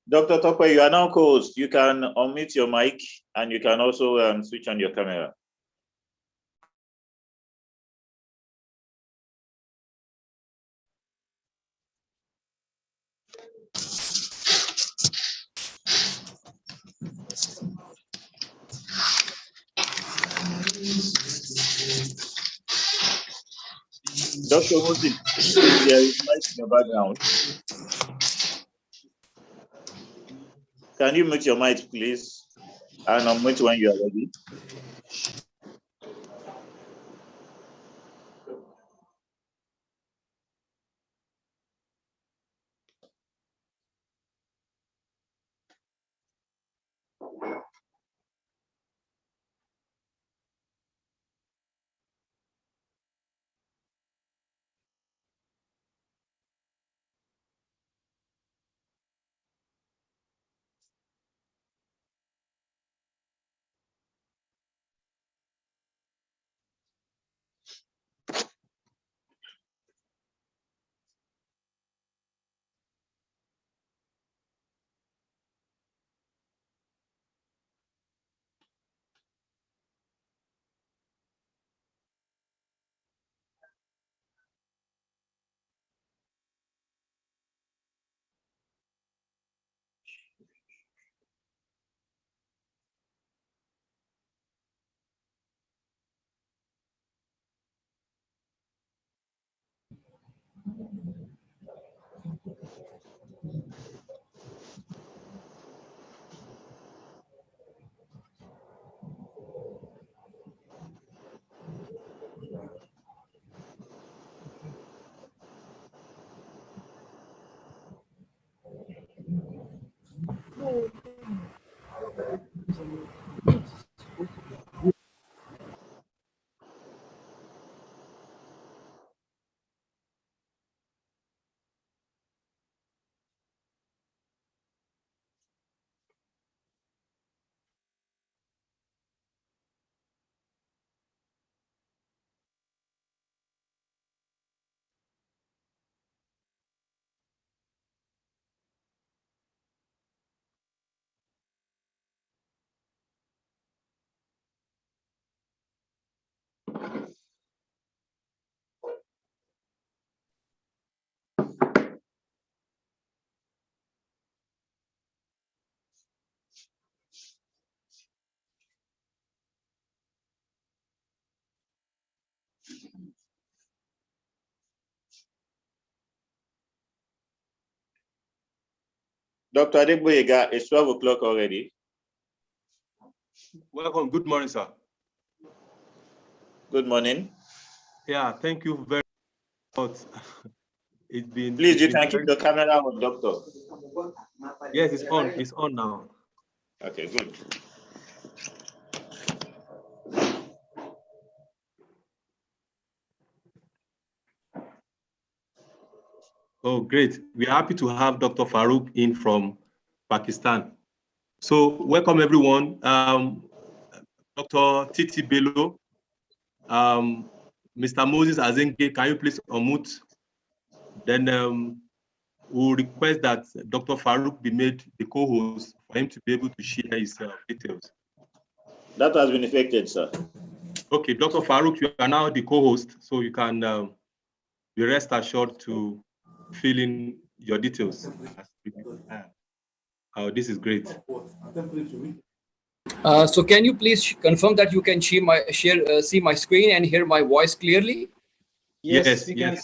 Dr. Tokwe, you are now co-host. You can unmute your mic and you can also switch on your camera. Dr. Moses, there is light in your background. Can you mute your mic, please? And unmute when you are ready. Dr. Adegboyega, it's 12 o'clock already. Welcome. Good morning, sir. Good morning. Yeah, thank you very much. Please, you can keep the camera on, Doctor. Yes, it's on. It's on now. Okay, good. Oh, great. We're happy to have Dr. Farooq in from Pakistan. So welcome, everyone. Dr. TT Bello, Mr. Moses Azenge, can you please unmute? Then we'll request that Dr. Farooq be made the co-host for him to be able to share his details. That has been effected, sir. Okay, Dr. Farooq, you are now the co-host, so you can be rest assured to fill in your details. Oh, this is great. So can you please confirm that you can see my screen and hear my voice clearly? Yes, you can.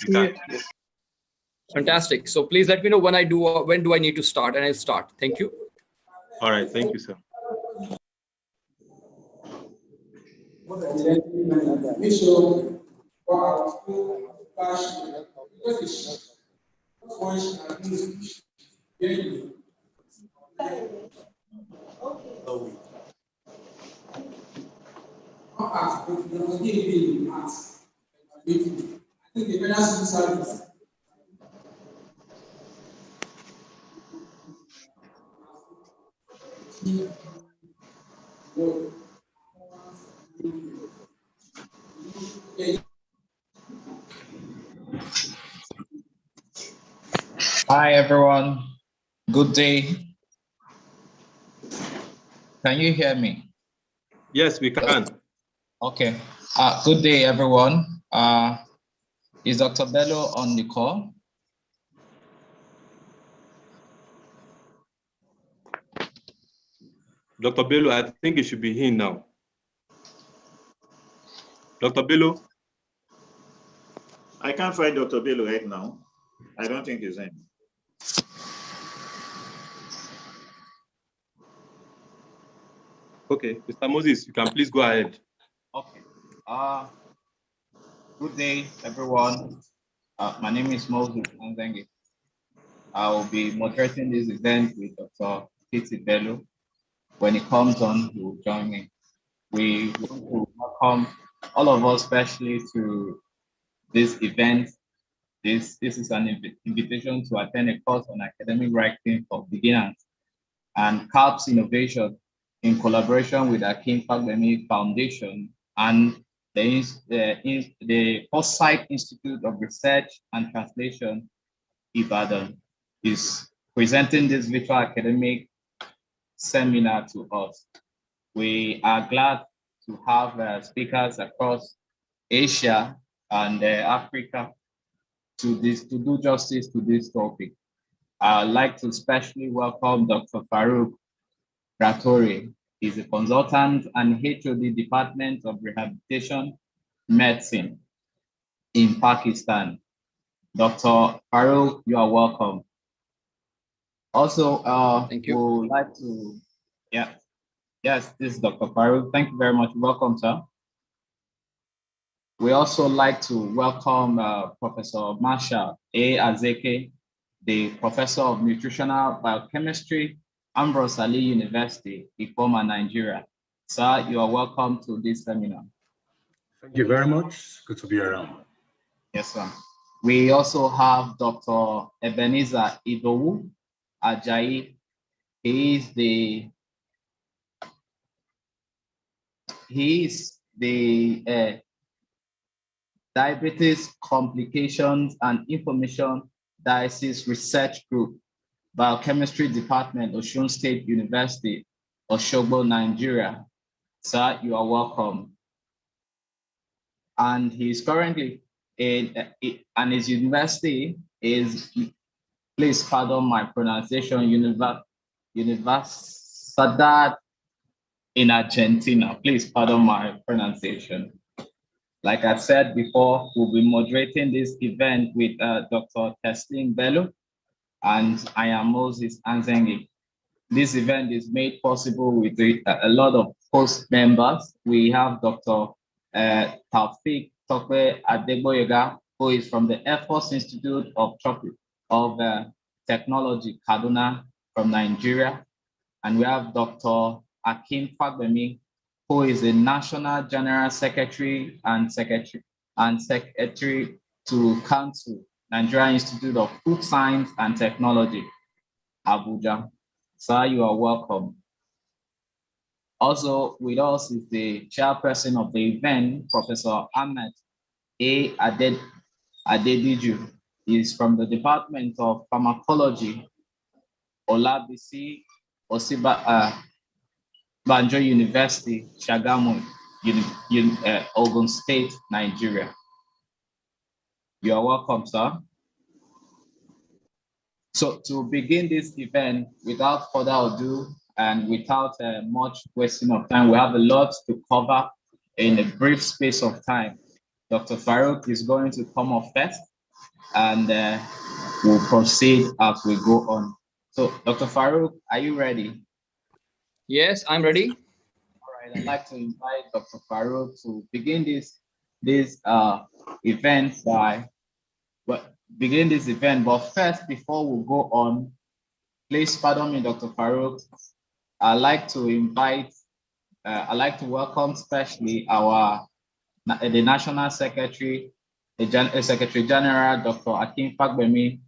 Fantastic. So please let me know when do I need to start, and I'll start. Thank you. All right, thank you, sir. Hi, everyone. Good day. Can you hear me? Yes, we can. Okay. Good day, everyone. Is Dr. Bello on the call? Dr. Bello, I think it should be here now. Dr. Bello? I can't find Dr. Bello right now. I don't think he's in. Okay, Mr. Moses, you can please go ahead. Okay. Good day, everyone. My name is Moses Anzenge. I will be moderating this event with Dr. TT Bello. When he comes on, he will join me. We want to welcome all of us, especially to this event. This is an invitation to attend a course on academic writing for beginners and Carps Innovation in collaboration with Akin Fagbemi Foundation and the Foresight Institute of Research and Translation, Ibadan, is presenting this virtual academic seminar to us. We are glad to have speakers across Asia and Africa to do justice to this topic. I'd like to especially welcome Dr. Farooq Rathore. He's a consultant and HOD Department of Rehabilitation Medicine in Pakistan. Dr. Farooq, you are welcome. Also, thank you. we would like to, yes, this is Dr. Farooq. Thank you very much. Welcome, sir. We also like to welcome Professor Masha A. Azeke, the Professor of Nutritional Biochemistry, Ambrose Ali University, Ikoma, Nigeria. Sir, you are welcome to this seminar. Thank you very much. Good to be around. Yes, sir. We also have Dr. Ebenezer Idowu O, AJAYI. He is the Diabetes Complications and Information Disease Research Group, Biochemistry Department, Osun State University, Osogbo, Nigeria. Sir, you are welcome. And he's currently and his university is, please pardon my pronunciation, Universidad in Argentina. Please pardon my pronunciation. Like I said before, we'll be moderating this event with Dr. TT Bello, and I am Moses Anzenge. This event is made possible with a lot of host members. We have Dr. Taufik Tokwe Adegboyega, who is from the Air Force Institute of Technology, Kaduna, from Nigeria. And we have Dr. Akin Fagbemi, who is the National General Secretary and Secretary to Council, Nigeria Institute of Food Science and Technology, Abuja. Sir, you are welcome. Also with us is the chairperson of the event, Professor Ahmed Adedeji. He is from the Department of Pharmacology, Olabisi Banjo University, Shagamu, Ogun State, Nigeria. You are welcome, sir. So to begin this event, without further ado and without much wasting of time, we have a lot to cover in a brief space of time. Dr. Farooq is going to come up first, and we'll proceed as we go on. So, Dr. Farooq, are you ready? Yes, I'm ready. All right, I'd like to invite Dr. Farooq to begin this event but first, before we go on, please pardon me, Dr. Farooq. I'd like to welcome especially the National Secretary, the Secretary General, Dr. Akin Fagbemi,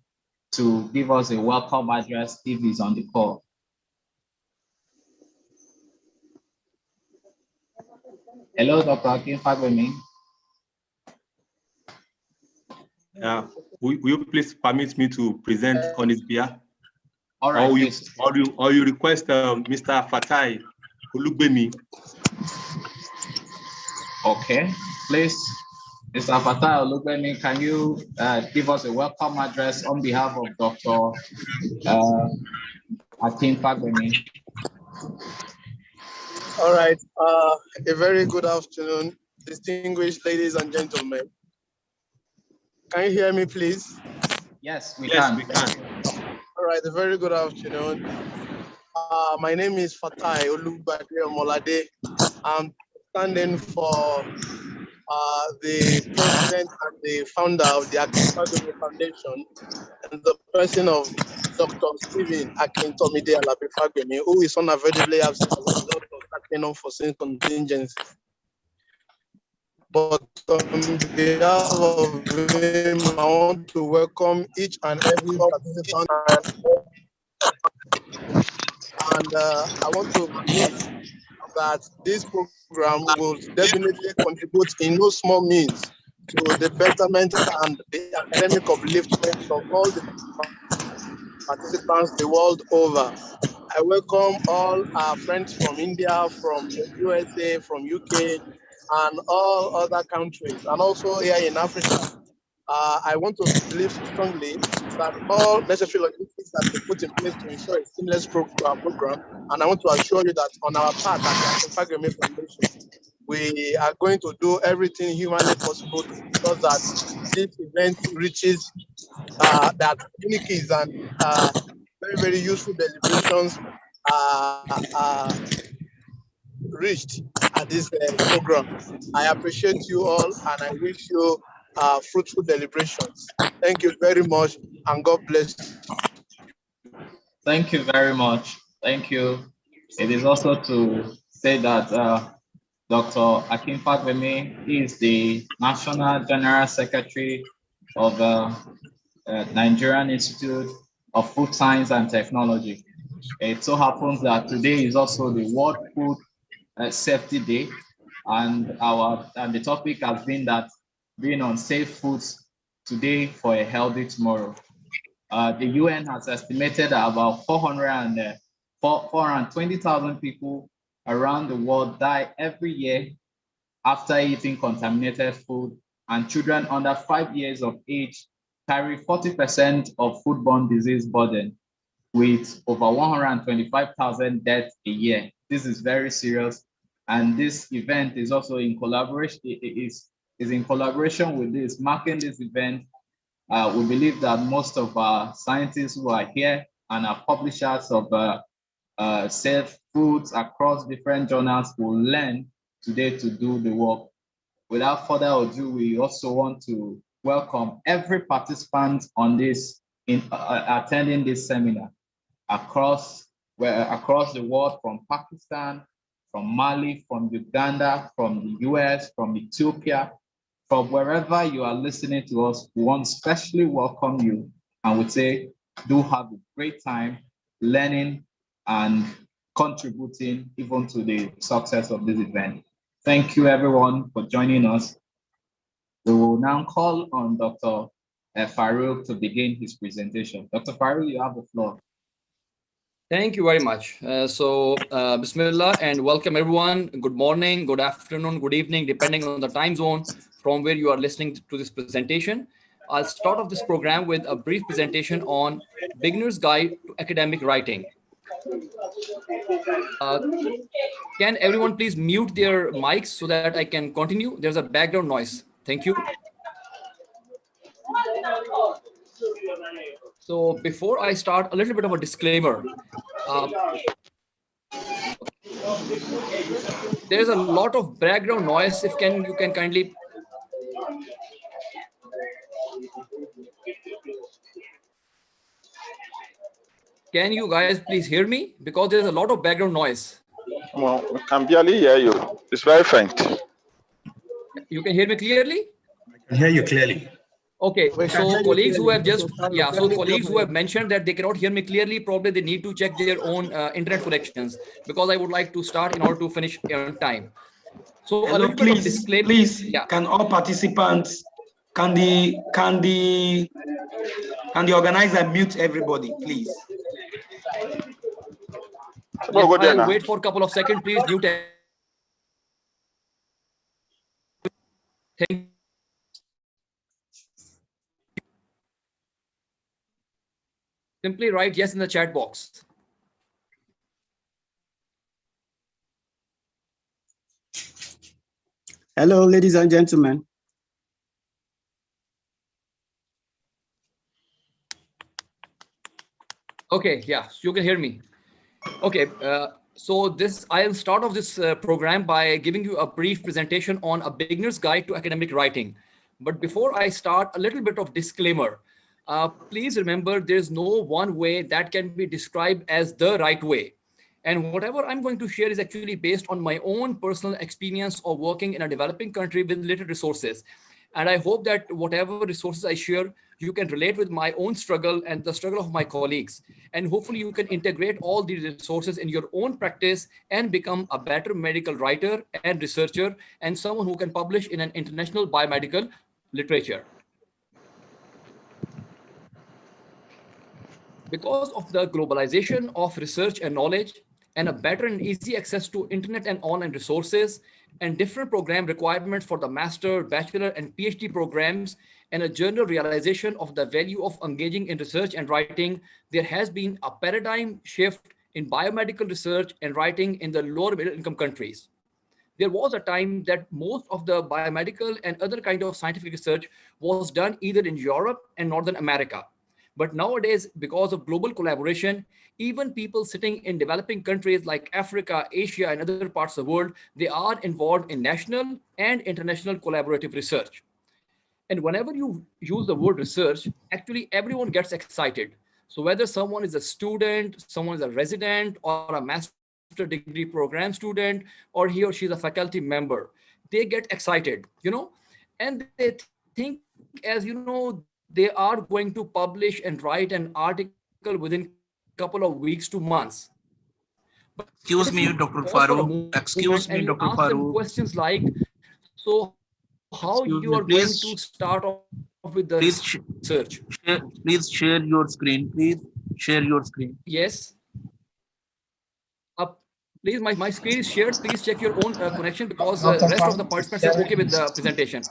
to give us a welcome address if he's on the call. Hello, Dr. Akin Fagbemi. Will you please permit me to present on his behalf? All right, or you request Mr. Fatai Fagbemi. Okay, please, Mr. Fatai Olugbemi, can you give us a welcome address on behalf of Dr. Akin Fagbemi? All right. A very good afternoon, distinguished ladies and gentlemen. Can you hear me, please? Yes, we Yes, can. we can. All right. A very good afternoon. My name is Fatai Olugbemi. I'm standing for the president and the founder of the Akin Fagbemi Foundation, and the person of Dr. Stephen Akin Tomide Alabi Fagbemi, who is unavoidably absent as a result of certain unforeseen contingencies. But on behalf of him, I want to welcome each and every participant. And I want to believe that this program will definitely contribute in no small means to the betterment and the academic upliftment of all the participants the world over. I welcome all our friends from India, from USA, from UK, and all other countries, and also here in Africa. I want to believe strongly that all necessary logistics have been put in place to ensure a seamless program. And I want to assure you that on our part at the Akin Fagbemi Foundation, we are going to do everything humanly possible to ensure that this event reaches that communities and very, very useful deliberations are reached at this program. I appreciate you all and I wish you fruitful deliberations. Thank you very much and God bless. Thank you very much. Thank you. It is also to say that Dr. Akin Fagbemi is the National General Secretary of Nigerian Institute of Food Science and Technology. It so happens that today is also the World Food Safety Day, and the topic has been that being on safe foods today for a healthy tomorrow. The UN has estimated that about 420,000 people around the world die every year after eating contaminated food, and children under 5 years of age carry 40% of foodborne disease burden, with over 125,000 deaths a year. This is very serious, and this event is also in collaboration. Is in collaboration with this, marking this event. We believe that most of our scientists who are here and are publishers of safe foods across different journals will learn today to do the work. Without further ado, we also want to welcome every participant on this attending this seminar across the world, from Pakistan, from Mali, from Uganda, from the US, from Ethiopia, from wherever you are listening to us. We want to especially welcome you and would say, do have a great time learning and contributing even to the success of this event. Thank you everyone for joining us. We will now call on Dr. Farooq to begin his presentation. Dr. Farooq, you have the floor. Thank you very much. Bismillah and welcome everyone. Good morning, good afternoon, good evening, depending on the time zone from where you are listening to this presentation. I'll start off this program with a brief presentation on Beginner's Guide to Academic Writing. Can everyone please mute their mics so that I can continue? There's a background noise. Thank you. So before I start, a little bit of a disclaimer. There's a lot of background noise. If you can kindly. Can you guys please hear me? Because there's a lot of background noise. Well, we can barely hear you. It's very faint. You can hear me clearly? I can hear you clearly. Okay, so colleagues who have colleagues who have mentioned that they cannot hear me clearly, probably they need to check their own internet connections, because I would like to start in order to finish on time. So hello, please, yeah. Can all participants, can the organizer mute everybody, please? Well, go there I'll now. wait for a couple of seconds, please. Mute. Thank Simply write yes in the chat box. Hello, ladies and gentlemen. Okay, yeah, you can hear me. Okay, so I'll start off this program by giving you a brief presentation on a beginner's guide to academic writing. But before I start, a little bit of disclaimer. Please remember, there's no one way that can be described as the right way. And whatever I'm going to share is actually based on my own personal experience of working in a developing country with limited resources. And I hope that whatever resources I share, you can relate with my own struggle and the struggle of my colleagues. And hopefully you can integrate all these resources in your own practice and become a better medical writer and researcher and someone who can publish in an international biomedical literature. Because of the globalization of research and knowledge and a better and easy access to internet and online resources and different program requirements for the master, bachelor and PhD programs and a general realization of the value of engaging in research and writing, there has been a paradigm shift in biomedical research and writing in the lower middle income countries. There was a time that most of the biomedical and other kind of scientific research was done either in Europe and Northern America. But nowadays, because of global collaboration, even people sitting in developing countries like Africa, Asia, and other parts of the world, they are involved in national and international collaborative research. And whenever you use the word research, actually everyone gets excited. So whether someone is a student, someone is a resident or a master degree program student, or he or she is a faculty member, they get excited, and they think they are going to publish and write an article within a couple of weeks to months. But excuse me, Dr. Farooq. Excuse me, Dr. Farooq. Questions like, so how you are going to start off with the research? Please share your screen. Please share your screen. Yes. Please, my screen is shared. Please check your own connection because the rest of the participants are okay with the presentation.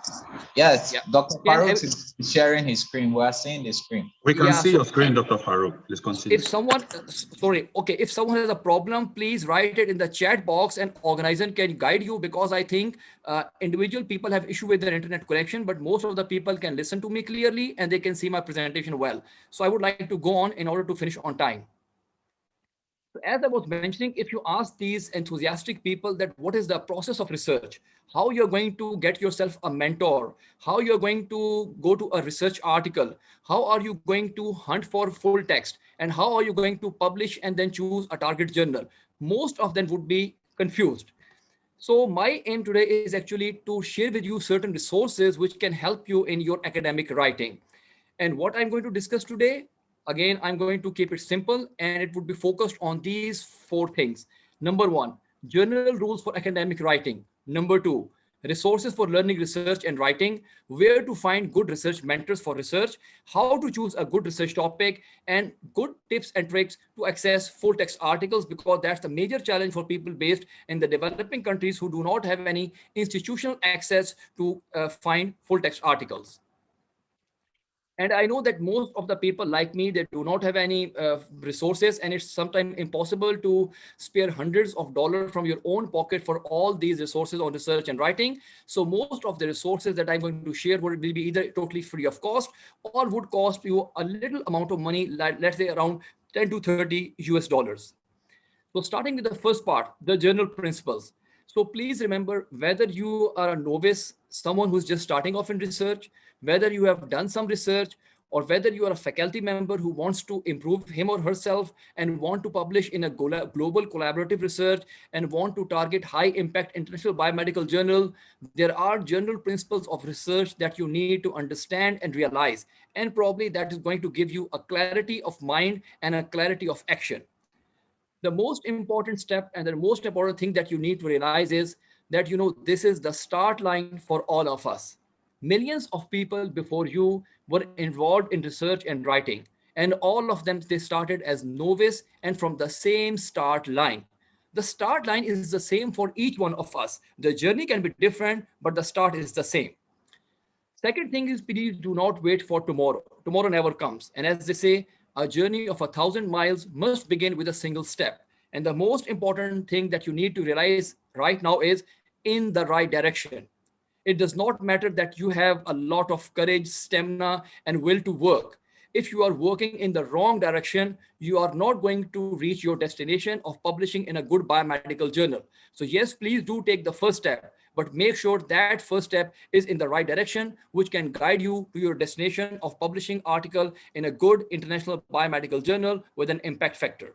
Yes, yeah. Dr. Farooq is sharing his screen. We are seeing the screen. We can see your screen, Dr. Farooq. Please continue. If someone, if someone has a problem, please write it in the chat box and organizer can guide you, because I think individual people have issue with their internet connection, but most of the people can listen to me clearly and they can see my presentation well. So I would like to go on in order to finish on time. So as I was mentioning, if you ask these enthusiastic people that what is the process of research, how you're going to get yourself a mentor, how you're going to go to a research article, how are you going to hunt for full text, and how are you going to publish and then choose a target journal, most of them would be confused. So my aim today is actually to share with you certain resources which can help you in your academic writing. And what I'm going to discuss today, again, I'm going to keep it simple and it would be focused on these 4 things. Number 1, general rules for academic writing. Number 2, resources for learning research and writing, where to find good research mentors for research, how to choose a good research topic, and good tips and tricks to access full text articles, because that's the major challenge for people based in the developing countries who do not have any institutional access to find full text articles. And I know that most of the people like me, they do not have any resources, and it's sometimes impossible to spare hundreds of dollars from your own pocket for all these resources on research and writing. So most of the resources that I'm going to share will be either totally free of cost or would cost you a little amount of money, like let's say around 10 to 30 US dollars. So starting with the first part, the general principles. So please remember, whether you are a novice, someone who's just starting off in research, whether you have done some research, or whether you are a faculty member who wants to improve him or herself and want to publish in a global collaborative research and want to target high impact international biomedical journal, there are general principles of research that you need to understand and realize. And probably that is going to give you a clarity of mind and a clarity of action. The most important step and the most important thing that you need to realize is that, this is the start line for all of us. Millions of people before you were involved in research and writing, and all of them, they started as novice and from the same start line. The start line is the same for each one of us. The journey can be different, but the start is the same. Second thing is, please do not wait for tomorrow. Tomorrow never comes. And as they say, a journey of 1,000 miles must begin with a single step. And the most important thing that you need to realize right now is in the right direction. It does not matter that you have a lot of courage, stamina, and will to work. If you are working in the wrong direction, you are not going to reach your destination of publishing in a good biomedical journal. So yes, please do take the first step, but make sure that first step is in the right direction, which can guide you to your destination of publishing article in a good international biomedical journal with an impact factor.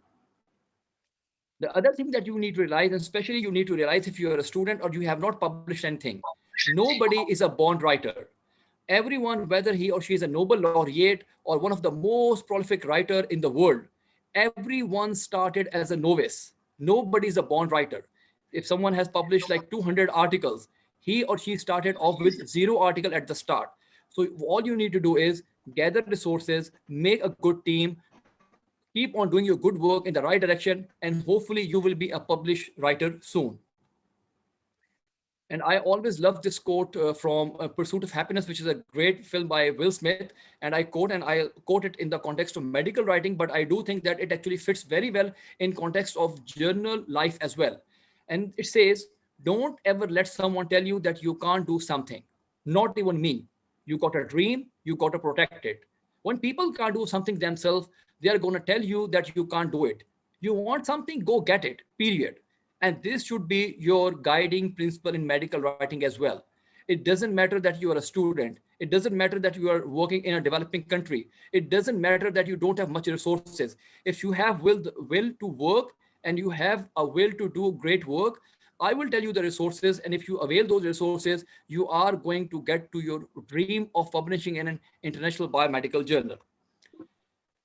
The other thing that you need to realize, and especially you need to realize if you are a student or you have not published anything, nobody is a born writer. Everyone, whether he or she is a Nobel laureate or one of the most prolific writer in the world, everyone started as a novice. Nobody is a born writer. If someone has published like 200 articles, he or she started off with 0 article at the start. So all you need to do is gather resources, make a good team, keep on doing your good work in the right direction, and hopefully you will be a published writer soon. And I always love this quote from Pursuit of Happiness, which is a great film by Will Smith. And I quote it in the context of medical writing, but I do think that it actually fits very well in context of journal life as well. And it says, don't ever let someone tell you that you can't do something. Not even me. You got a dream, you got to protect it. When people can't do something themselves, they are going to tell you that you can't do it. You want something, go get it, period. And this should be your guiding principle in medical writing as well. It doesn't matter that you are a student. It doesn't matter that you are working in a developing country. It doesn't matter that you don't have much resources. If you have will to work and you have a will to do great work, I will tell you the resources. And if you avail those resources, you are going to get to your dream of publishing in an international biomedical journal.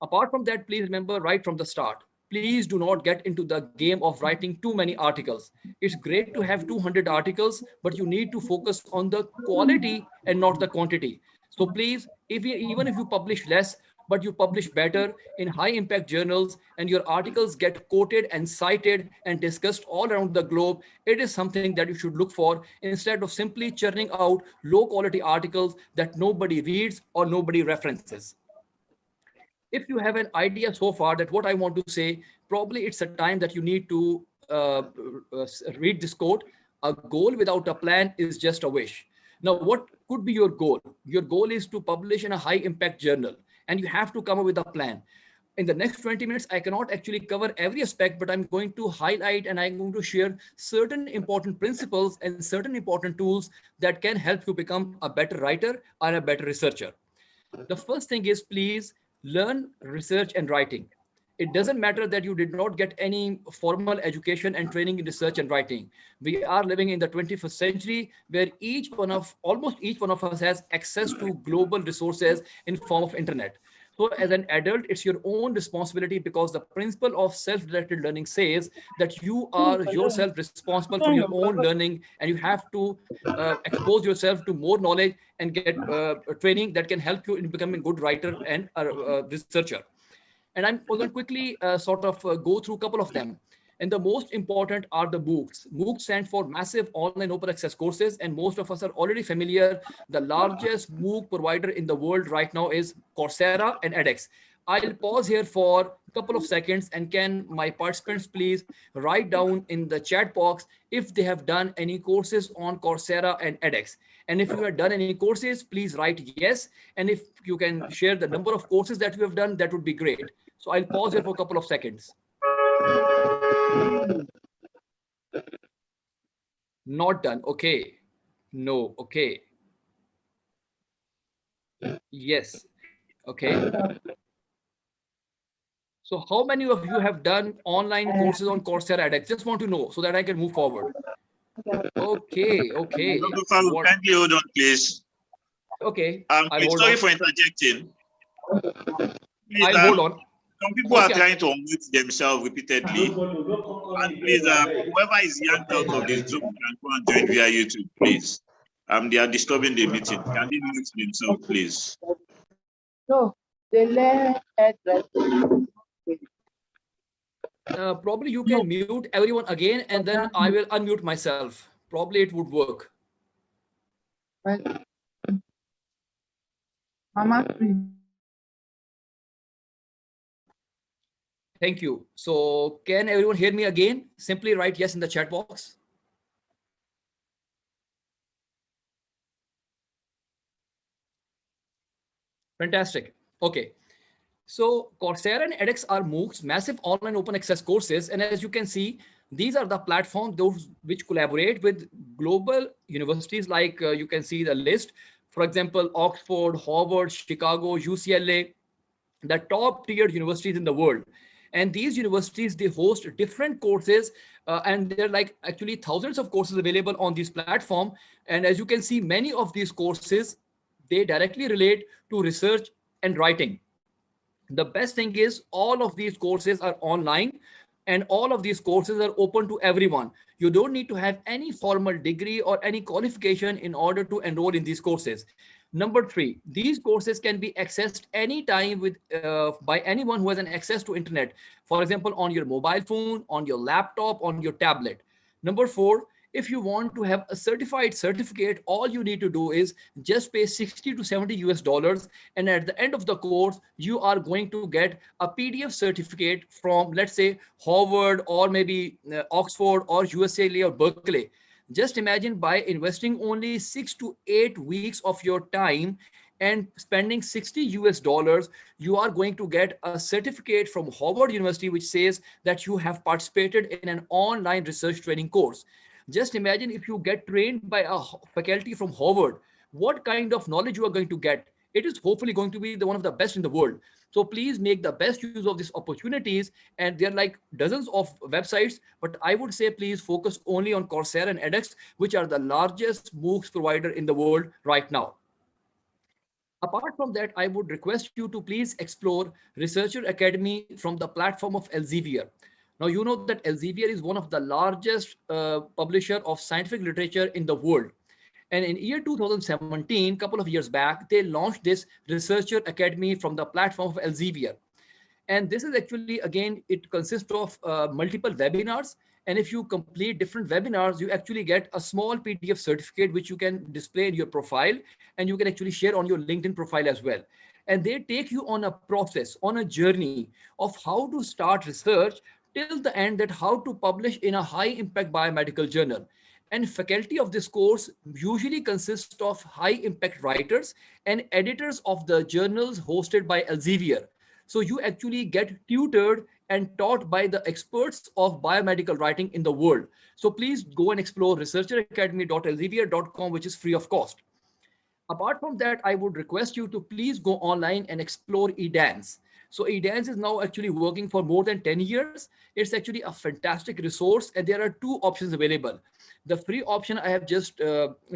Apart from that, please remember right from the start, please do not get into the game of writing too many articles. It's great to have 200 articles, but you need to focus on the quality and not the quantity. So please, even if you publish less, but you publish better in high impact journals and your articles get quoted and cited and discussed all around the globe, it is something that you should look for instead of simply churning out low quality articles that nobody reads or nobody references. If you have an idea so far that what I want to say, probably it's a time that you need to read this quote. A goal without a plan is just a wish. Now, what could be your goal? Your goal is to publish in a high impact journal, and you have to come up with a plan. In the next 20 minutes, I cannot actually cover every aspect, but I'm going to highlight and I'm going to share certain important principles and certain important tools that can help you become a better writer or a better researcher. The first thing is, please learn research and writing. It doesn't matter that you did not get any formal education and training in research and writing. We are living in the 21st century where almost each one of us has access to global resources in form of internet. So as an adult, it's your own responsibility because the principle of self-directed learning says that you are yourself responsible for your own learning, and you have to expose yourself to more knowledge and get training that can help you in becoming a good writer and researcher. And I'm going to quickly go through a couple of them. And the most important are the MOOCs. MOOCs stand for Massive Online Open Access Courses, and most of us are already familiar. The largest MOOC provider in the world right now is Coursera and edX. I'll pause here for a couple of seconds, and can my participants please write down in the chat box if they have done any courses on Coursera and edX. And if you have done any courses, please write yes. And if you can share the number of courses that you have done, that would be great. So I'll pause here for a couple of seconds. Not done. Okay. No. Okay. Yes. Okay. So how many of you have done online courses on Coursera edX? Just want to know so that I can move forward. Okay. Okay. Dr. Farooq, kindly hold on, please. Okay. Sorry for interjecting. Please, I'll hold on. Some people are trying to unmute themselves repeatedly. And please, whoever is yanked out of the Zoom can go and join via YouTube, please. They are disturbing the meeting. Can they mute themselves, please? No, they let Probably you can mute everyone again, and then I will unmute myself. Probably it would work. Thank you. So can everyone hear me again? Simply write yes in the chat box. Fantastic. Okay. So Coursera and edX are MOOCs, massive online open access courses. And as you can see, these are the platforms those which collaborate with global universities like you can see the list. For example, Oxford, Harvard, Chicago, UCLA, the top tier universities in the world. And these universities, they host different courses and they're like actually thousands of courses available on this platform. And as you can see, many of these courses, they directly relate to research and writing. The best thing is all of these courses are online and all of these courses are open to everyone. You don't need to have any formal degree or any qualification in order to enroll in these courses. Number three, these courses can be accessed anytime by anyone who has an access to internet. For example, on your mobile phone, on your laptop, on your tablet. Number four, if you want to have a certified certificate, all you need to do is just pay 60 to 70 US dollars. And at the end of the course, you are going to get a PDF certificate from, let's say, Harvard or maybe Oxford or UCLA or Berkeley. Just imagine by investing only 6 to 8 weeks of your time and spending 60 US dollars, you are going to get a certificate from Harvard University, which says that you have participated in an online research training course. Just imagine if you get trained by a faculty from Harvard, what kind of knowledge you are going to get. It is hopefully going to be one of the best in the world. So please make the best use of these opportunities. And there are like dozens of websites, but I would say please focus only on Coursera and edX, which are the largest MOOCs provider in the world right now. Apart from that, I would request you to please explore Researcher Academy from the platform of Elsevier. Now, you know that Elsevier is one of the largest publisher of scientific literature in the world. And in year 2017, couple of years back, they launched this Researcher Academy from the platform of Elsevier. And this is actually, again, it consists of multiple webinars. And if you complete different webinars, you actually get a small PDF certificate, which you can display in your profile, and you can actually share on your LinkedIn profile as well. And they take you on a process, on a journey of how to start research till the end, that how to publish in a high impact biomedical journal. And faculty of this course usually consists of high impact writers and editors of the journals hosted by Elsevier. So you actually get tutored and taught by the experts of biomedical writing in the world. So please go and explore researcheracademy.elsevier.com, which is free of cost. Apart from that, I would request you to please go online and explore eDance. So eDance is now actually working for more than 10 years. It's actually a fantastic resource, and there are two options available. The free option I have just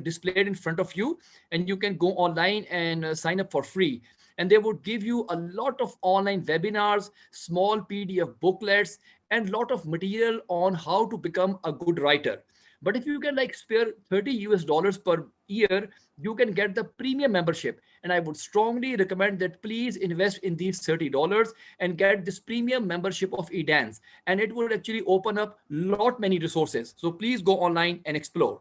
displayed in front of you, and you can go online and sign up for free. And they would give you a lot of online webinars, small PDF booklets, and lot of material on how to become a good writer. But if you can like spare 30 US dollars per year, you can get the premium membership. And I would strongly recommend that please invest in these $30 and get this premium membership of eDance. And it would actually open up lot many resources. So please go online and explore.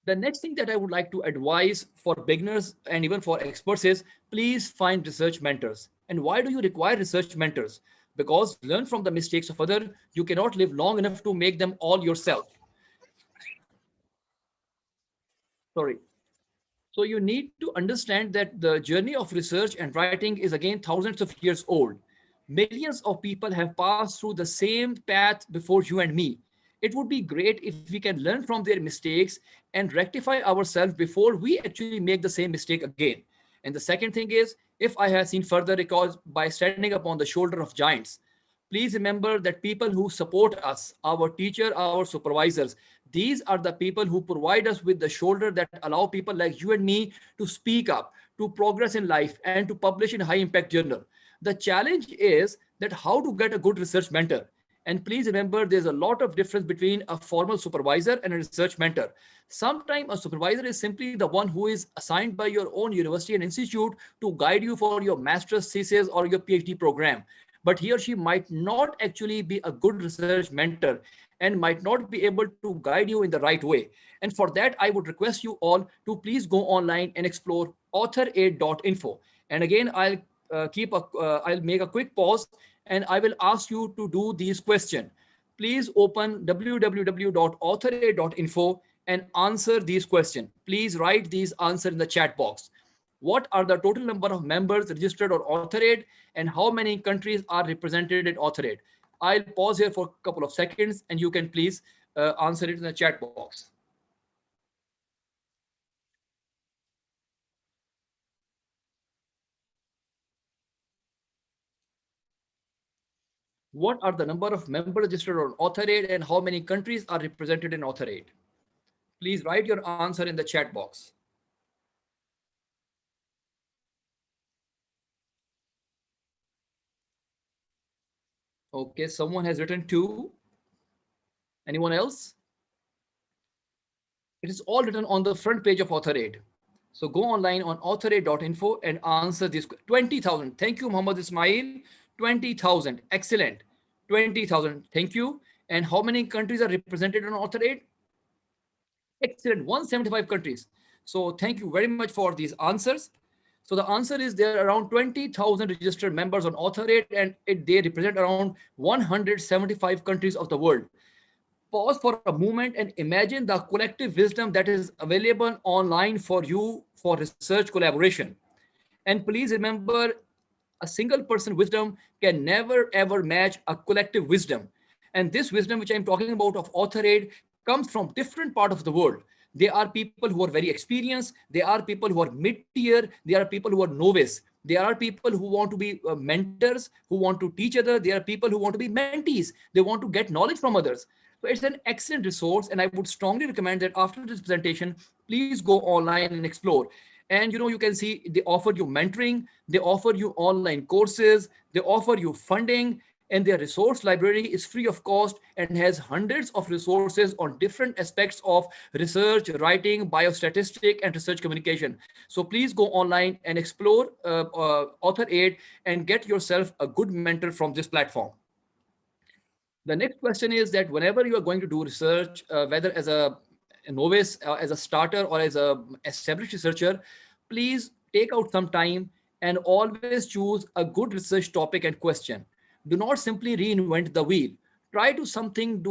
The next thing that I would like to advise for beginners and even for experts is please find research mentors. And why do you require research mentors? Because learn from the mistakes of others. You cannot live long enough to make them all yourself. Sorry. So you need to understand that the journey of research and writing is again thousands of years old. Millions of people have passed through the same path before you and me. It would be great if we can learn from their mistakes and rectify ourselves before we actually make the same mistake again. And the second thing is, if I have seen further records by standing upon the shoulder of giants, please remember that people who support us, our teacher, our supervisors, these are the people who provide us with the shoulder that allow people like you and me to speak up, to progress in life, and to publish in high impact journal. The challenge is that how to get a good research mentor. And please remember, there's a lot of difference between a formal supervisor and a research mentor. Sometimes a supervisor is simply the one who is assigned by your own university and institute to guide you for your master's thesis or your PhD program. but he or she might not actually be a good research mentor and might not be able to guide you in the right way. And for that, I would request you all to please go online and explore author8.info. And again, I'll make a quick pause and I will ask you to do these questions. Please open www.author8.info and answer these questions. Please write these answers in the chat box. What are the total number of members registered on Author8 and how many countries are represented in Author8? I'll pause here for a couple of seconds and you can please answer it in the chat box. What are the number of members registered on Author8 and how many countries are represented in Author8? Please write your answer in the chat box. Okay, someone has written 2. Anyone else? It is all written on the front page of Author8. So go online on author8.info and answer this. 20,000. Thank you, Muhammad Ismail. 20,000. Excellent. 20,000. Thank you. And how many countries are represented on Author8? Excellent. 175 countries. So thank you very much for these answers. So the answer is there are around 20,000 registered members on Author8 and they represent around 175 countries of the world. Pause for a moment and imagine the collective wisdom that is available online for you for research collaboration. And please remember, a single person wisdom can never ever match a collective wisdom. And this wisdom which I'm talking about of Author8 comes from different parts of the world. There are people who are very experienced. There are people who are mid-tier. There are people who are novice. There are people who want to be mentors, who want to teach others. There are people who want to be mentees. They want to get knowledge from others. So it's an excellent resource, and I would strongly recommend that after this presentation, please go online and explore. And you can see they offer you mentoring, they offer you online courses, they offer you funding, and their resource library is free of cost and has hundreds of resources on different aspects of research, writing, biostatistic, and research communication. So please go online and explore Author8 and get yourself a good mentor from this platform. The next question is that whenever you are going to do research, whether as a novice, as a starter, or as an established researcher, please take out some time and always choose a good research topic and question. Do not simply reinvent the wheel. Try to do something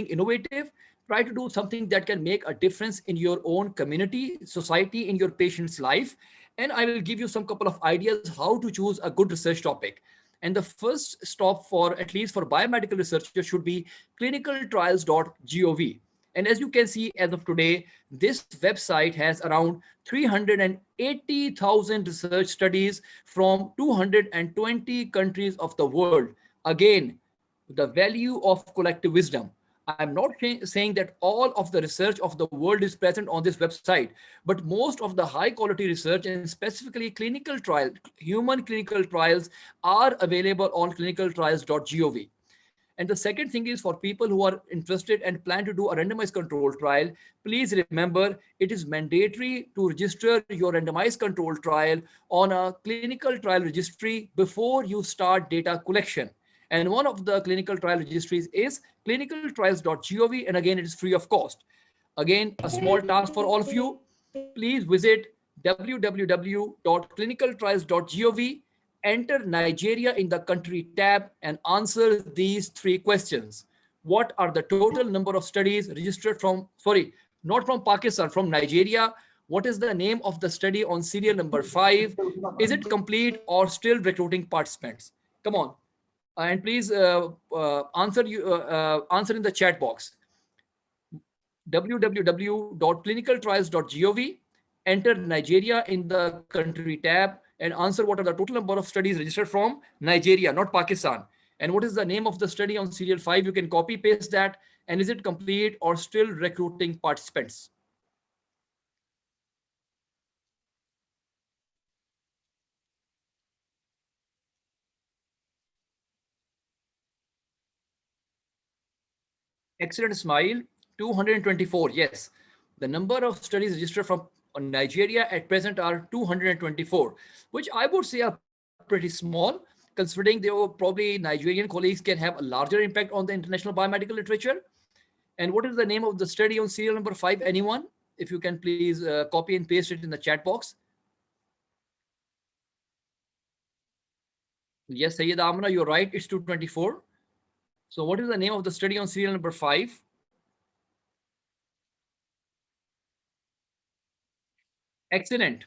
innovative. Try to do something that can make a difference in your own community, society, in your patient's life. And I will give you some couple of ideas how to choose a good research topic. And the first stop for, at least for biomedical researchers, should be clinicaltrials.gov. And as you can see, as of today, this website has around 380,000 research studies from 220 countries of the world. Again, the value of collective wisdom. I'm not saying that all of the research of the world is present on this website, but most of the high quality research and specifically clinical trials, human clinical trials, are available on clinicaltrials.gov. And the second thing is, for people who are interested and plan to do a randomized control trial, please remember it is mandatory to register your randomized control trial on a clinical trial registry before you start data collection. And one of the clinical trial registries is clinicaltrials.gov. And again, it is free of cost. Again, a small task for all of you. Please visit www.clinicaltrials.gov, enter Nigeria in the country tab, and answer these 3 questions. What are the total number of studies registered from, sorry, not from Pakistan, from Nigeria? What is the name of the study on serial number 5? Is it complete or still recruiting participants? Come on. And please answer in the chat box. www.clinicaltrials.gov, enter Nigeria in the country tab, and answer what are the total number of studies registered from Nigeria, not Pakistan. And what is the name of the study on serial 5? You can copy paste that. And is it complete or still recruiting participants? Excellent, Smile. 224. Yes, the number of studies registered from Nigeria at present are 224, which I would say are pretty small, considering there were probably Nigerian colleagues can have a larger impact on the international biomedical literature. And what is the name of the study on serial number 5? Anyone? If you can please copy and paste it in the chat box. Yes, Sayyid Amna, you're right. It's 224. So what is the name of the study on serial number 5? Excellent.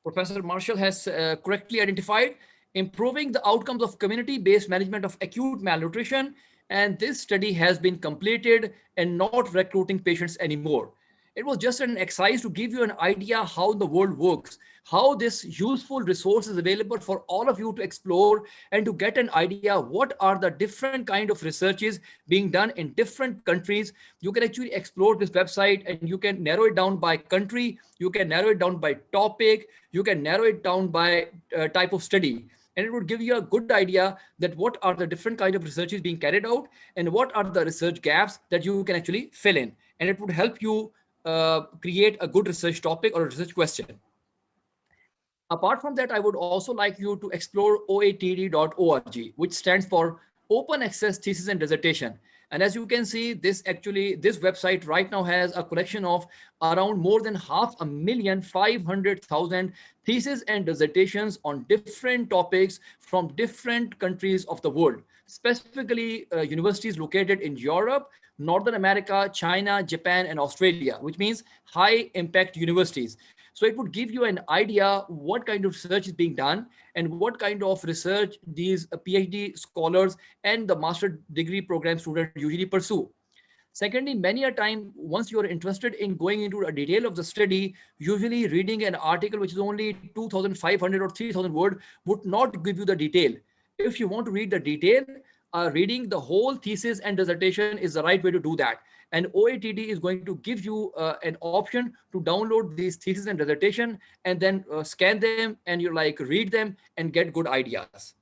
Professor Marshall has correctly identified improving the outcomes of community-based management of acute malnutrition. And this study has been completed and not recruiting patients anymore. It was just an exercise to give you an idea how the world works, how this useful resource is available for all of you to explore and to get an idea what are the different kind of researches being done in different countries. You can actually explore this website and you can narrow it down by country, you can narrow it down by topic, you can narrow it down by type of study. And it would give you a good idea that what are the different kind of researches being carried out and what are the research gaps that you can actually fill in. And it would help you create a good research topic or a research question. Apart from that, I would also like you to explore oadd.org, which stands for Open Access Thesis and Dissertation. And as you can see, this website right now has a collection of around more than 500,000 theses and dissertations on different topics from different countries of the world, specifically universities located in Europe, Northern America, China, Japan, and Australia, which means high impact universities. So it would give you an idea what kind of research is being done and what kind of research these PhD scholars and the master degree program students usually pursue. Secondly, many a time, once you're interested in going into a detail of the study, usually reading an article which is only 2,500 or 3,000 words would not give you the detail. If you want to read the detail, reading the whole thesis and dissertation is the right way to do that. And OATD is going to give you an option to download these thesis and dissertation and then scan them and you read them and get good ideas.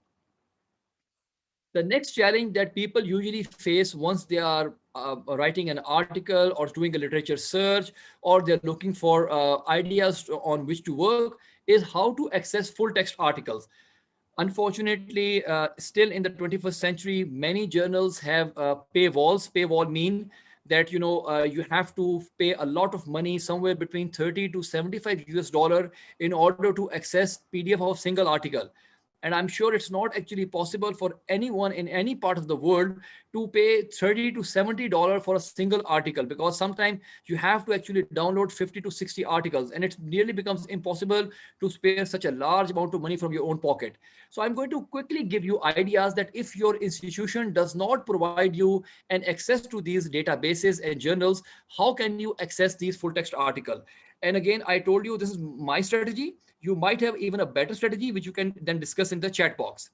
The next challenge that people usually face once they are writing an article or doing a literature search or they're looking for ideas on which to work is how to access full text articles. Unfortunately, still in the 21st century, many journals have paywalls. Paywall mean that you have to pay a lot of money, somewhere between 30 to 75 US$ in order to access PDF of a single article. And I'm sure it's not actually possible for anyone in any part of the world to pay $30 to $70 for a single article, because sometimes you have to actually download 50 to 60 articles and it nearly becomes impossible to spare such a large amount of money from your own pocket. So I'm going to quickly give you ideas that if your institution does not provide you an access to these databases and journals, how can you access these full text articles? And again, I told you this is my strategy. You might have even a better strategy, which you can then discuss in the chat box.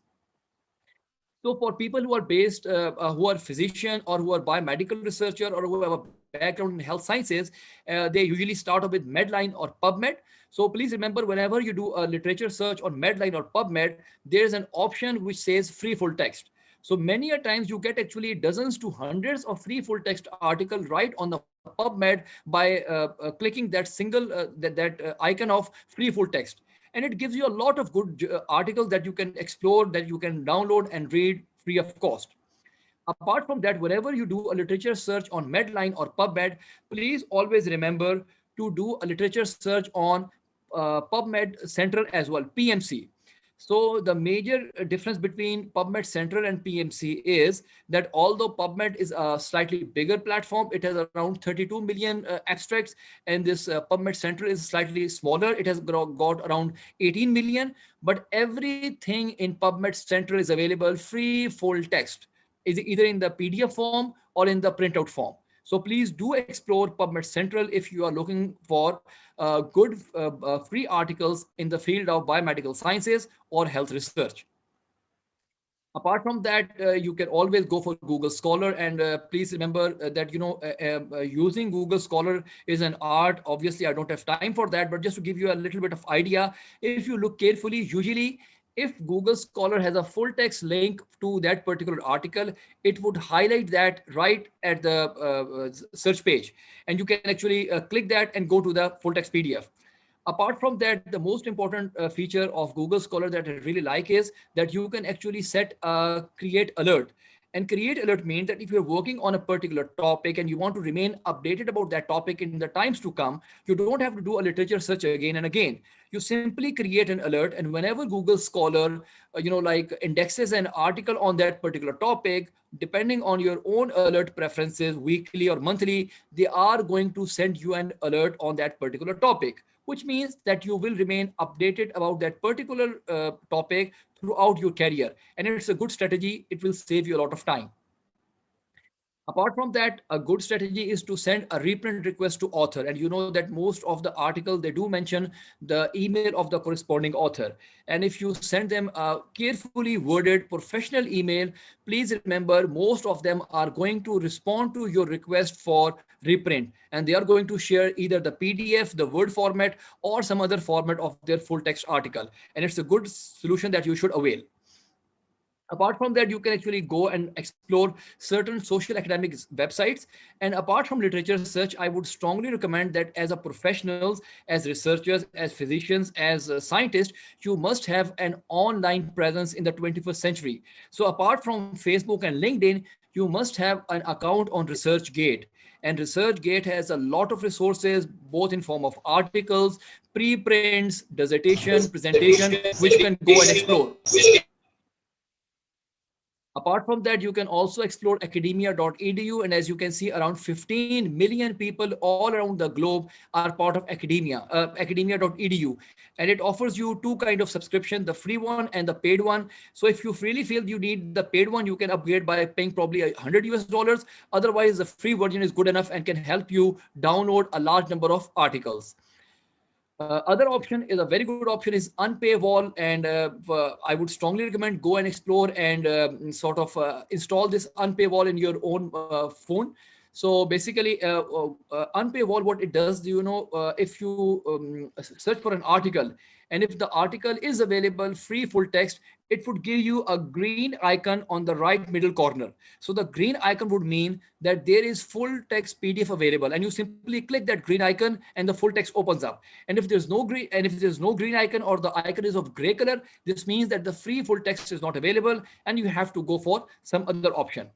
So for people who are based, who are physician or who are biomedical researcher or who have a background in health sciences, they usually start off with Medline or PubMed. So please remember, whenever you do a literature search on Medline or PubMed, there is an option which says free full text. So many a times you get actually dozens to hundreds of free full text article right on the PubMed by clicking that single icon of free full text. And it gives you a lot of good articles that you can explore, that you can download and read free of cost. Apart from that, whenever you do a literature search on Medline or PubMed, please always remember to do a literature search on PubMed Central as well, PMC. So the major difference between PubMed Central and PMC is that although PubMed is a slightly bigger platform, it has around 32 million abstracts, and this PubMed Central is slightly smaller. It has got around 18 million, but everything in PubMed Central is available free full text, is either in the PDF form or in the printout form. So please do explore PubMed Central if you are looking for good free articles in the field of biomedical sciences or health research. Apart from that, you can always go for Google Scholar, and please remember that using Google Scholar is an art. Obviously, I don't have time for that, but just to give you a little bit of idea, if you look carefully, usually if Google Scholar has a full text link to that particular article, it would highlight that right at the search page. And you can actually click that and go to the full text PDF. Apart from that, the most important feature of Google Scholar that I really like is that you can actually set a create alert. And create alert means that if you're working on a particular topic and you want to remain updated about that topic in the times to come, you don't have to do a literature search again and again. You simply create an alert, and whenever Google Scholar, like indexes an article on that particular topic, depending on your own alert preferences, weekly or monthly, they are going to send you an alert on that particular topic, which means that you will remain updated about that particular topic throughout your career. And it's a good strategy. It will save you a lot of time. Apart from that, a good strategy is to send a reprint request to author. And you know that most of the article, they do mention the email of the corresponding author. And if you send them a carefully worded professional email, please remember most of them are going to respond to your request for reprint. And they are going to share either the PDF, the Word format, or some other format of their full text article. And it's a good solution that you should avail. Apart from that, you can actually go and explore certain social academic websites. And apart from literature search, I would strongly recommend that as a professionals, as researchers, as physicians, as scientists, you must have an online presence in the 21st century. So apart from Facebook and LinkedIn, you must have an account on ResearchGate. And ResearchGate has a lot of resources, both in form of articles, preprints, dissertation, presentation, which you can go and explore. Apart from that, you can also explore academia.edu. And as you can see, around 15 million people all around the globe are part of academia.edu. And it offers you two kinds of subscription, the free one and the paid one. So if you really feel you need the paid one, you can upgrade by paying probably $100. Otherwise, the free version is good enough and can help you download a large number of articles. Other option is a very good option is unpaywall, and I would strongly recommend go and explore and install this unpaywall in your own phone. So basically, unpaywall, what it does, if you search for an article, and if the article is available free full text, it would give you a green icon on the right middle corner. So the green icon would mean that there is full text PDF available, and you simply click that green icon and the full text opens up. And if there's no green icon, or the icon is of gray color, this means that the free full text is not available and you have to go for some other option.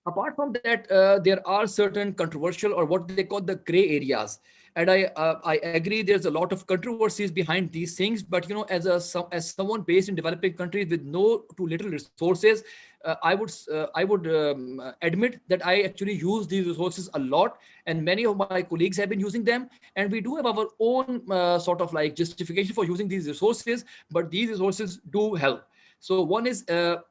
Apart from that, there are certain controversial, or what they call the gray areas. And I agree there's a lot of controversies behind these things, but as someone based in developing countries with no to little resources, I would admit that I actually use these resources a lot, and many of my colleagues have been using them, and we do have our own justification for using these resources, but these resources do help. So one is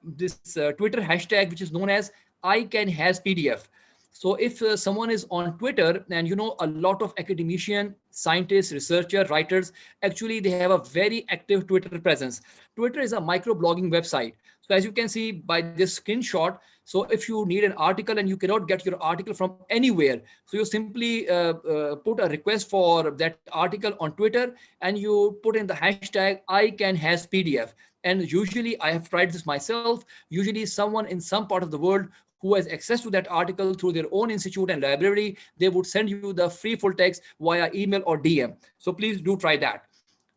this Twitter hashtag, which is known as Akin has PDF. So if someone is on Twitter, and a lot of academician, scientists, researcher, writers, actually they have a very active Twitter presence. Twitter is a microblogging website. So as you can see by this screenshot, so if you need an article and you cannot get your article from anywhere, so you simply put a request for that article on Twitter, and you put in the hashtag Akin has PDF. And usually, I have tried this myself, usually someone in some part of the world who has access to that article through their own institute and library, they would send you the free full text via email or DM. So please do try that.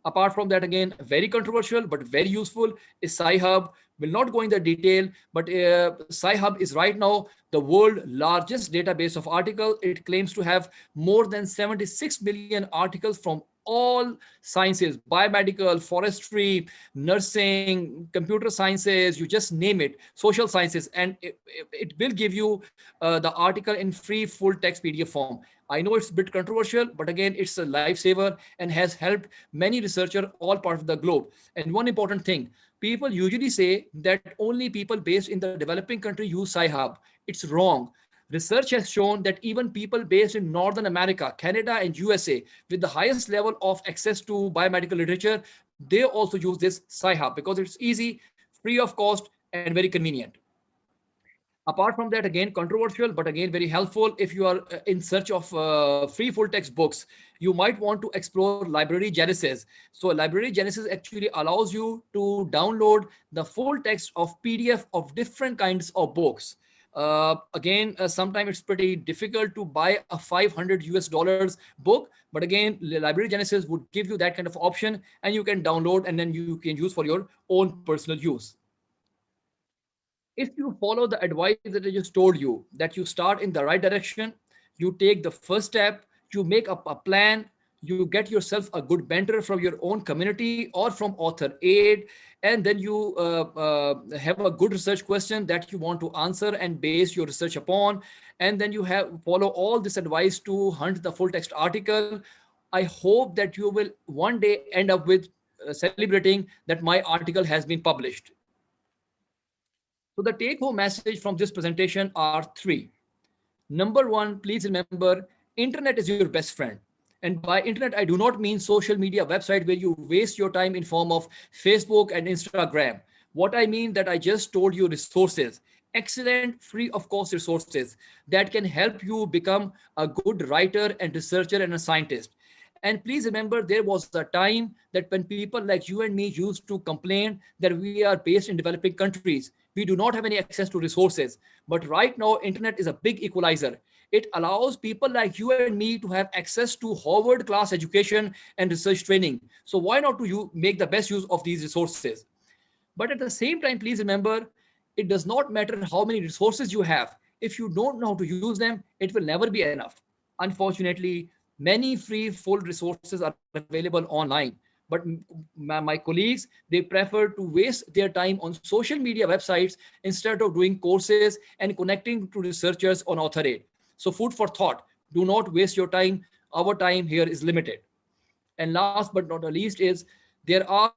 Apart from that, again, very controversial but very useful is SCI-HUB. Will not go in the detail, but SCI-HUB is right now the world's largest database of articles. It claims to have more than 76 million articles from all sciences, biomedical, forestry, nursing, computer sciences, you just name it, social sciences, and it will give you the article in free full text PDF form. I know it's a bit controversial, but again, it's a lifesaver and has helped many researchers all parts of the globe. And one important thing, people usually say that only people based in the developing country use SCI-HUB. It's wrong. Research has shown that even people based in Northern America, Canada, and USA with the highest level of access to biomedical literature, they also use this SCI-HUB because it's easy, free of cost, and very convenient. Apart from that, again, controversial, but again, very helpful. If you are in search of free full text books, you might want to explore Library Genesis. So Library Genesis actually allows you to download the full text of PDF of different kinds of books. Again, sometimes it's pretty difficult to buy a $500 book, but again, Library Genesis would give you that kind of option, and you can download and then you can use for your own personal use. If you follow the advice that I just told you, that you start in the right direction, you take the first step, you make up a plan, you get yourself a good mentor from your own community or from author aid, and then you have a good research question that you want to answer and base your research upon, and then you have follow all this advice to hunt the full text article. I hope that you will one day end up with celebrating that my article has been published. So the take-home message from this presentation are three. Number one, please remember, internet is your best friend. And by internet, I do not mean social media website where you waste your time in form of Facebook and Instagram. What I mean that I just told you resources, excellent free of cost resources that can help you become a good writer and researcher and a scientist. And please remember, there was a time that when people like you and me used to complain that we are based in developing countries, we do not have any access to resources. But right now, internet is a big equalizer. It allows people like you and me to have access to Harvard class education and research training. So why not do you make the best use of these resources? But at the same time, please remember, it does not matter how many resources you have. If you don't know how to use them, it will never be enough. Unfortunately, many free full resources are available online. But my colleagues, they prefer to waste their time on social media websites instead of doing courses and connecting to researchers on author aid. So food for thought, do not waste your time. Our time here is limited. And last but not the least is, there are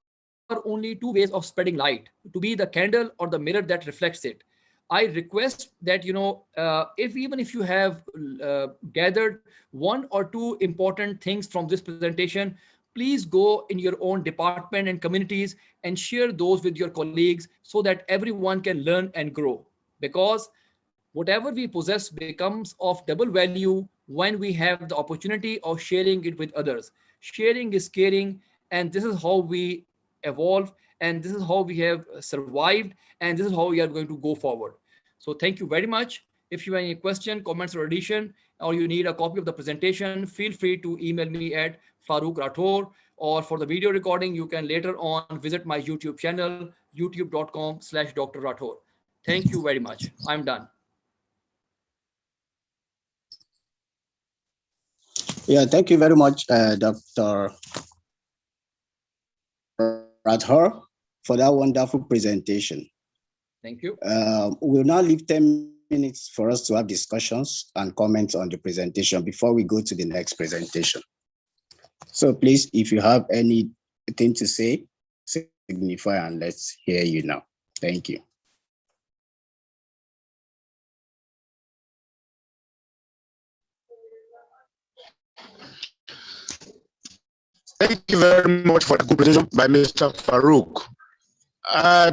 only two ways of spreading light, to be the candle or the mirror that reflects it. I request that, even if you have gathered one or two important things from this presentation, please go in your own department and communities and share those with your colleagues so that everyone can learn and grow. Because whatever we possess becomes of double value when we have the opportunity of sharing it with others. Sharing is caring, and this is how we evolve, and this is how we have survived, and this is how we are going to go forward. So thank you very much. If you have any question, comments, or addition, or you need a copy of the presentation, feel free to email me at Farooq Rathore, or for the video recording, you can later on visit my YouTube channel, youtube.com/Dr. Rathore. Thank you very much. I'm done. Yeah, thank you very much, Dr. Rathore, for that wonderful presentation. Thank you. We'll now leave 10 minutes for us to have discussions and comments on the presentation before we go to the next presentation. So please, if you have anything to say, signify and let's hear you now. Thank you. Thank you very much for the good presentation by Mr. Farooq.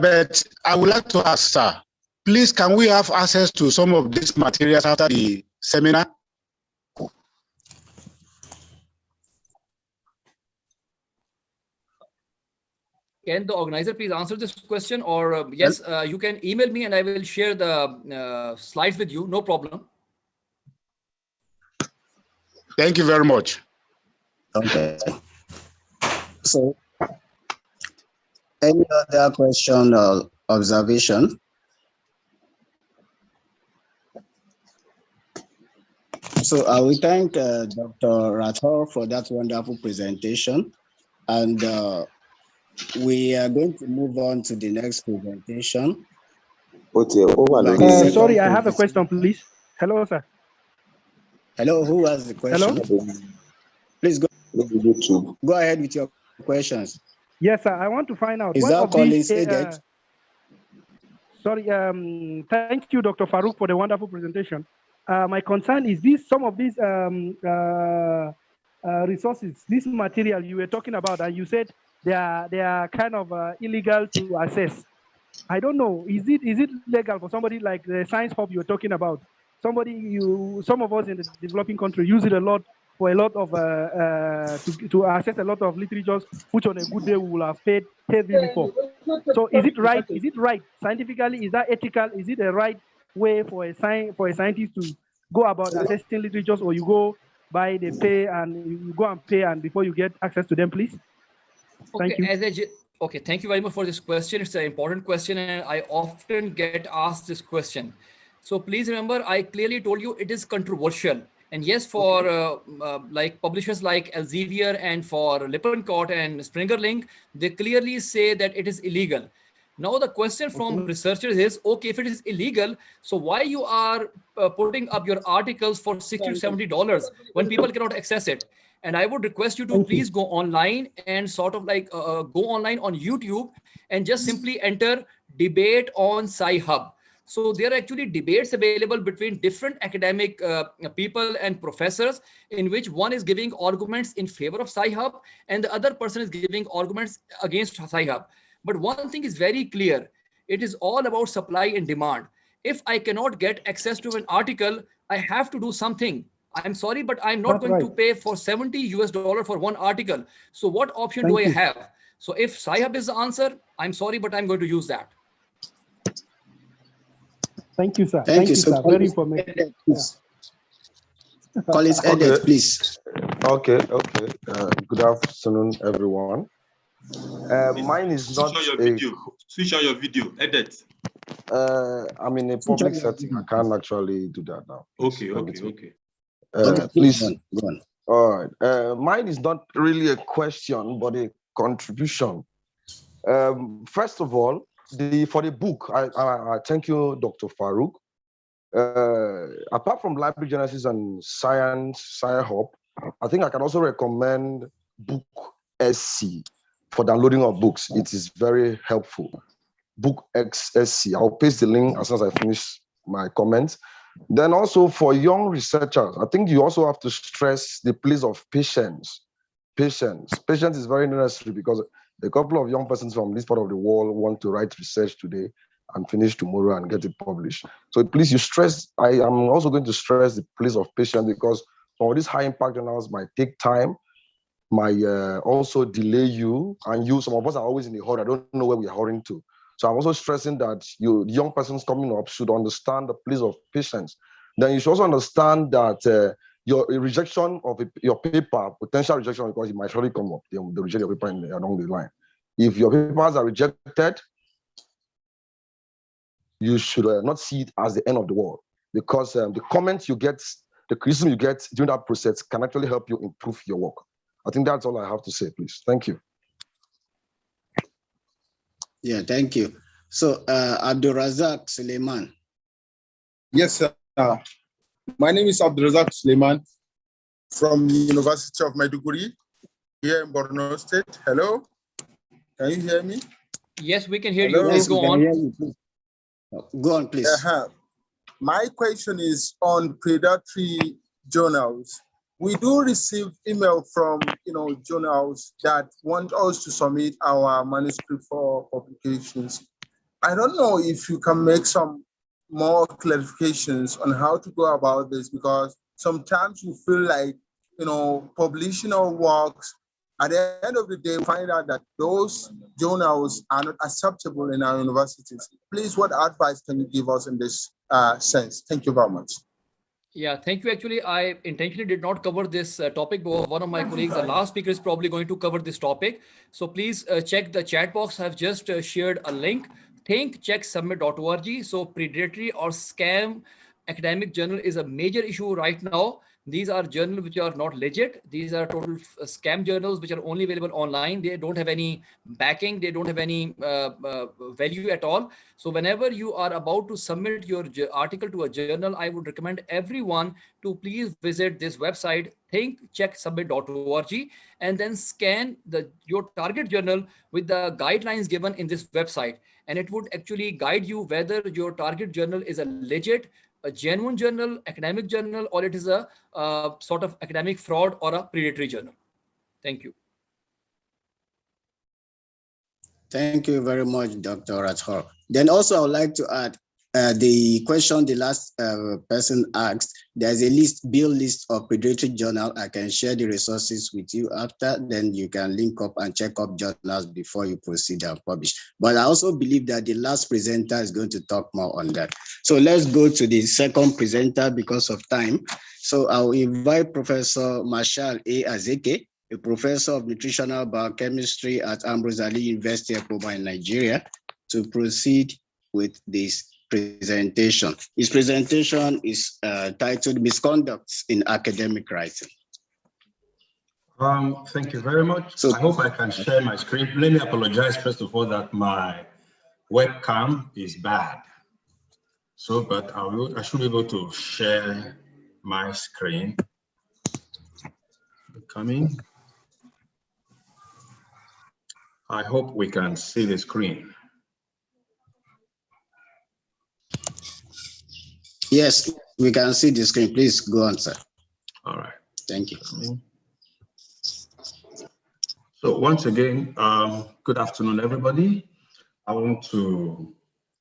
But I would like to ask, sir, please, can we have access to some of these materials after the seminar? Can the organizer please answer this question? Or yes, you can email me and I will share the slides with you. No problem. Thank you very much. Okay. So, any other question or observation? So I will thank Dr. Rathore for that wonderful presentation. And we are going to move on to the next presentation. Sorry, I have a question, please. Hello, sir. Hello, who has the question? Hello? Please go ahead with your questions. Yes, sir. I want to find out. Is that Collins aided? Sorry, thank you, Dr. Farooq, for the wonderful presentation. My concern is this: some of these resources, this material you were talking about, and you said they are kind of illegal to access. I don't know. Is it legal for somebody like the SCI-HUB you're talking about? Some of us in the developing country use it a lot for a lot of to access a lot of literatures, which on a good day we will have paid heavily for. So is it right? Is it right scientifically? Is that ethical? Is it a right way for a scientist to go about assessing literatures, or you go by the pay and you go and pay and before you get access to them, please? Thank you. Okay, thank you very much for this question. It's an important question, and I often get asked this question. So please remember, I clearly told you it is controversial. And yes, for like publishers like Elsevier and for Lippincott and Springerling, they clearly say that it is illegal. Now the question from researchers is, okay, if it is illegal, so why you are putting up your articles for $60 to $70 when people cannot access it? And I would request you to please go online and sort of like go online on YouTube and just simply enter debate on SCI-HUB. So there are actually debates available between different academic people and professors, in which one is giving arguments in favor of SCI-HUB and the other person is giving arguments against SCI-HUB. But one thing is very clear. It is all about supply and demand. If I cannot get access to an article, I have to do something. I'm sorry, but I'm not going to pay for $70 US for one article. So what option do I have? So if SCI-HUB is the answer, I'm sorry, but I'm going to use that. Thank you, sir. Thank you, sir. Very informative. Collins Edit, please. Okay. Good afternoon, everyone. Mine is not Switch on your video. Edit. I'm in a public setting. I can't actually do that now. Okay. Please. Go on. All right. Mine is not really a question, but a contribution. First of all, for the book, I thank you, Dr. Farooq. Apart from Library Genesis and SCI-HUB, I think I can also recommend Book SC for downloading of books. It is very helpful. Book SC. I'll paste the link as soon as I finish my comments. Then also for young researchers, I think you also have to stress the place of patience. Patience is very necessary because a couple of young persons from this part of the world want to write research today and finish tomorrow and get it published. So please, you stress, I am also going to stress the place of patience because some of these high impact journals might take time, might also delay you, and some of us are always in a hurry. I don't know where we are hurrying to. So I'm also stressing that you young persons coming up should understand the place of patience. Then you should also understand that your rejection of your paper, potential rejection, because it might surely come up, they reject your paper along the line. If your papers are rejected, you should not see it as the end of the world, because the comments you get, the criticism you get during that process can actually help you improve your work. I think that's all I have to say, please. Thank you. Yeah, thank you. So, Abdulrazak Suleiman. Yes, sir. My name is Abdulrazak Suleiman from the University of Maiduguri here in Borno State. Hello, can you hear me? Yes, we can hear you. Please go on. Go on, please. My question is on predatory journals. We do receive email from journals that want us to submit our manuscript for publications. I don't know if you can make some more clarifications on how to go about this, because sometimes we feel like publishing our works, at the end of the day, we find out that those journals are not acceptable in our universities. Please, what advice can you give us in this sense? Thank you very much. Yeah, thank you. Actually, I intentionally did not cover this topic, but one of my colleagues, the last speaker, is probably going to cover this topic. So please check the chat box. I've just shared a link, thinkchecksubmit.org. So predatory or scam academic journal is a major issue right now. These are journals which are not legit. These are total scam journals which are only available online. They don't have any backing. They don't have any value at all. So whenever you are about to submit your article to a journal, I would recommend everyone to please visit this website, thinkchecksubmit.org, and then scan your target journal with the guidelines given in this website. And it would actually guide you whether your target journal is a legit, a genuine journal, academic journal, or it is a sort of academic fraud or a predatory journal. Thank you. Thank you very much, Dr. Rathore. Then also I would like to add, the question the last person asked, there's a bill list of predatory journal. I can share the resources with you after, then you can link up and check up journals before you proceed and publish. But I also believe that the last presenter is going to talk more on that. So let's go to the second presenter because of time. So I'll invite Professor Marshall A. Azeke, a professor of nutritional biochemistry at Ambrose Ali University, Ekpoma in Nigeria, to proceed with this presentation. His presentation is titled Misconducts in Academic Writing. Thank you very much. So I hope I can share my screen. Let me apologize first of all that my webcam is bad. So, but I should be able to share my screen. Coming. I hope we can see the screen. Yes, we can see the screen. Please go on, sir. All right. Thank you. So once again, good afternoon, everybody. I want to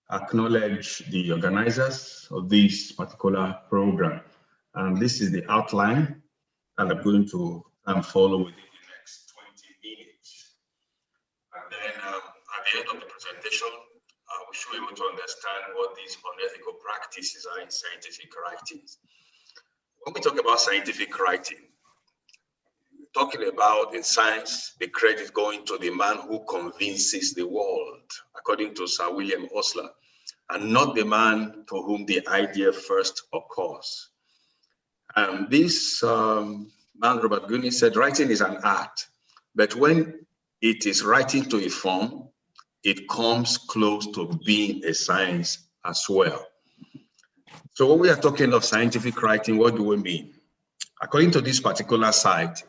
acknowledge the organizers of this particular program. And this is the outline that I'm going to follow within the next 20 minutes. And then at the end of the presentation, we should be able to understand what these unethical practices are in scientific writing. When we talk about scientific writing, we're talking about in science, the credit going to the man who convinces the world, according to Sir William Osler, and not the man to whom the idea first occurs. And this man, Robert Greene, said, writing is an art, but when it is writing to a form, it comes close to being a science as well. So when we are talking of scientific writing, what do we mean? According to this particular site,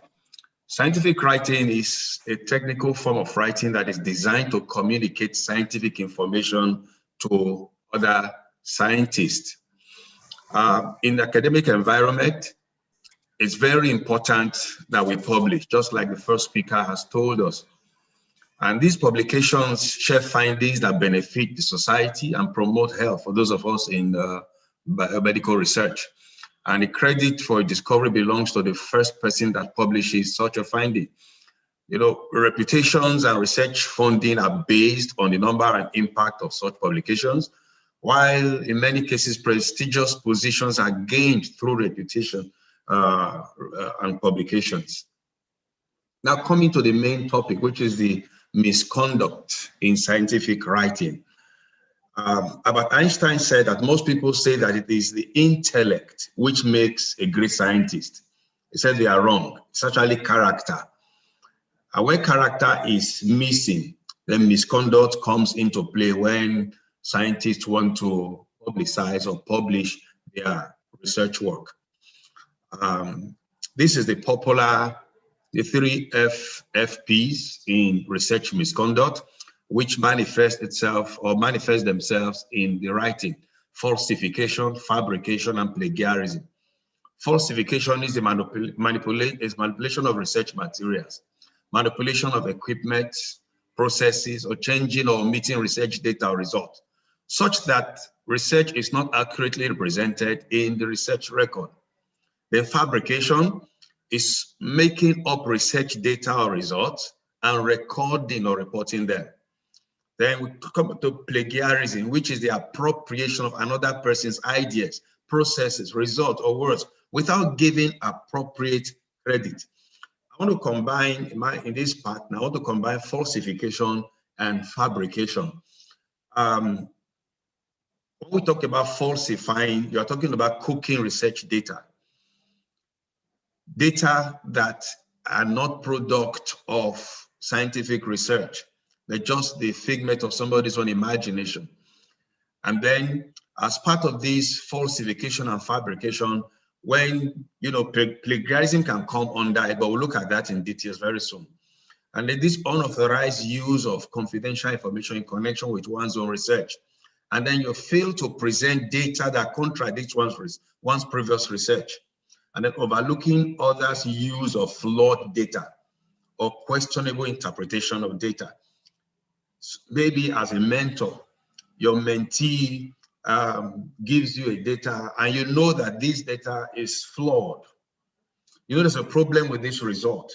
scientific writing is a technical form of writing that is designed to communicate scientific information to other scientists. In the academic environment, it's very important that we publish, just like the first speaker has told us. And these publications share findings that benefit the society and promote health for those of us in biomedical research. And the credit for discovery belongs to the first person that publishes such a finding. You know, reputations and research funding are based on the number and impact of such publications, while in many cases, prestigious positions are gained through reputation and publications. Now coming to the main topic, which is the misconduct in scientific writing. Albert Einstein said that most people say that it is the intellect which makes a great scientist. He said they are wrong. It's actually character. And when character is missing, then misconduct comes into play when scientists want to publicize or publish their research work. This is the popular, the 3 FFPs in research misconduct, which manifest themselves in the writing: falsification, fabrication, and plagiarism. Falsification is the manipulation of research materials, manipulation of equipment, processes, or changing or omitting research data or results, such that research is not accurately represented in the research record. Then fabrication is making up research data or results and recording or reporting them. Then we come to plagiarism, which is the appropriation of another person's ideas, processes, results, or words without giving appropriate credit. I want to combine, in this part now, I want to combine falsification and fabrication. When we talk about falsifying, you're talking about cooking research data. Data that are not product of scientific research. They're just the figment of somebody's own imagination. And then as part of this falsification and fabrication, when, plagiarism can come under it, but we'll look at that in details very soon. And then this unauthorized use of confidential information in connection with one's own research. And then you fail to present data that contradicts one's previous research. And then overlooking others' use of flawed data or questionable interpretation of data. Maybe as a mentor, your mentee gives you a data and you know that this data is flawed. You know there's a problem with this result,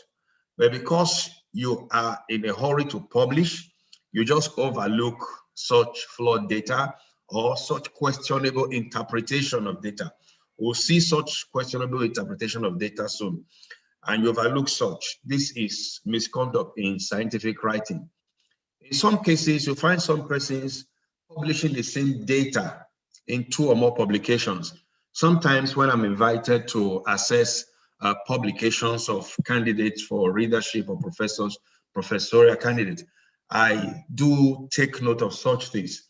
but because you are in a hurry to publish, you just overlook such flawed data or such questionable interpretation of data. We'll see such questionable interpretation of data soon, and you overlook such. This is misconduct in scientific writing. In some cases, you find some persons publishing the same data in 2 or more publications. Sometimes when I'm invited to assess publications of candidates for readership or professorial candidates, I do take note of such things.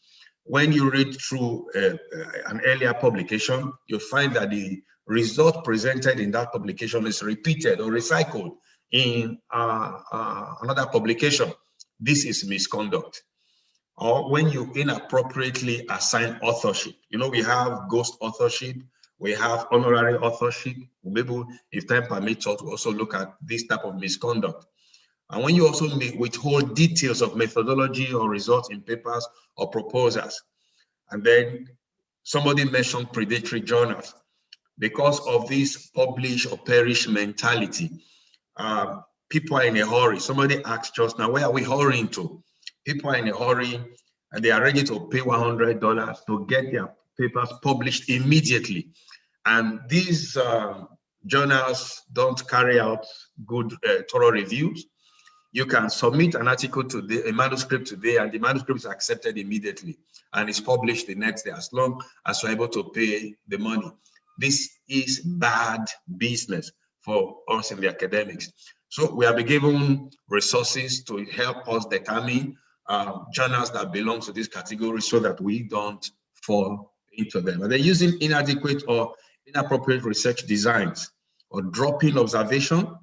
When you read through an earlier publication, you find that the result presented in that publication is repeated or recycled in another publication. This is misconduct. Or when you inappropriately assign authorship. You know, we have ghost authorship, we have honorary authorship. Maybe if time permits us, we'll also look at this type of misconduct. And when you also withhold details of methodology or results in papers or proposals, and then somebody mentioned predatory journals. Because of this publish or perish mentality, people are in a hurry. Somebody asked just now, where are we hurrying to? People are in a hurry and they are ready to pay $100 to get their papers published immediately. And these journals don't carry out good, thorough reviews. You can submit an article today, a manuscript today, and the manuscript is accepted immediately and is published the next day, as long as you're able to pay the money. This is bad business for us in the academics. So we have been given resources to help us determine journals that belong to this category so that we don't fall into them. And they're using inadequate or inappropriate research designs or dropping observation,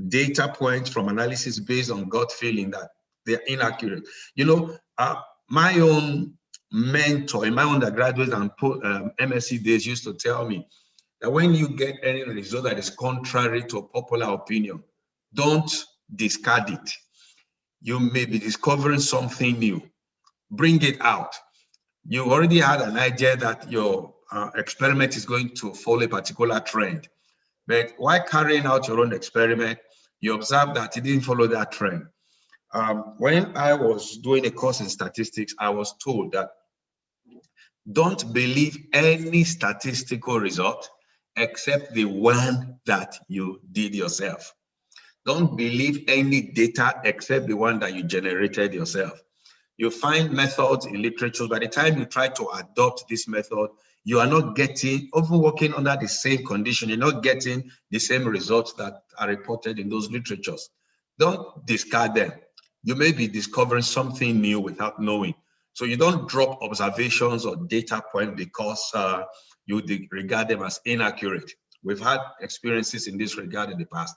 data points from analysis based on gut feeling that they're inaccurate. You know, my own mentor in my undergraduate and MSc days used to tell me that when you get any result that is contrary to popular opinion, don't discard it. You may be discovering something new. Bring it out. You already had an idea that your experiment is going to follow a particular trend. But while carrying out your own experiment, you observe that it didn't follow that trend. When I was doing a course in statistics, I was told that don't believe any statistical result except the one that you did yourself. Don't believe any data except the one that you generated yourself. You find methods in literature, by the time you try to adopt this method, you are not getting, often working under the same condition, you're not getting the same results that are reported in those literatures. Don't discard them. You may be discovering something new without knowing. So you don't drop observations or data points because you regard them as inaccurate. We've had experiences in this regard in the past.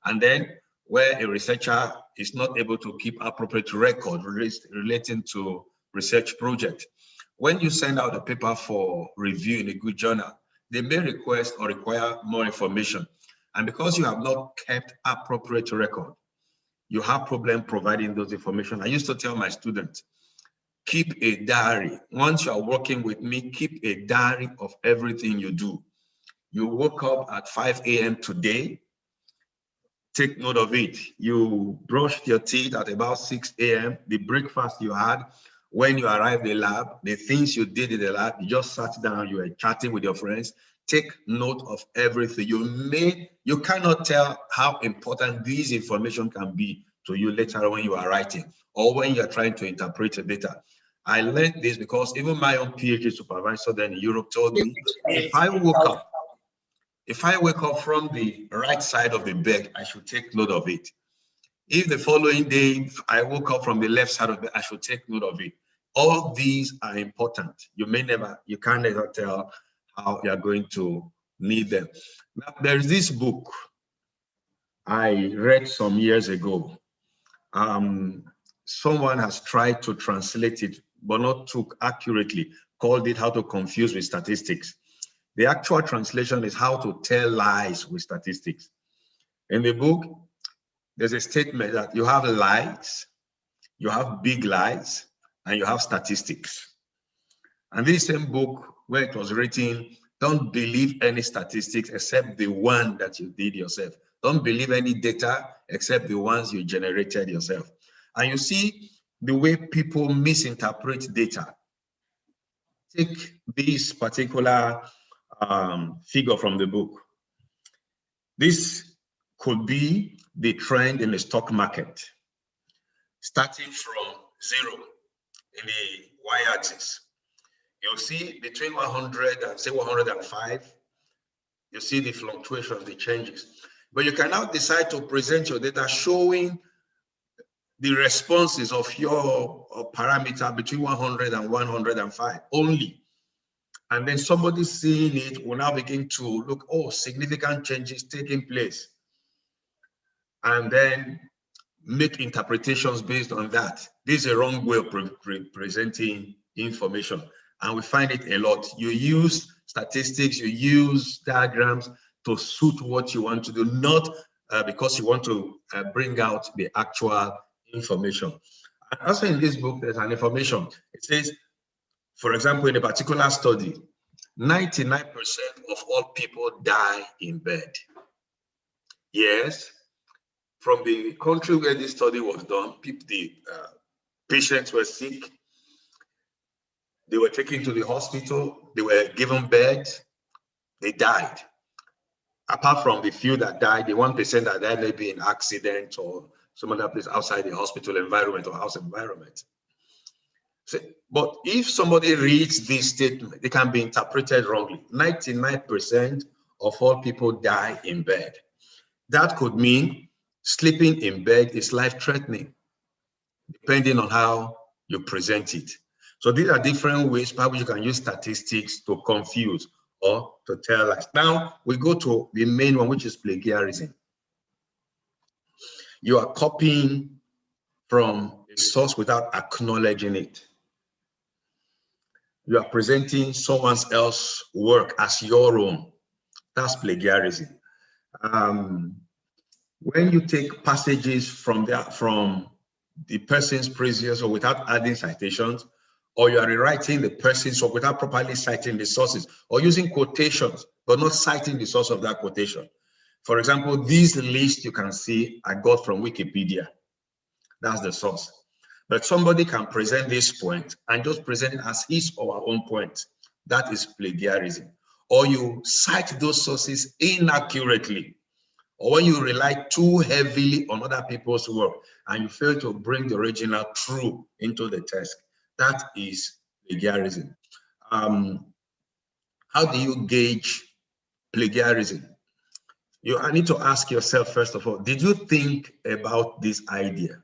And then where a researcher is not able to keep appropriate record relating to research project. When you send out a paper for review in a good journal, they may request or require more information. And because you have not kept appropriate record, you have problem providing those information. I used to tell my students, keep a diary. Once you are working with me, keep a diary of everything you do. You woke up at 5 a.m. today, take note of it. You brushed your teeth at about 6 a.m., the breakfast you had, when you arrived in the lab, the things you did in the lab, you just sat down, you were chatting with your friends, take note of everything. You cannot tell how important this information can be to you later when you are writing or when you're trying to interpret the data. I learned this because even my own PhD supervisor then in Europe told me, if I wake up from the right side of the bed, I should take note of it. If the following day I woke up from the left side of the bed, I should take note of it. All these are important. You can't never tell how you're going to need them. Now, there's this book I read some years ago. Someone has tried to translate it, but not too accurately, called it How to Confuse with Statistics. The actual translation is How to Tell Lies with Statistics. In the book, there's a statement that you have lies, you have big lies, and you have statistics. And this same book, where it was written, don't believe any statistics except the one that you did yourself. Don't believe any data except the ones you generated yourself. And you see the way people misinterpret data. Take this particular figure from the book. This could be the trend in the stock market, starting from 0 in the y-axis. You'll see between 100 and say 105, you see the fluctuations, the changes. But you can now decide to present your data showing the responses of your parameter between 100 and 105 only. And then somebody seeing it will now begin to look, oh, significant changes taking place. And then make interpretations based on that. This is a wrong way of presenting information. And we find it a lot. You use statistics, you use diagrams to suit what you want to do, not because you want to bring out the actual information. And also in this book, there's an information. It says, for example, in a particular study, 99% of all people die in bed. Yes, from the country where this study was done, the patients were sick. They were taken to the hospital. They were given bed. They died. Apart from the few that died, the 1% that died maybe in accident or some other place outside the hospital environment or house environment. So, but if somebody reads this statement, it can be interpreted wrongly. 99% of all people die in bed. That could mean sleeping in bed is life-threatening, depending on how you present it. So these are different ways by which you can use statistics to confuse or to tell lies. Now we go to the main one, which is plagiarism. You are copying from a source without acknowledging it. You are presenting someone else's work as your own. That's plagiarism. When you take passages from the person's previous or without adding citations, or you are rewriting the person's work without properly citing the sources, or using quotations, but not citing the source of that quotation. For example, this list you can see I got from Wikipedia. That's the source. But somebody can present this point and just present it as his or her own point. That is plagiarism. Or you cite those sources inaccurately, or when you rely too heavily on other people's work and you fail to bring the original true into the text. That is plagiarism. How do you gauge plagiarism? I need to ask yourself, first of all, did you think about this idea?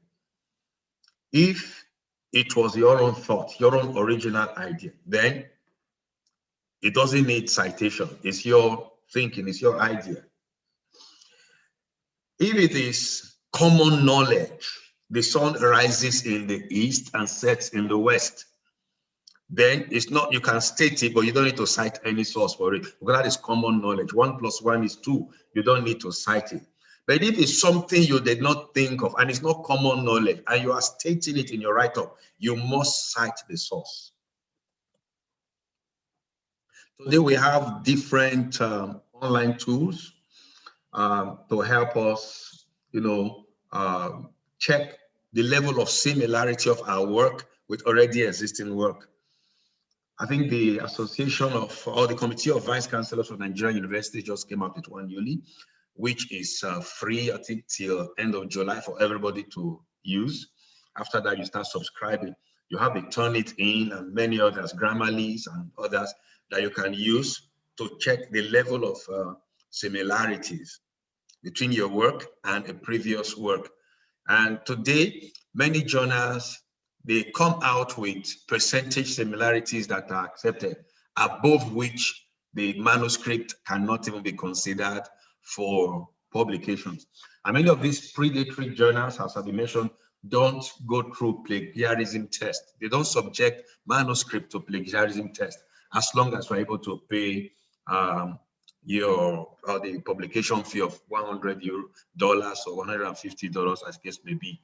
If it was your own thought, your own original idea, then it doesn't need citation. It's your thinking, it's your idea. If it is common knowledge, the sun rises in the east and sets in the west, then it's not, you can state it, but you don't need to cite any source for it, because that is common knowledge. 1 + 1 is 2. You don't need to cite it. But if it's something you did not think of and it's not common knowledge and you are stating it in your write-up, you must cite the source. Today we have different online tools to help us, check the level of similarity of our work with already existing work. I think the Association of, or the Committee of Vice Chancellors of Nigerian Universities just came out with one newly, which is free, I think, till end of July for everybody to use. After that, you start subscribing. You have the Turnitin and many others, Grammarly's and others that you can use to check the level of similarities between your work and a previous work. And today, many journals, they come out with percentage similarities that are accepted, above which the manuscript cannot even be considered for publications. And many of these predatory journals, as I mentioned, don't go through plagiarism test. They don't subject manuscript to plagiarism test, as long as you're able to pay the publication fee of $100 or $150, as case may be.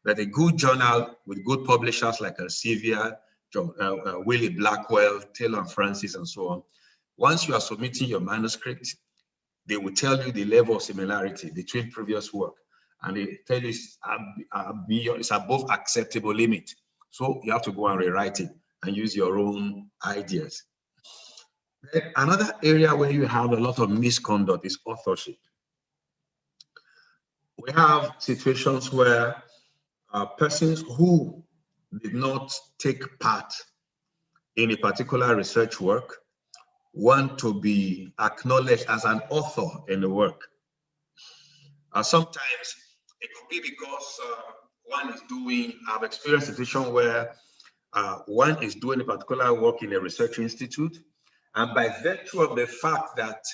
But a good journal with good publishers like Elsevier, Willie Blackwell, Taylor and Francis, and so on. Once you are submitting your manuscript, they will tell you the level of similarity between previous work, and they tell you it's above acceptable limit. So you have to go and rewrite it and use your own ideas. Then another area where you have a lot of misconduct is authorship. We have situations where persons who did not take part in a particular research work want to be acknowledged as an author in the work. Sometimes it could be because one is doing, I've experienced a situation where one is doing a particular work in a research institute, and by virtue of the fact that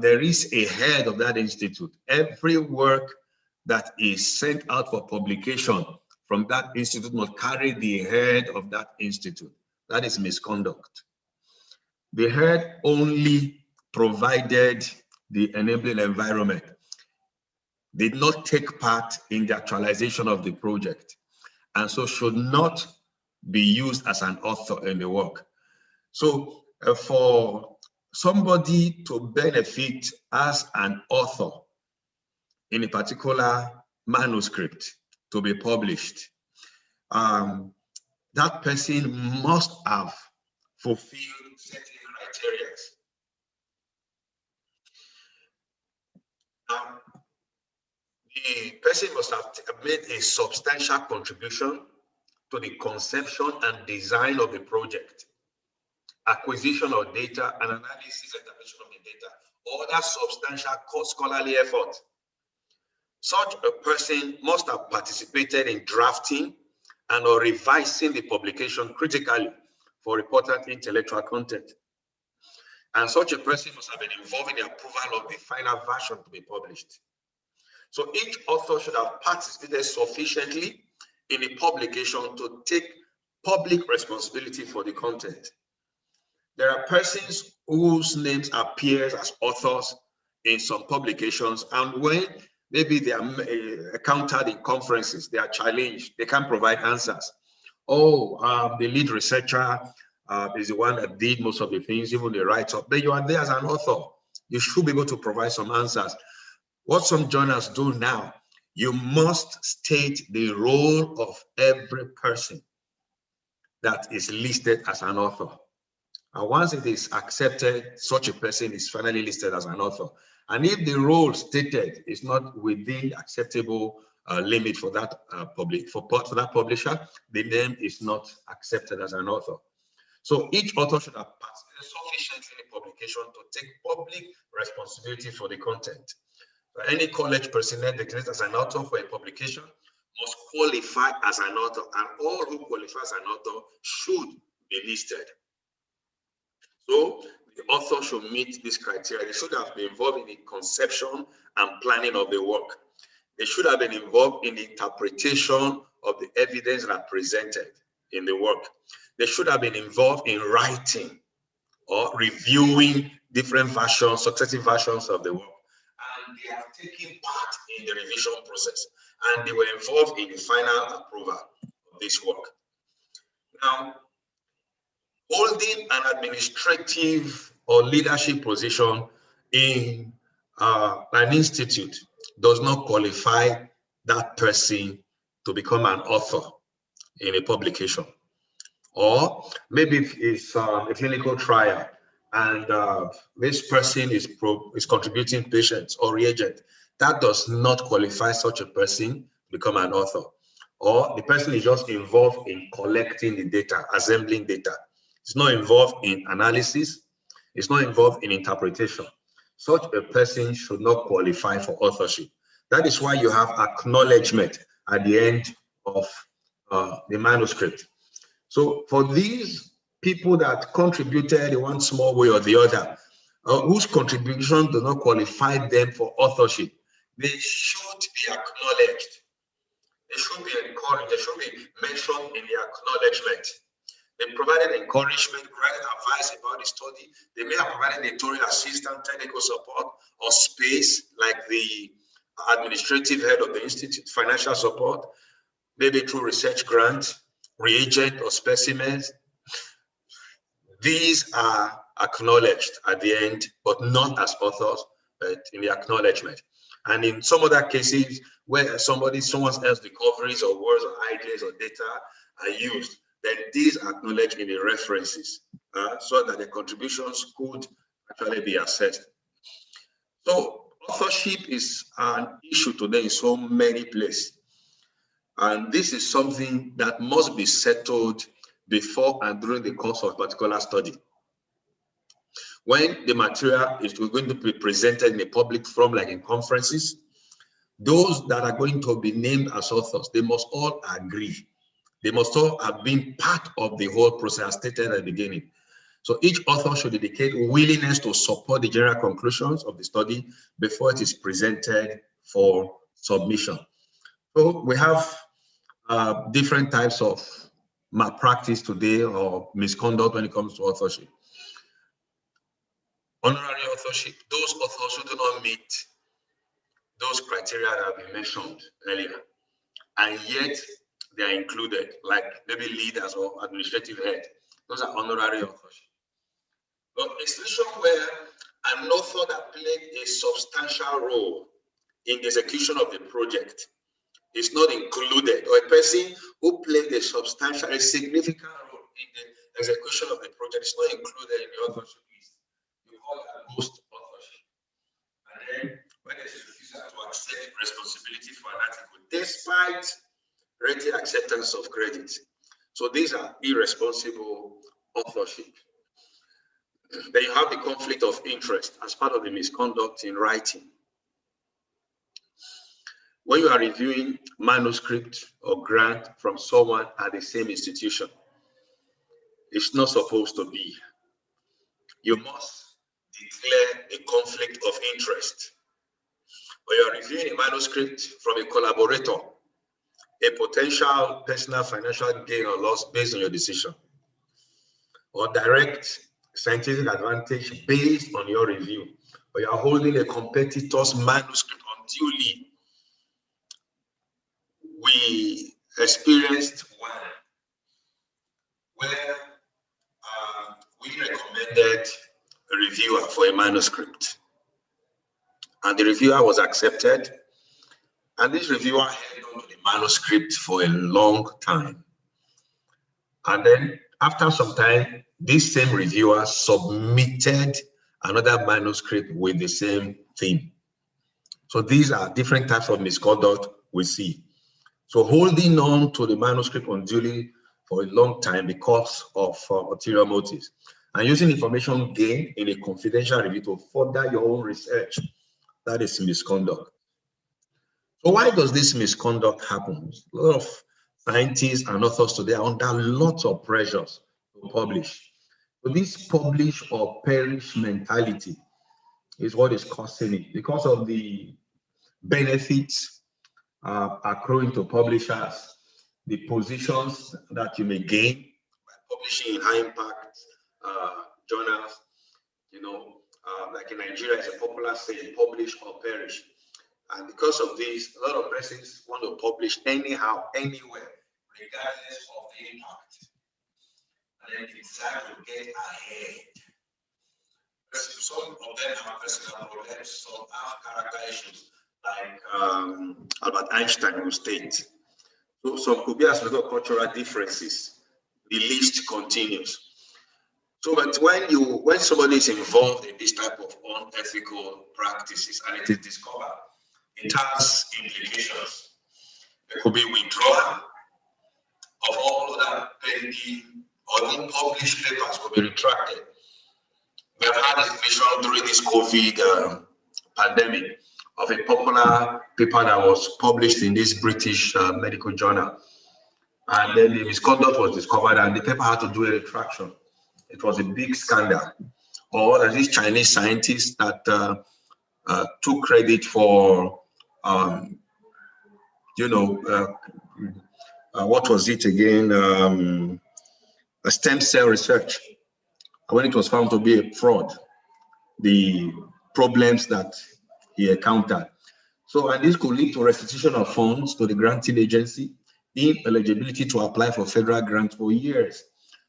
there is a head of that institute, every work that is sent out for publication from that institute must carry the head of that institute. That is misconduct. The head only provided the enabling environment, did not take part in the actualization of the project, and so should not be used as an author in the work. So for somebody to benefit as an author in a particular manuscript to be published, that person must have fulfilled certain criteria. The person must have made a substantial contribution to the conception and design of the project, acquisition of data, and analysis and interpretation of the data, or other substantial scholarly effort. Such a person must have participated in drafting and or revising the publication critically for important intellectual content. And such a person must have been involved in the approval of the final version to be published. So each author should have participated sufficiently in the publication to take public responsibility for the content. There are persons whose names appear as authors in some publications, and when maybe they are encountered in conferences, they are challenged, they can't provide answers. Oh, the lead researcher is the one that did most of the things, even the write-up, but you are there as an author. You should be able to provide some answers. What some journals do now, you must state the role of every person that is listed as an author. And once it is accepted, such a person is finally listed as an author. And if the role stated is not within acceptable limit for that for that publisher, the name is not accepted as an author. So each author should have participated sufficiently in the publication to take public responsibility for the content. Any college personnel declared as an author for a publication must qualify as an author, and all who qualify as an author should be listed. So the author should meet this criteria. They should have been involved in the conception and planning of the work. They should have been involved in the interpretation of the evidence that are presented in the work. They should have been involved in writing or reviewing different versions, successive versions of the work. And they have taken part in the revision process, and they were involved in the final approval of this work. Now, holding an administrative or leadership position in an institute does not qualify that person to become an author in a publication. Or maybe it's a clinical trial, and this person is contributing patients or reagent. That does not qualify such a person to become an author. Or the person is just involved in collecting the data, assembling data. It's not involved in analysis. It's not involved in interpretation. Such a person should not qualify for authorship. That is why you have acknowledgement at the end of the manuscript. So for these people that contributed in one small way or the other, whose contribution does not qualify them for authorship, they should be acknowledged. They should be encouraged. They should be mentioned in the acknowledgement. They provided encouragement, provided advice about the study. They may have provided editorial assistance, technical support, or space, like the administrative head of the institute, financial support, maybe through research grants, reagent or specimens. These are acknowledged at the end, but not as authors, but in the acknowledgement. And in some other cases where someone else's discoveries or words or ideas or data are used, then these are acknowledged in the references so that the contributions could actually be assessed. So authorship is an issue today in so many places. And this is something that must be settled before and during the course of a particular study. When the material is going to be presented in a public forum, like in conferences, those that are going to be named as authors, they must all agree. They must all have been part of the whole process, as stated at the beginning. So each author should indicate willingness to support the general conclusions of the study before it is presented for submission. So we have different types of malpractice today or misconduct when it comes to authorship. Honorary authorship, those authors who do not meet those criteria that have been mentioned earlier, and yet they are included, like maybe leaders or administrative head. Those are honorary authorship. But a situation where an author that played a substantial role in the execution of the project is not included, or a person who played a significant role in the execution of the project is not included in the authorship list. You call that ghost authorship. And then when there's a refusal to accept responsibility for an article, despite ready acceptance of credit. So these are irresponsible authorship. Then you have the conflict of interest as part of the misconduct in writing. When you are reviewing manuscript or grant from someone at the same institution, it's not supposed to be. You must declare a conflict of interest. When you are reviewing a manuscript from a collaborator, a potential personal financial gain or loss based on your decision, or direct scientific advantage based on your review, or you are holding a competitor's manuscript unduly. We experienced one where we recommended a reviewer for a manuscript, and the reviewer was accepted, and this reviewer held on to the manuscript for a long time. And then after some time, this same reviewer submitted another manuscript with the same theme. So these are different types of misconduct we see. So holding on to the manuscript unduly for a long time because of ulterior motives, and using information gained in a confidential review to further your own research, that is misconduct. So why does this misconduct happen? A lot of scientists and authors today are under lots of pressures to publish. So this publish or perish mentality is what is causing it, because of the benefits accruing to publishers, the positions that you may gain by publishing in high impact journals. You know, like in Nigeria, it's a popular saying, publish or perish. And because of this, a lot of persons want to publish anyhow, anywhere, regardless of the impact. And then they decide to get ahead. Some of them have personal problems, some have character issues, like Albert Einstein will state. So some could be as a result of cultural differences. The list continues. So, but when somebody is involved in this type of unethical practices and it is discovered, it has implications. There could be withdrawal of all that pending or unpublished papers could be retracted. We have had a situation during this COVID pandemic of a popular paper that was published in this British medical journal. And then the misconduct was discovered and the paper had to do a retraction. It was a big scandal. Or there is Chinese scientists that took credit for, what was it again? A stem cell research. When it was found to be a fraud, the problems that he encountered. So, and this could lead to restitution of funds to the granting agency ineligibility to apply for federal grant for years.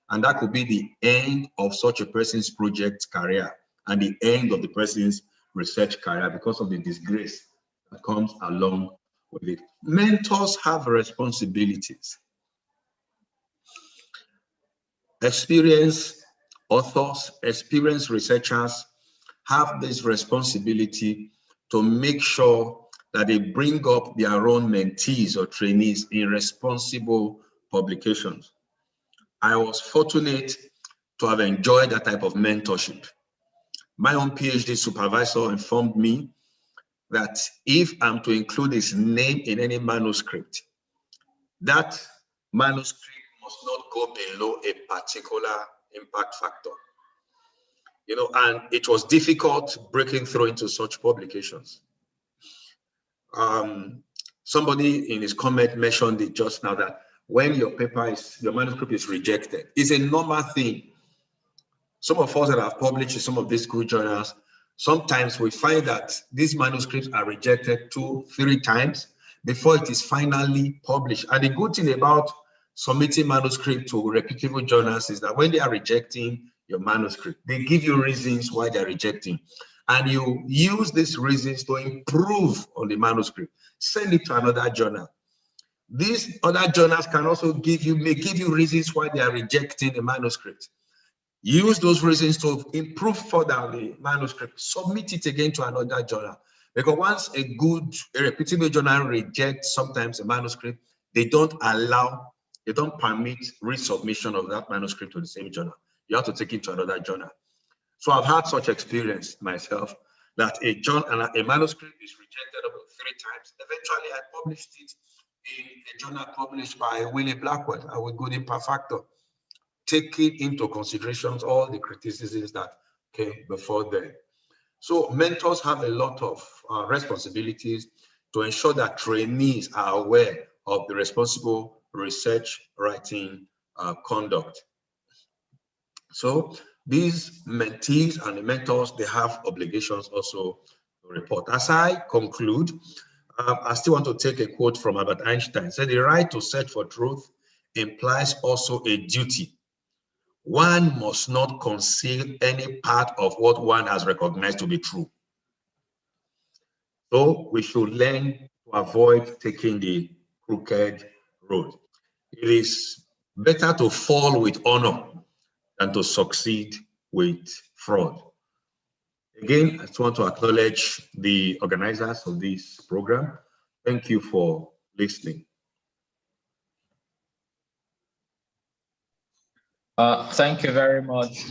And that could be the end of such a person's project career and the end of the person's research career because of the disgrace that comes along with it. Mentors have responsibilities. Experienced authors, experienced researchers have this responsibility to make sure that they bring up their own mentees or trainees in responsible publications. I was fortunate to have enjoyed that type of mentorship. My own PhD supervisor informed me that if I'm to include his name in any manuscript, that manuscript must not go below a particular impact factor. You know, and it was difficult breaking through into such publications. Somebody in his comment mentioned it just now that when your manuscript is rejected, it's a normal thing. Some of us that have published in some of these good journals, sometimes we find that these manuscripts are rejected 2-3 times before it is finally published. And the good thing about submitting manuscript to reputable journals is that when they are rejecting your manuscript, they give you reasons why they're rejecting. And you use these reasons to improve on the manuscript. Send it to another journal. These other journals can also may give you reasons why they are rejecting the manuscript. Use those reasons to improve further on the manuscript. Submit it again to another journal. Because once a reputable journal rejects sometimes a manuscript, they don't permit resubmission of that manuscript to the same journal. You have to take it to another journal. So I've had such experience myself that a manuscript is rejected about 3 times. Eventually, I published it in a journal published by Willie Blackwell with good impact factor, taking into consideration all the criticisms that came before then. So mentors have a lot of responsibilities to ensure that trainees are aware of the responsible research writing conduct. So these mentees and the mentors, they have obligations also to report. As I conclude, I still want to take a quote from Albert Einstein. He said, the right to search for truth implies also a duty. One must not conceal any part of what one has recognized to be true. So we should learn to avoid taking the crooked road. It is better to fall with honor than to succeed with fraud. Again, I just want to acknowledge the organizers of this program. Thank you for listening. Thank you very much,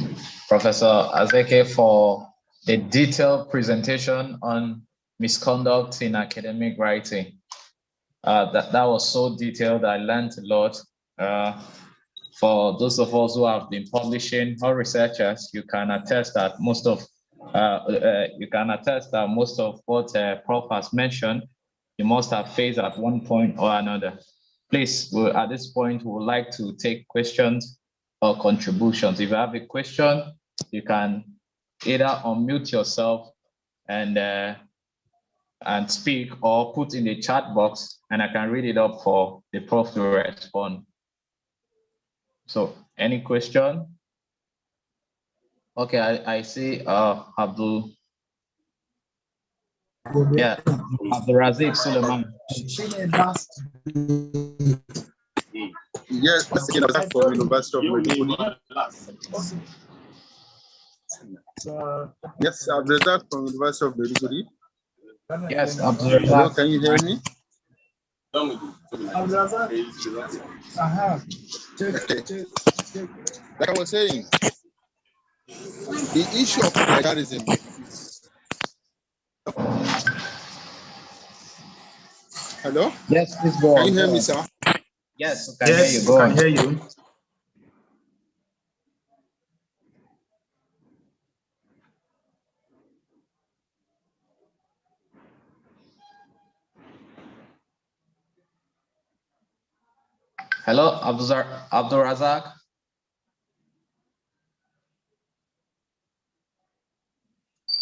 Professor Azeke, for a detailed presentation on misconduct in academic writing. That was so detailed. I learned a lot. For those of us who have been publishing or researchers, you can attest that most of what Prof has mentioned, you must have faced at one point or another. Please, at this point, we would like to take questions or contributions. If you have a question, you can either unmute yourself and speak, or put in the chat box, and I can read it up for the Prof to respond. So, any question? Okay, I see Abdul. Yeah, Abdul Suleiman. Yes, from University of Maiduguri. Yes, Abdul from University of Maiduguri. Yes, Abdul. Hello, can you hear me? Like I was saying, the issue of plagiarism. Hello? Yes, please go on. Can you hear me, sir? Yes, I can hear you. Go on. Hear you. Hello, Abdul Razak.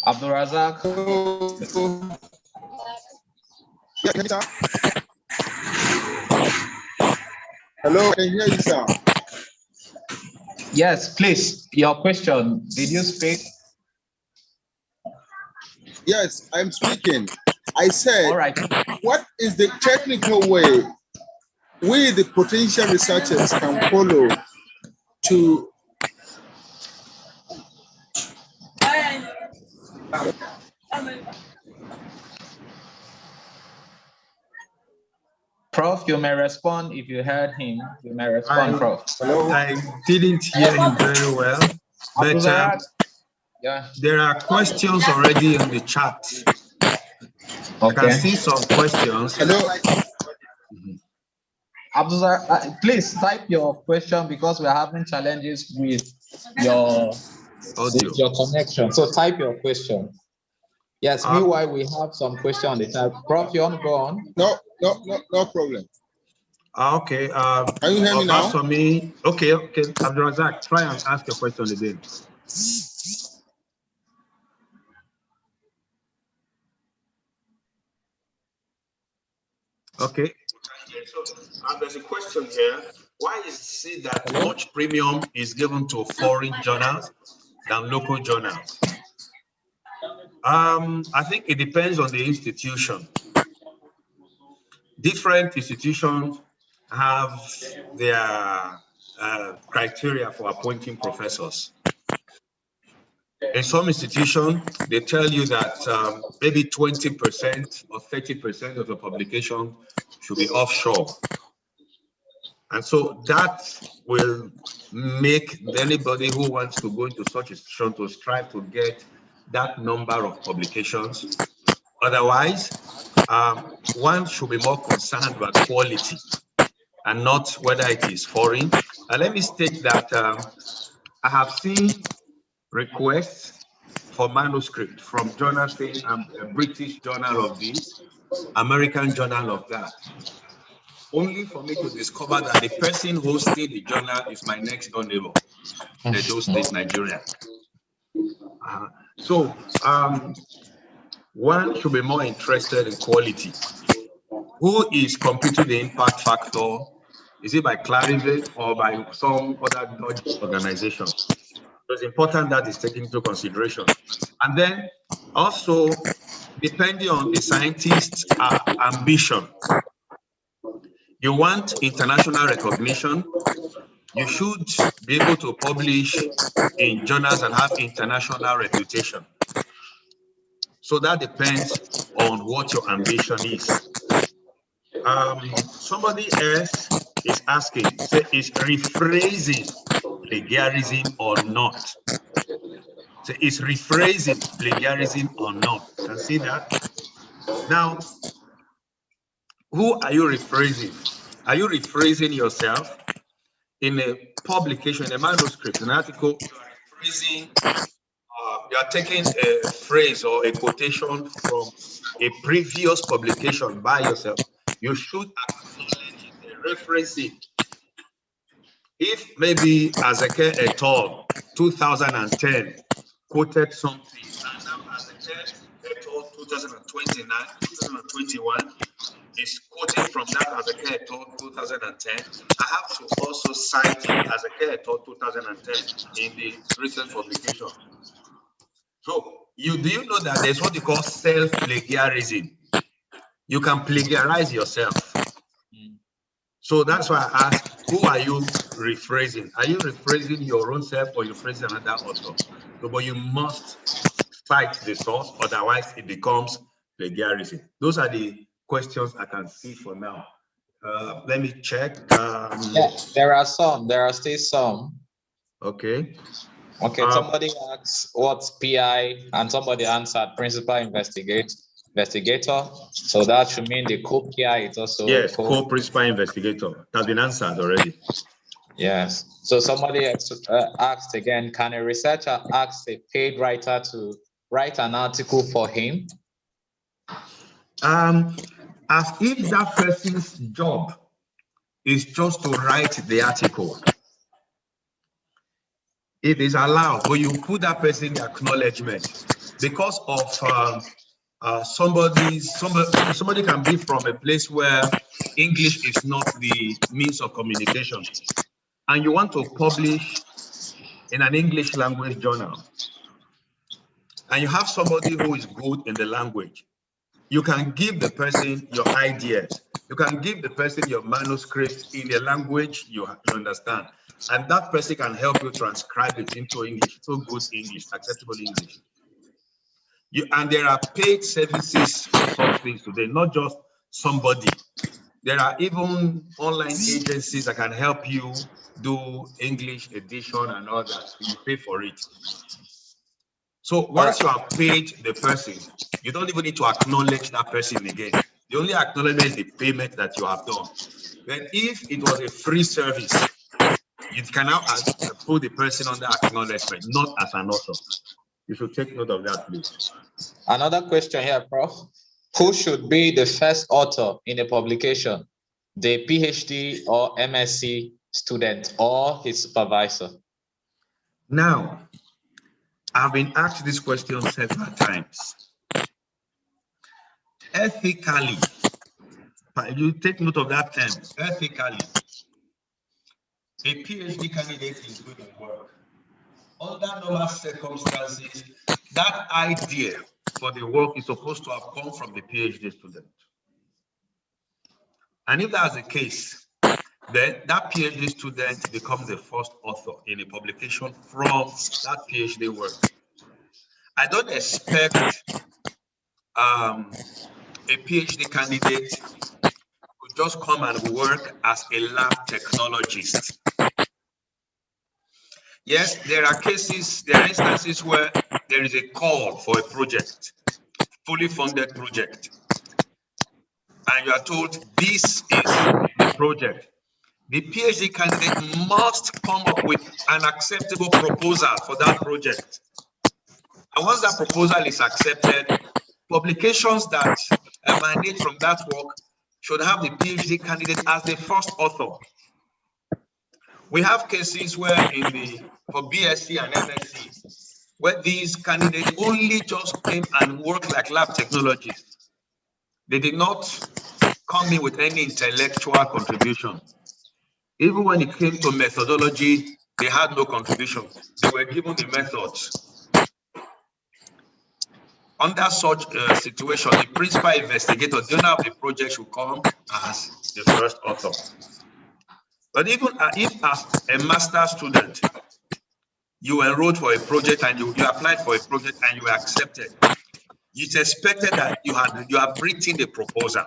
Abdul Razak. Yeah, Hello, I can hear you, sir. Yes, please, your question. Did you speak? Yes, I'm speaking. I said, all right, what is the technical way we, the potential researchers, can follow to Prof, you may respond if you heard him. You may respond, Prof. I didn't hear him very well, but yeah, there are questions already in the chat. I can see some questions. Hello. Please type your question because we're having challenges with your connection. So type your question. Yes, meanwhile, we have some questions on the type. Prof, you want to go on? No problem. Okay. Can you hear me now? For me, okay. Abdulrazak, try and ask your question again. Okay. So there's a question here. Why is it that much premium is given to foreign journals than local journals? I think it depends on the institution. Different institutions have their criteria for appointing professors. In some institutions, they tell you that maybe 20% or 30% of the publication should be offshore. And so that will make anybody who wants to go into such a institution to strive to get that number of publications. Otherwise, one should be more concerned about quality and not whether it is foreign. Let me state that I have seen requests for manuscript from journals saying I'm a British journal of this, American journal of that, only for me to discover that the person hosting the journal is my next door neighbor, Edo State, Nigeria. So one should be more interested in quality. Who is computing the impact factor? Is it by Clarivate or by some other Dutch organization? So it's important that is taken into consideration. And then also, depending on the scientist's ambition, you want international recognition, you should be able to publish in journals and have international reputation. So that depends on what your ambition is. Somebody else is asking, say, is rephrasing plagiarism or not? So is rephrasing plagiarism or not? You can see that. Now, who are you rephrasing? Are you rephrasing yourself in a publication, a manuscript, an article? You are rephrasing, you are taking a phrase or a quotation from a previous publication by yourself. You should acknowledge the referencing. If maybe Azeke et al. 2010 quoted something, and now Azeke et al. 2021 is quoting from that Azeke et al. 2010, I have to also cite Azeke et al. 2010 in the recent publication. So, do you know that there's what you call self-plagiarism? You can plagiarize yourself. So that's why I asked, who are you rephrasing? Are you rephrasing your own self or you're rephrasing another author? So, but you must cite the source, otherwise it becomes plagiarism. Those are the questions I can see for now. Let me check. Yeah, there are still some. Okay. Okay, somebody asked what's PI, and somebody answered principal investigator. So that should mean the co-PI is also yes, co-principal investigator. That's been answered already. Yes. So somebody asked again, can a researcher ask a paid writer to write an article for him? As if that person's job is just to write the article. It is allowed, but you put that person in acknowledgement because of somebody can be from a place where English is not the means of communication, and you want to publish in an English language journal, and you have somebody who is good in the language. You can give the person your ideas. You can give the person your manuscript in a language you understand, and that person can help you transcribe it into English, so good English, acceptable English. And there are paid services for such things today, not just somebody. There are even online agencies that can help you do English edition and all that. You pay for it. So once you have paid the person, you don't even need to acknowledge that person again. The only acknowledgement is the payment that you have done. But if it was a free service, you can now put the person under acknowledgement, not as an author. You should take note of that, please. Another question here, Prof. Who should be the first author in a publication? The PhD or MSc student or his supervisor? Now, I've been asked this question several times. Ethically, you take note of that term, ethically, a PhD candidate is doing work. Under normal circumstances, that idea for the work is supposed to have come from the PhD student. And if that's the case, then that PhD student becomes the first author in a publication from that PhD work. I don't expect a PhD candidate to just come and work as a lab technologist. Yes, there are cases, there are instances where there is a call for a project, fully funded project, and you are told this is the project. The PhD candidate must come up with an acceptable proposal for that project. And once that proposal is accepted, publications that emanate from that work should have the PhD candidate as the first author. We have cases where for BSc and MSc, where these candidates only just came and worked like lab technologists. They did not come in with any intellectual contribution. Even when it came to methodology, they had no contribution. They were given the methods. Under such a situation, the principal investigator, the owner of the project, should come as the first author. But even if as a master's student, you enrolled for a project and you applied for a project and you were accepted, it's expected that you have written the proposal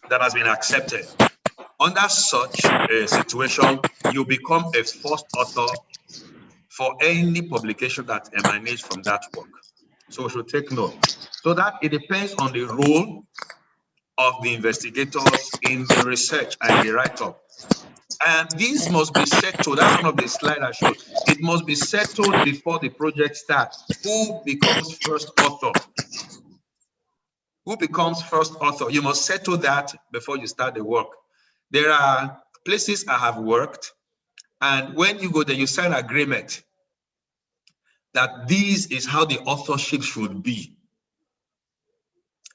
that has been accepted. Under such a situation, you become a first author for any publication that emanates from that work. So we should take note. So that it depends on the role of the investigators in the research and the write-up. And this must be settled. That's one of the slides I showed. It must be settled before the project starts. Who becomes first author? Who becomes first author? You must settle that before you start the work. There are places I have worked, and when you go there, you sign an agreement that this is how the authorship should be.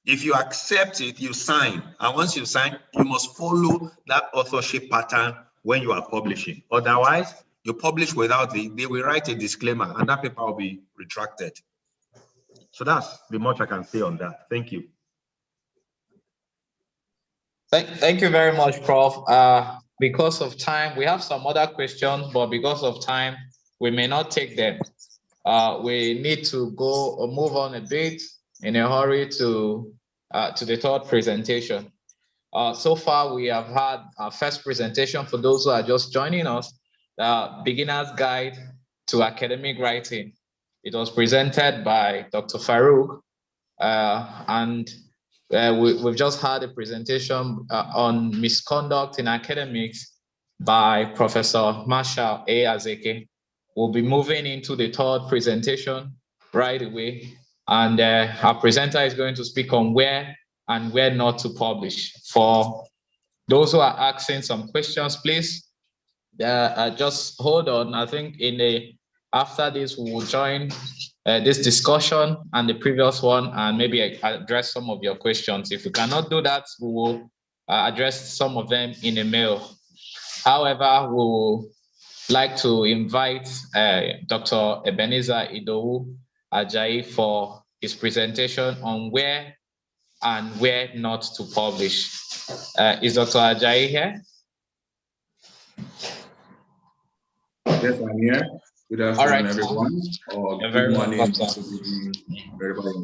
If you accept it, you sign. And once you sign, you must follow that authorship pattern when you are publishing. Otherwise, you publish without they will write a disclaimer and that paper will be retracted. So that's the much I can say on that. Thank you. Thank you very much, Prof. Because of time, we have some other questions, but because of time, we may not take them. We need to go or move on a bit in a hurry to the third presentation. So far, we have had our first presentation for those who are just joining us, Beginner's Guide to Academic Writing. It was presented by Dr. Farooq, and we've just had a presentation on misconduct in academics by Professor Marshall A. Azeke. We'll be moving into the third presentation right away. And our presenter is going to speak on where and where not to publish. For those who are asking some questions, please just hold on. I think after this, we will join this discussion and the previous one, and maybe address some of your questions. If we cannot do that, we will address some of them in a mail. However, we will like to invite Dr. Ebenezer Idowu AJAYI for his presentation on where and where not to publish. Is Dr. AJAYI here? Yes, I'm here. Good afternoon, everyone. Or good morning, everybody.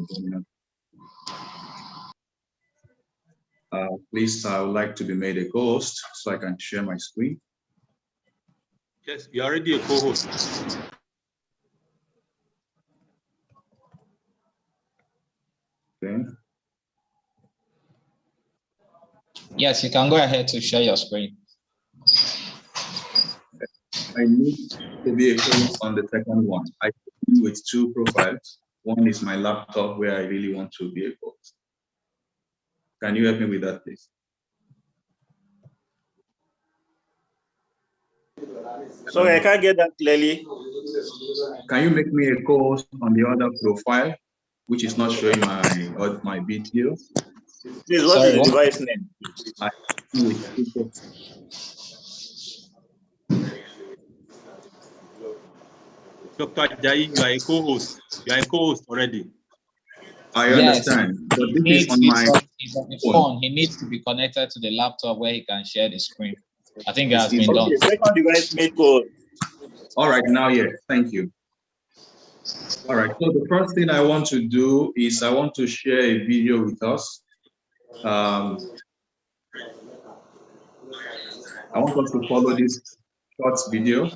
Please, I would like to be made a co-host so I can share my screen. Yes, you're already a co-host. Okay. Yes, you can go ahead to share your screen. I need to be a co-host on the second one. I do with two profiles. One is my laptop where I really want to be a co-host. Can you help me with that, please? Sorry, I can't get that clearly. Can you make me a co-host on the other profile, which is not showing my video? Please, what is the device name? Dr. AJAYI, you are a co-host. You are a co-host already. I understand, but this is on my phone. He needs to be connected to the laptop where he can share the screen. I think it has been done. Okay, second device made co-host. All right, now, yes, thank you. All right, so the first thing I want to do is I want to share a video with us. I want us to follow this short video.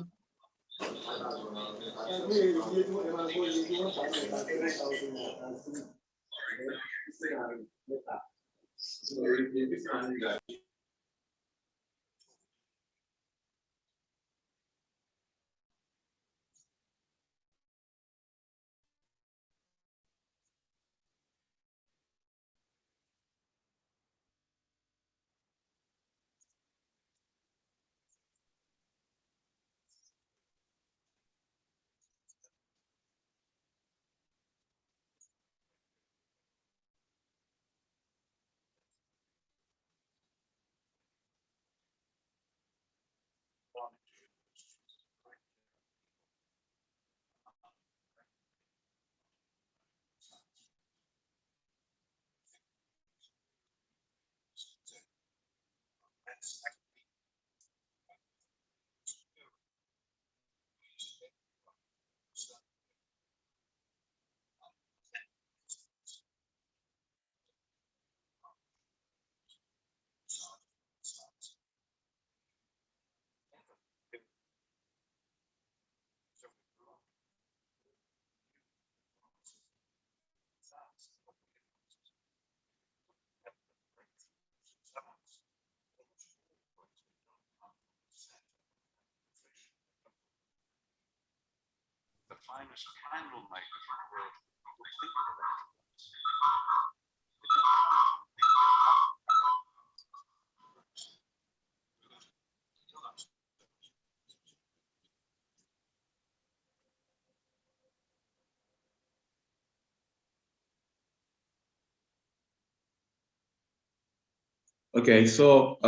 Okay, so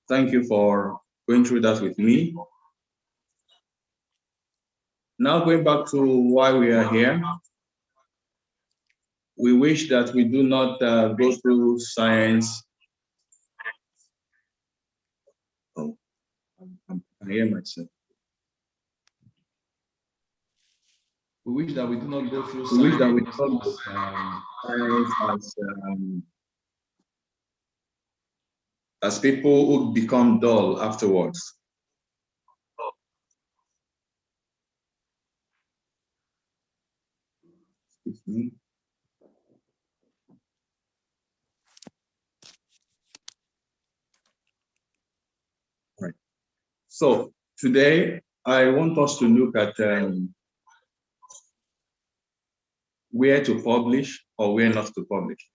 thank you for going through that with me. Now going back to why we are here, we wish that we do not go through science. Oh, I hear myself. We wish that we do not go through science. We wish that we do not go through science as people who become dull afterwards. Excuse me. Right. So today I want us to look at where to publish or where not to publish.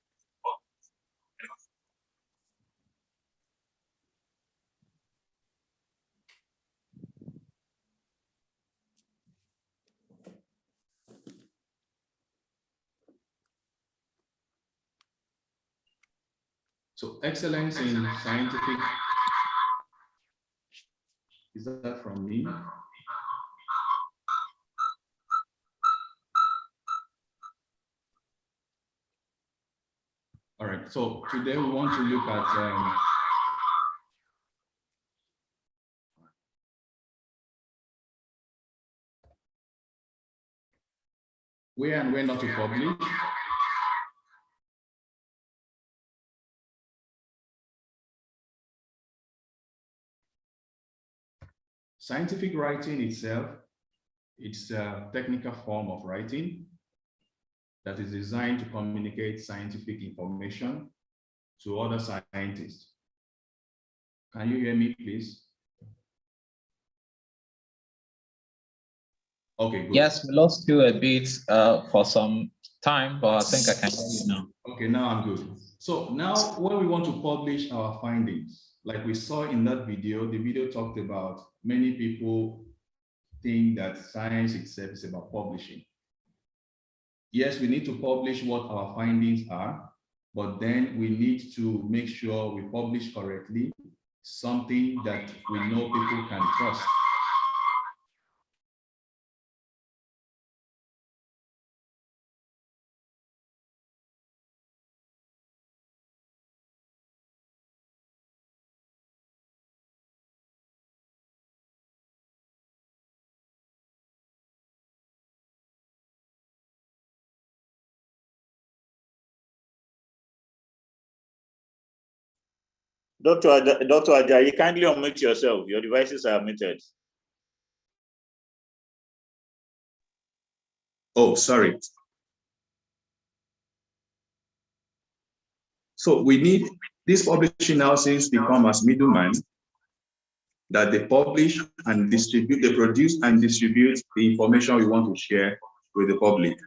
So excellence in scientific, is that from me? All right, so today we want to look at where and when not to publish. Scientific writing itself, it's a technical form of writing that is designed to communicate scientific information to other scientists. Can you hear me, please? Okay, good. Yes, we lost you a bit for some time, but I think I can hear you now. Okay, now I'm good. So now when we want to publish our findings, like we saw in that video, the video talked about many people think that science itself is about publishing. Yes, we need to publish what our findings are, but then we need to make sure we publish correctly, something that we know people can trust. Dr. AJAYI, kindly unmute yourself. Your devices are muted. Oh, sorry. So we need these publishing houses become as middlemen that they publish and distribute, they produce and distribute the information we want to share with the public.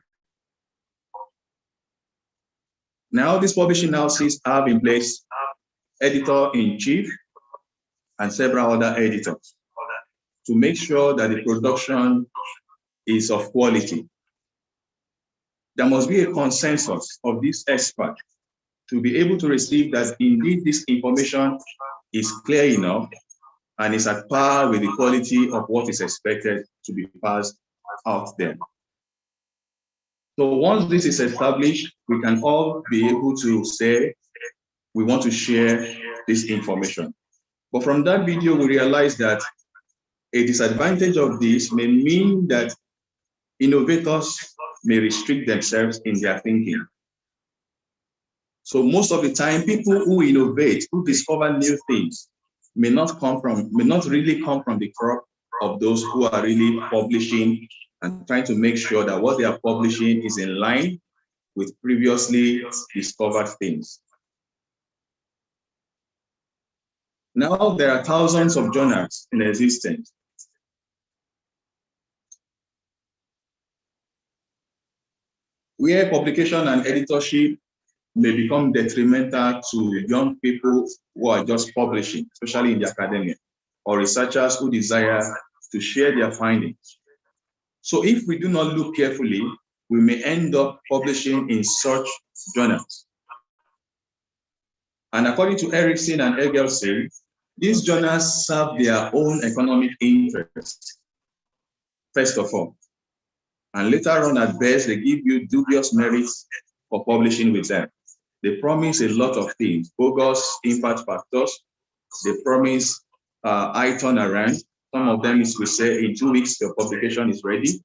Now these publishing houses have in place editor-in-chief and several other editors to make sure that the production is of quality. There must be a consensus of these experts to be able to receive that indeed this information is clear enough and is at par with the quality of what is expected to be passed out there. So once this is established, we can all be able to say, we want to share this information. But from that video, we realized that a disadvantage of this may mean that innovators may restrict themselves in their thinking. So most of the time, people who innovate, who discover new things, may not really come from the crop of those who are really publishing and trying to make sure that what they are publishing is in line with previously discovered things. Now there are thousands of journals in existence. Where publication and editorship may become detrimental to young people who are just publishing, especially in the academia, or researchers who desire to share their findings. So if we do not look carefully, we may end up publishing in such journals. And according to Erickson and Eggleston, these journals serve their own economic interests, first of all. And later on, at best, they give you dubious merits for publishing with them. They promise a lot of things, bogus impact factors. They promise high turnaround. Some of them is to say in 2 weeks, your publication is ready.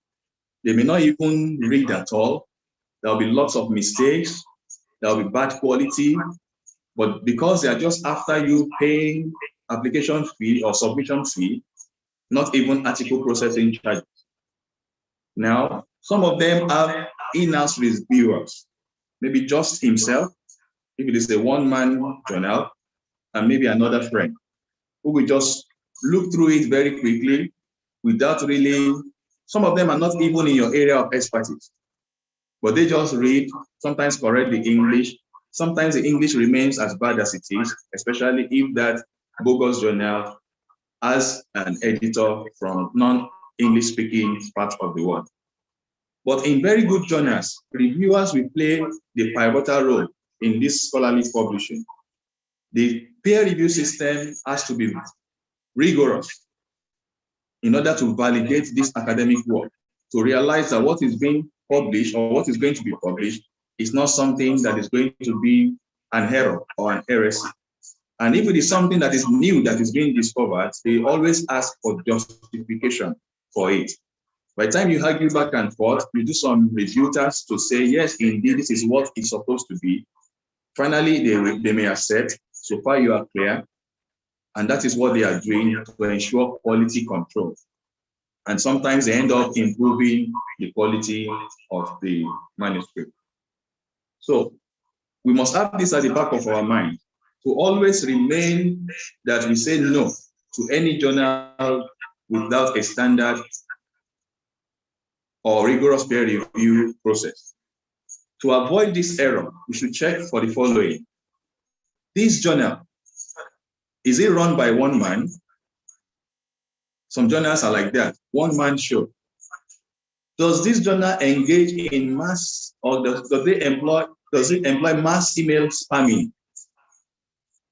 They may not even read at all. There'll be lots of mistakes. There'll be bad quality. But because they are just after you paying application fee or submission fee, not even article processing charges. Now, some of them have in-house reviewers, maybe just himself, if it is a one-man journal, and maybe another friend, who will just look through it very quickly without really, some of them are not even in your area of expertise, but they just read, sometimes correct the English. Sometimes the English remains as bad as it is, especially if that bogus journal has an editor from non-English speaking part of the world. But in very good journals, reviewers will play the pivotal role in this scholarly publishing. the peer review system has to be rigorous in order to validate this academic work, to realize that what is being published or what is going to be published is not something that is going to be an error or an heresy. And if it is something that is new that is being discovered, they always ask for justification for it. By the time you argue back and forth, you do some rebuttals to say, yes, indeed, this is what it's supposed to be. Finally, they may accept, so far you are clear. And that is what they are doing to ensure quality control. And sometimes they end up improving the quality of the manuscript. So we must have this at the back of our mind, to always remain that we say no to any journal without a standard or rigorous peer review process. To avoid this error, we should check for the following. This journal, is it run by one man? Some journals are like that, one-man show. Does this journal engage in mass, or does it employ mass email spamming?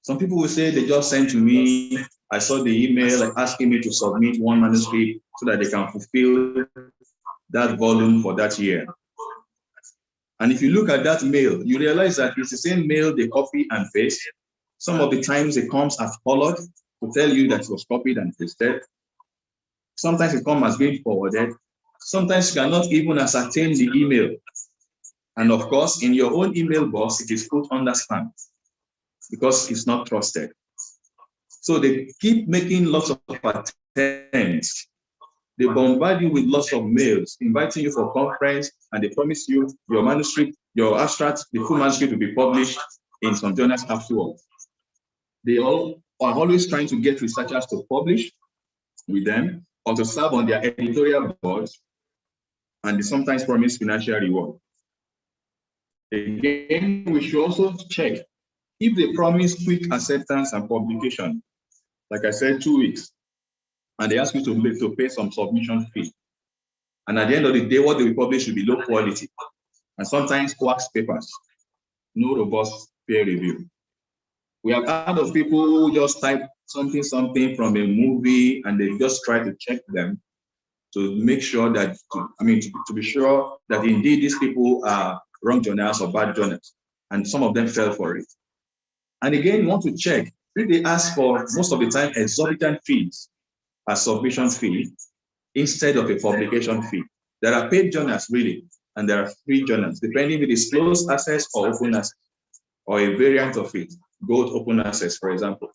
Some people will say they just sent to me, I saw the email asking me to submit one manuscript so that they can fulfill that volume for that year. And if you look at that mail, you realize that it's the same mail they copy and paste. Some of the times it comes as colored to tell you that it was copied and pasted. Sometimes it comes as being forwarded. Sometimes you cannot even ascertain the email. And of course, in your own email box, it is put under spam because it's not trusted. So they keep making lots of attempts. They bombard you with lots of mails, inviting you for conference, and they promise you your manuscript, your abstract, the full manuscript will be published in some journals afterwards. They all are always trying to get researchers to publish with them or to serve on their editorial boards, and they sometimes promise financial reward. Again, we should also check if they promise quick acceptance and publication. Like I said, 2 weeks. And they ask you to pay some submission fee. And at the end of the day, what they will publish will be low quality. And sometimes wax papers, no robust peer review. We have heard of people who just type something from a movie and they just try to check them to make sure that, to be sure that indeed these people are wrong journals or bad journals. And some of them fell for it. And again, you want to check if they ask for, most of the time, exorbitant fees as submission fee instead of a publication fee. There are paid journals really, and there are free journals, depending if it is closed access or open access, or a variant of it, gold open access, for example.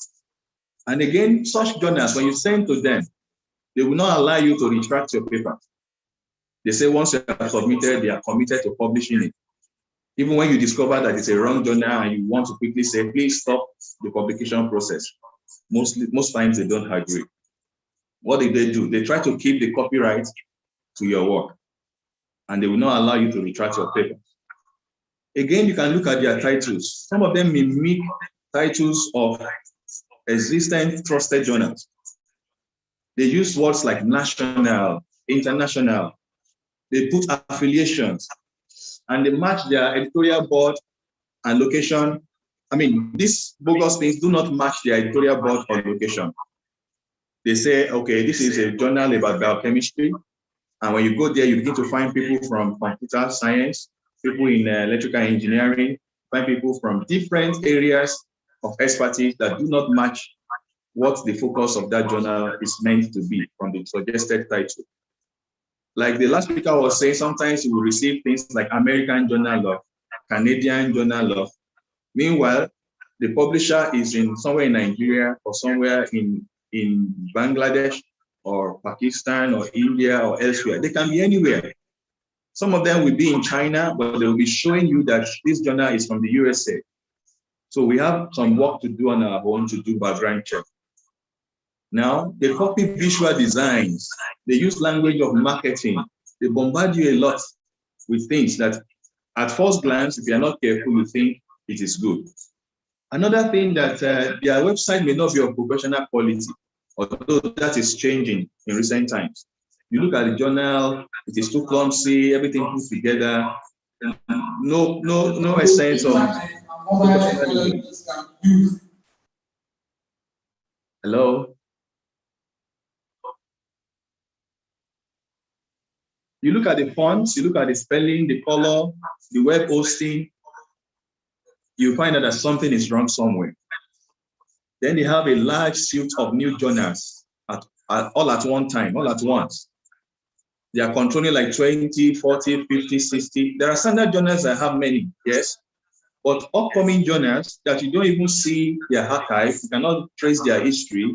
And again, such journals, when you send to them, they will not allow you to retract your paper. They say once you have submitted, they are committed to publishing it. Even when you discover that it's a wrong journal and you want to quickly say, please stop the publication process, most times they don't agree. What did they do? They try to keep the copyright to your work, and they will not allow you to retract your paper. Again, you can look at their titles. Some of them mimic titles of existing trusted journals. They use words like national, international. They put affiliations, and they match their editorial board and location. These bogus things do not match their editorial board or location. They say, okay, this is a journal about biochemistry. And when you go there, you begin to find people from computer science, people in electrical engineering, find people from different areas of expertise that do not match what the focus of that journal is meant to be from the suggested title. Like the last speaker was saying, sometimes you will receive things like American Journal of, Canadian Journal of. Meanwhile, the publisher is somewhere in Nigeria or somewhere in Bangladesh or Pakistan or India or elsewhere. They can be anywhere. Some of them will be in China, but they will be showing you that this journal is from the USA. So we have some work to do on our own to do background check. Now, they copy visual designs. They use language of marketing. They bombard you a lot with things that at first glance, if you're not careful, you think it is good. Another thing that their website may not be of professional quality, although that is changing in recent times. You look at the journal, it is too clumsy, everything put together, no essence of professionalism. Hello? You look at the fonts, you look at the spelling, the color, the web hosting, you find out that something is wrong somewhere. Then they have a large suite of new journals all at one time, all at once. They are controlling like 20, 40, 50, 60. There are standard journals that have many, yes, but upcoming journals that you don't even see their archive, you cannot trace their history,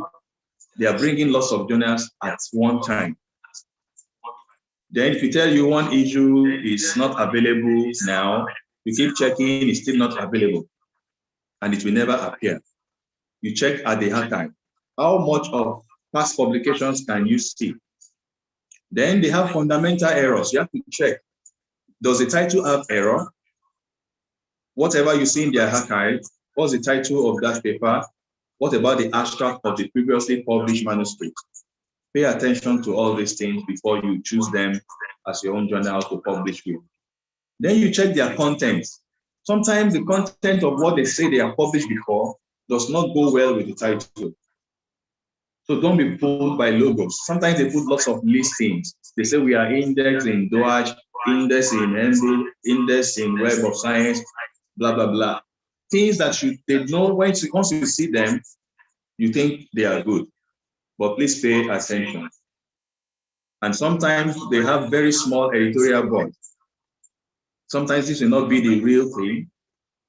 they are bringing lots of journals at one time. Then if you tell you one issue is not available now, you keep checking, it's still not available, and it will never appear. You check at the archive. How much of past publications can you see? Then they have fundamental errors. You have to check. Does the title have error? Whatever you see in their archive, what's the title of that paper? What about the abstract of the previously published manuscript? Pay attention to all these things before you choose them as your own journal to publish with. Then you check their content. Sometimes the content of what they say they have published before does not go well with the title. So don't be fooled by logos. Sometimes they put lots of listings. They say we are indexed in DOAJ, indexed in EMBDr, indexed in Web of Science, blah, blah, blah. Things that they know once you see them, you think they are good. But please pay attention. And sometimes they have very small editorial boards. Sometimes this will not be the real thing.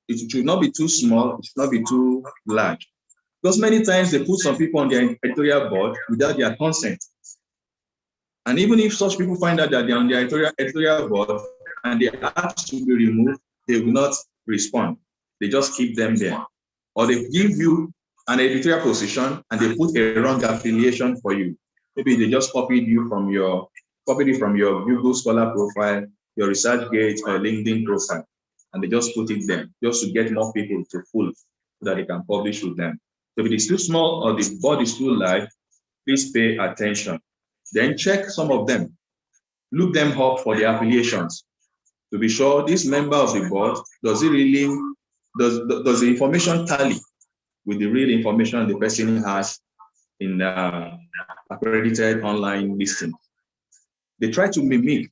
It should not be too small, it should not be too large. Because many times they put some people on their editorial board without their consent. And even if such people find out that they're on their editorial board and they ask to be removed, they will not respond. They just keep them there. Or they give you an editorial position and they put a wrong affiliation for you. Maybe they just copied it from your Google Scholar profile, your ResearchGate or LinkedIn profile, and they just put it there just to get more people to pull so that they can publish with them. So if it is too small or the board is too large, please pay attention. Then check some of them. Look them up for the affiliations to be sure this member of the board, does the information tally with the real information the person has in accredited online listing. They try to mimic,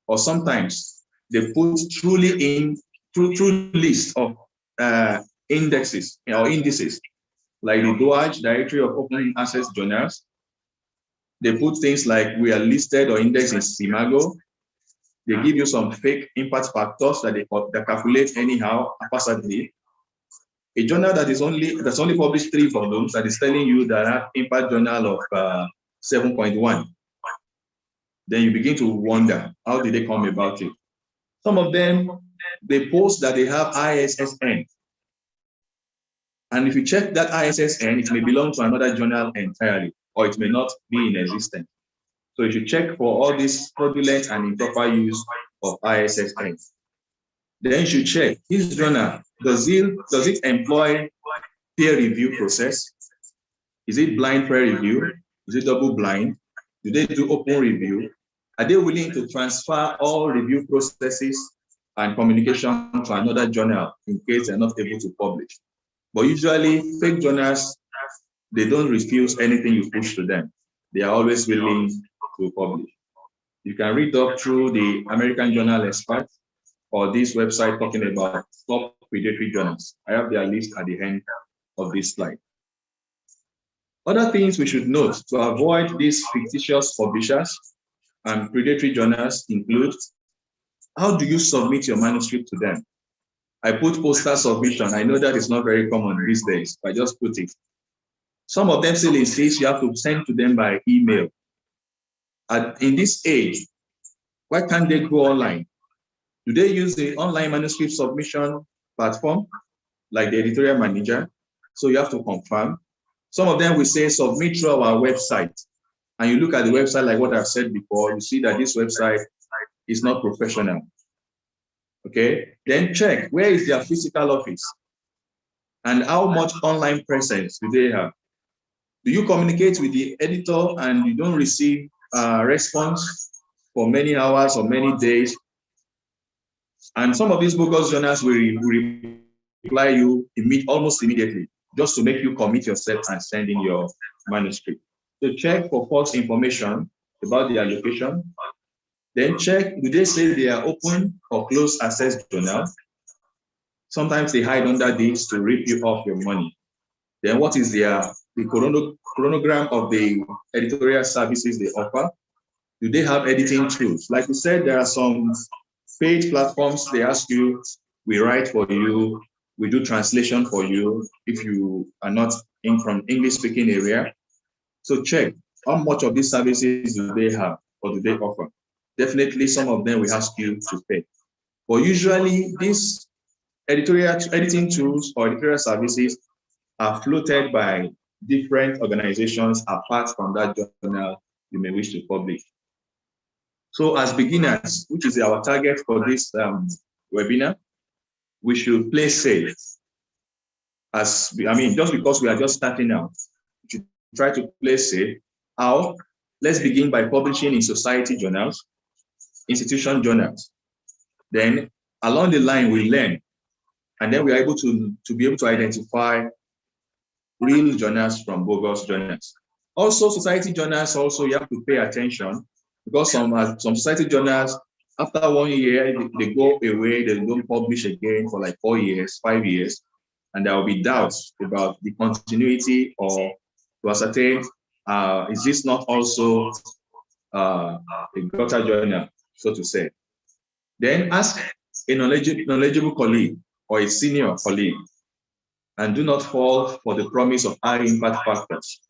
or sometimes they put true list of indexes or indices, like the DOAJ, Directory of Open Access Journals. They put things like we are listed or indexed in SIMAGO. They give you some fake impact factors that they calculate anyhow, haphazardly. A journal that's only published 3 volumes that is telling you that have impact journal of 7.1. Then you begin to wonder, how did they come about it? Some of them, they post that they have ISSN. And if you check that ISSN, it may belong to another journal entirely, or it may not be in existence. So you should check for all this fraudulent and improper use of ISSN. Then you should check, this journal, does it employ peer review process? Is it blind peer review? Is it double blind? Do they do open review? Are they willing to transfer all review processes and communication to another journal in case they're not able to publish? But usually fake journals, they don't refuse anything you push to them. They are always willing to publish. You can read up through the American Journal Experts or this website talking about top predatory journals. I have their list at the end of this slide. Other things we should note to avoid these fictitious publishers and predatory journals include, how do you submit your manuscript to them? I put postal submission. I know that is not very common these days, but I just put it. Some of them still insist you have to send to them by email. In this age, why can't they go online? Do they use the online manuscript submission platform, like the editorial manager? So you have to confirm. Some of them will say submit through our website. And you look at the website like what I've said before, you see that this website is not professional. Okay, then check where is their physical office and how much online presence do they have. Do you communicate with the editor and you don't receive a response for many hours or many days? And some of these bogus journals will reply you almost immediately, just to make you commit yourself and send in your manuscript. So check for false information about their location. Then check, do they say they are open or closed access journals? Sometimes they hide under this to rip you off your money. Then what is the chronogram of the editorial services they offer? Do they have editing tools? Like we said, there are some paid platforms, they ask you, we write for you, we do translation for you if you are not in from English-speaking area. So check how much of these services do they have or do they offer. Definitely some of them we ask you to pay. But usually these editing tools or editorial services are floated by different organizations apart from that journal you may wish to publish. So as beginners, which is our target for this webinar, we should play safe. Just because we are just starting out, we should try to play safe. How? Let's begin by publishing in society journals, institution journals. Then along the line, we learn, and then we are able to be able to identify real journals from bogus journals. Also, society journals, also you have to pay attention because some society journals, after 1 year, they go away, they don't publish again for like 4 years, 5 years, and there will be doubts about the continuity or to ascertain, is this not also a gutter journal, so to say. Then ask a knowledgeable colleague or a senior colleague, and do not fall for the promise of high impact factors,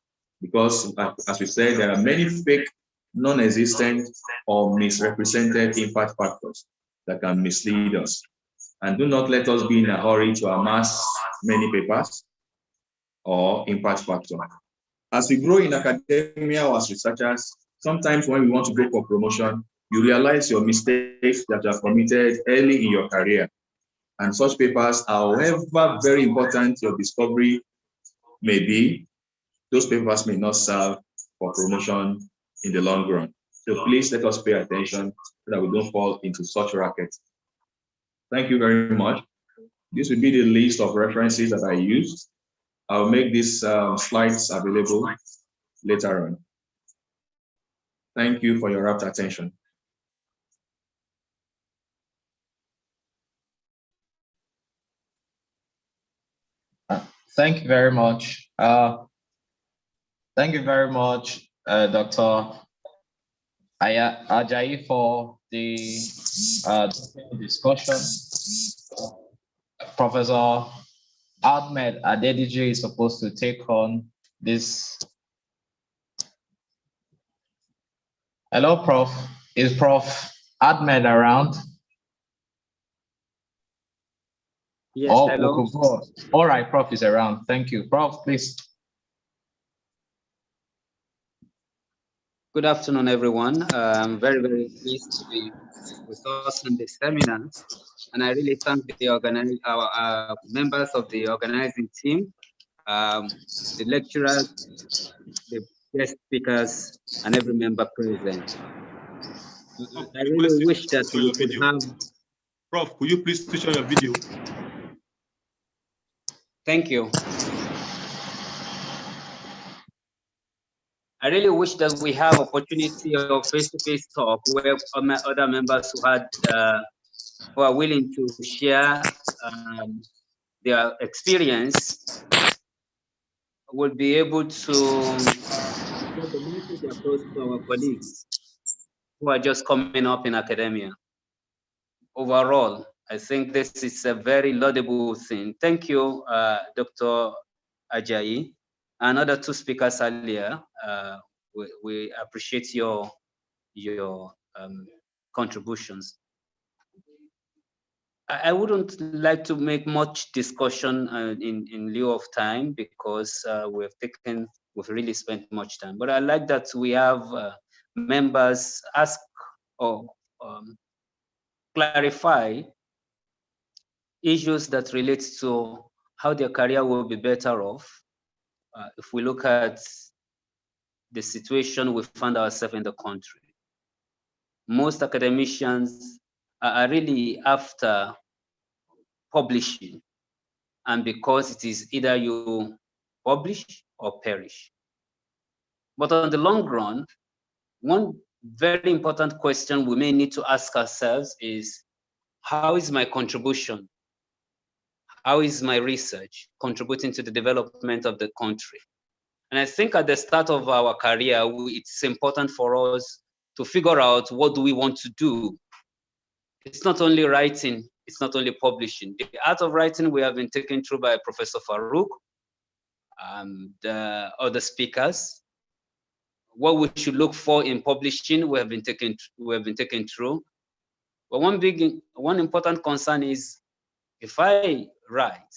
because as we said, there are many fake, non-existent or misrepresented impact factors that can mislead us. And do not let us be in a hurry to amass many papers or impact factor. As we grow in academia or as researchers, sometimes when we want to go for promotion, you realize your mistakes that you have committed early in your career. And such papers, however very important your discovery may be, those papers may not serve for promotion in the long run. So please let us pay attention so that we don't fall into such rackets. Thank you very much. This will be the list of references that I used. I'll make these slides available later on. Thank you for your rapt attention. Thank you very much. Thank you very much, Dr. AJAYI, for the discussion. Professor Ahmed Adedeji is supposed to take on this. Hello, Prof. Is Prof. Ahmed around? Yes, oh, hello. All right, Prof is around. Thank you. Prof, please. Good afternoon, everyone. I'm very, very pleased to be with us in this seminar. And I really thank the our members of the organizing team, the lecturers, the guest speakers, and every member present. I really wish that we could have... Prof, could you please switch on your video? Thank you. I really wish that we have opportunity of face-to-face talk where other members who are willing to share their experience will be able to get the message across to our colleagues who are just coming up in academia. Overall, I think this is a very laudable thing. Thank you, Dr. AJAYI, and other two speakers earlier. We appreciate your contributions. I wouldn't like to make much discussion in lieu of time because we've really spent much time. But I like that we have members ask or clarify issues that relate to how their career will be better off if we look at the situation we find ourselves in the country. Most academicians are really after publishing, and because it is either you publish or perish. But on the long run, one very important question we may need to ask ourselves is, how is my contribution? How is my research contributing to the development of the country? And I think at the start of our career, it's important for us to figure out what do we want to do. It's not only writing, it's not only publishing. The art of writing we have been taken through by Professor Farooq and other speakers. What we should look for in publishing, we have been taken through. But one important concern is, if I write,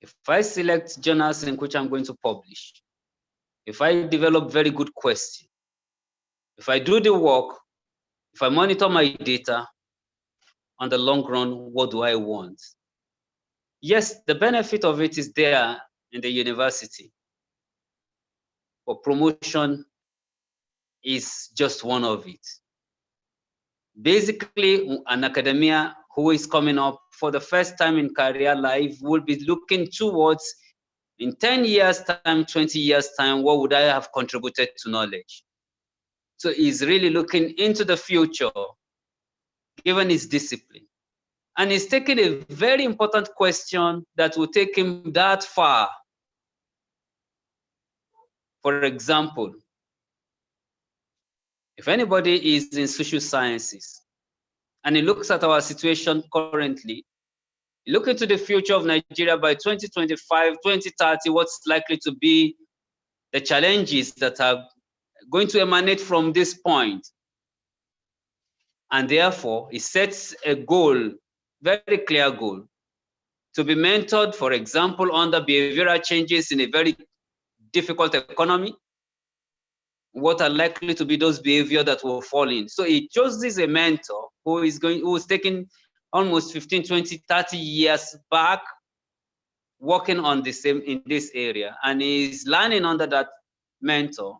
if I select journals in which I'm going to publish, if I develop very good questions, if I do the work, if I monitor my data, on the long run, what do I want? Yes, the benefit of it is there in the university, but promotion is just one of it. Basically, an academia who is coming up for the first time in career life will be looking towards, in 10 years time, 20 years time, what would I have contributed to knowledge? So he's really looking into the future, given his discipline. And he's taking a very important question that will take him that far. For example, if anybody is in social sciences and he looks at our situation currently, look into the future of Nigeria by 2025, 2030, what's likely to be the challenges that are going to emanate from this point. And therefore, he sets a goal, very clear goal, to be mentored, for example, under behavioral changes in a very difficult economy. What are likely to be those behaviors that will fall in? So he chooses a mentor who is taking almost 15, 20, 30 years back, working on the same in this area, and he's learning under that mentor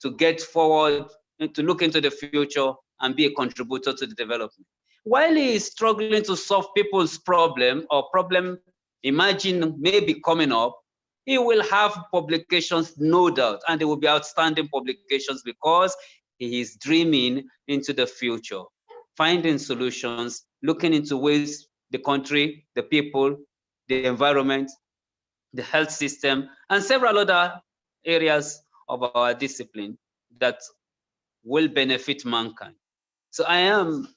to get forward, to look into the future and be a contributor to the development. While he is struggling to solve people's problem or problem imagine maybe coming up, he will have publications, no doubt, and they will be outstanding publications because he is dreaming into the future, finding solutions, looking into ways the country, the people, the environment, the health system, and several other areas of our discipline that will benefit mankind. So I am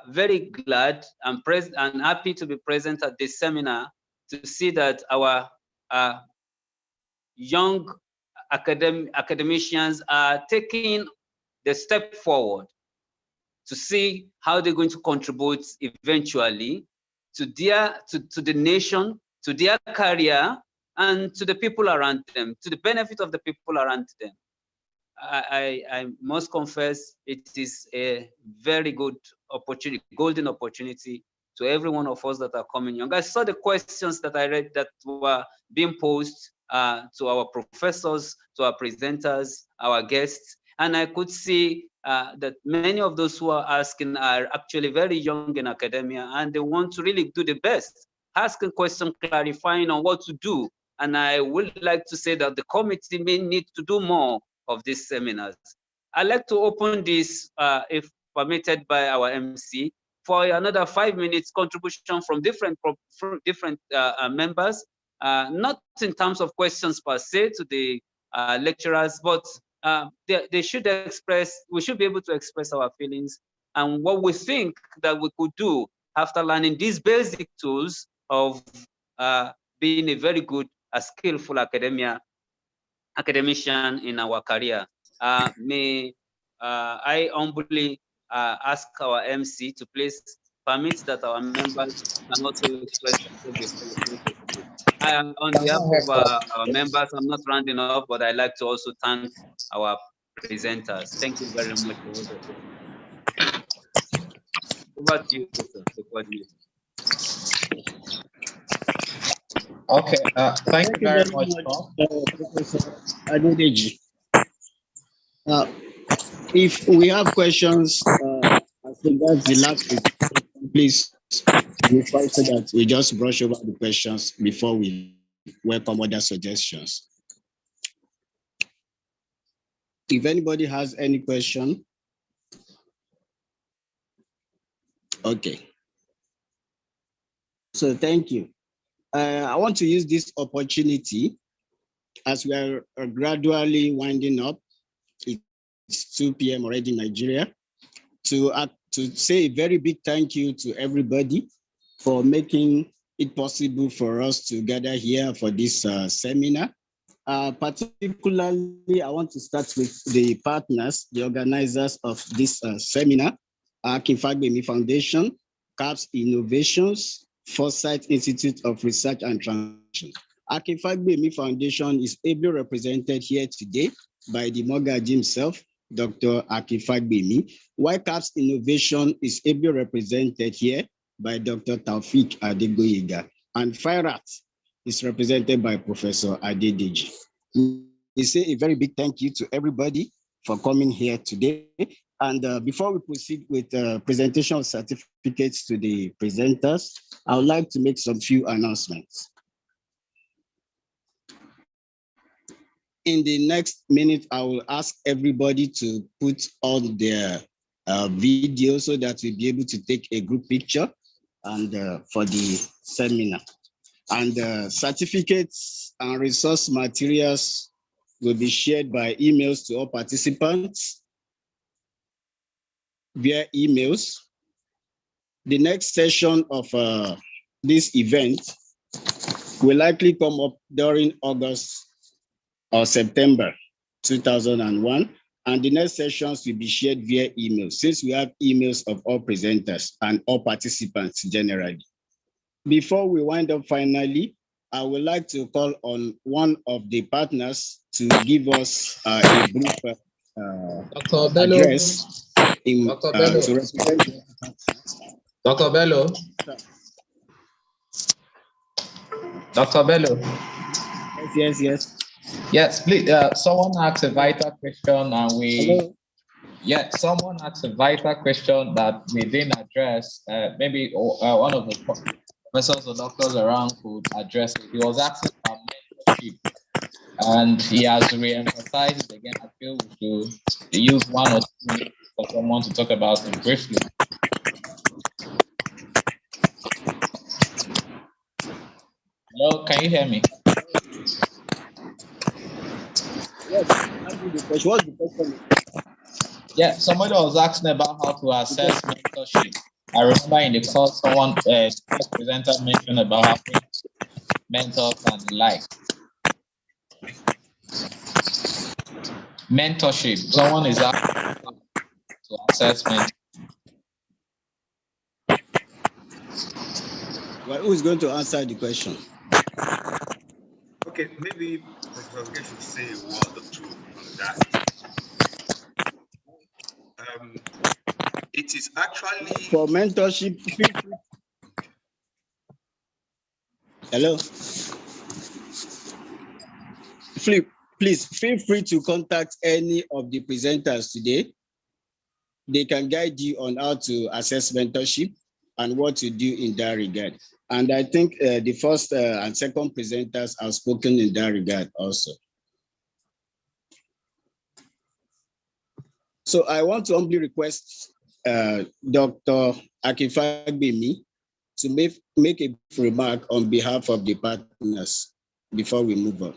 very glad and happy to be present at this seminar to see that our young academicians are taking the step forward to see how they're going to contribute eventually to the nation, to their career, and to the people around them, to the benefit of the people around them. I must confess, it is a very good opportunity, golden opportunity to every one of us that are coming young. I saw the questions that I read that were being posed to our professors, to our presenters, our guests, and I could see that many of those who are asking are actually very young in academia, and they want to really do the best, asking questions, clarifying on what to do. And I would like to say that the committee may need to do more of these seminars. I'd like to open this, if permitted by our MC, for another 5 minutes contribution from different members, not in terms of questions per se to the lecturers, but they should express, we should be able to express our feelings and what we think that we could do after learning these basic tools of being a very good, skillful academician in our career. May I humbly ask our MC to please permit that our members can also express themselves. On behalf of our members, I'm not rounding up, but I'd like to also thank our presenters. Thank you very much for all that. Over to you, Professor, the coordinator. Okay, thank you very much, Professor Adedeji. If we have questions, I think that's the last week. Please reply so that we just brush over the questions before we welcome other suggestions. If anybody has any question. Okay. So thank you. I want to use this opportunity as we are gradually winding up. It's 2 p.m. already in Nigeria, to say a very big thank you to everybody for making it possible for us to gather here for this seminar. Particularly, I want to start with the partners, the organizers of this seminar, Akin Fagbemi Foundation, Carps Innovations, Foresight Institute of Research and Translation. Akin Fagbemi Foundation is ably represented here today by the Mogaji himself, Dr. Akin Fagbemi, while Carps Innovation is ably represented here by Dr. Taufik Adegboyega, and FIRAT is represented by Professor Adedeji. We say a very big thank you to everybody for coming here today. And before we proceed with presentation of certificates to the presenters, I would like to make some few announcements. In the next minute, I will ask everybody to put on their video so that we'll be able to take a group picture and for the seminar. And certificates and resource materials will be shared by emails to all participants via emails. The next session of this event will likely come up during August or September 2001, and the next sessions will be shared via email, since we have emails of all presenters and all participants generally. Before we wind up finally, I would like to call on one of the partners to give us a brief address to represent. Dr. Bello. Dr. Bello. Yes. Yes, please. Someone asked a vital question, and Hello? Yeah, someone asked a vital question that we didn't address. Maybe one of the professors or doctors around could address it. He was asking about mentorship, and he has re-emphasized it again. I feel we should use 1 or 2 minutes for someone to talk about it briefly. Hello, can you hear me? What's the question? Yeah, somebody was asking about how to assess mentorship. I remember in the course, someone, presenter mentioned about having mentors and the like. Mentorship. Someone is asking to assess mentorship. Well, who is going to answer the question? Okay, maybe Professor Azeke should say a word or two on that. It is actually for mentorship. Hello. Please feel free to contact any of the presenters today. They can guide you on how to assess mentorship and what to do in that regard. And I think the first and second presenters have spoken in that regard also. So I want to humbly request Dr. Akin Fagbemi to make a remark on behalf of the partners before we move on.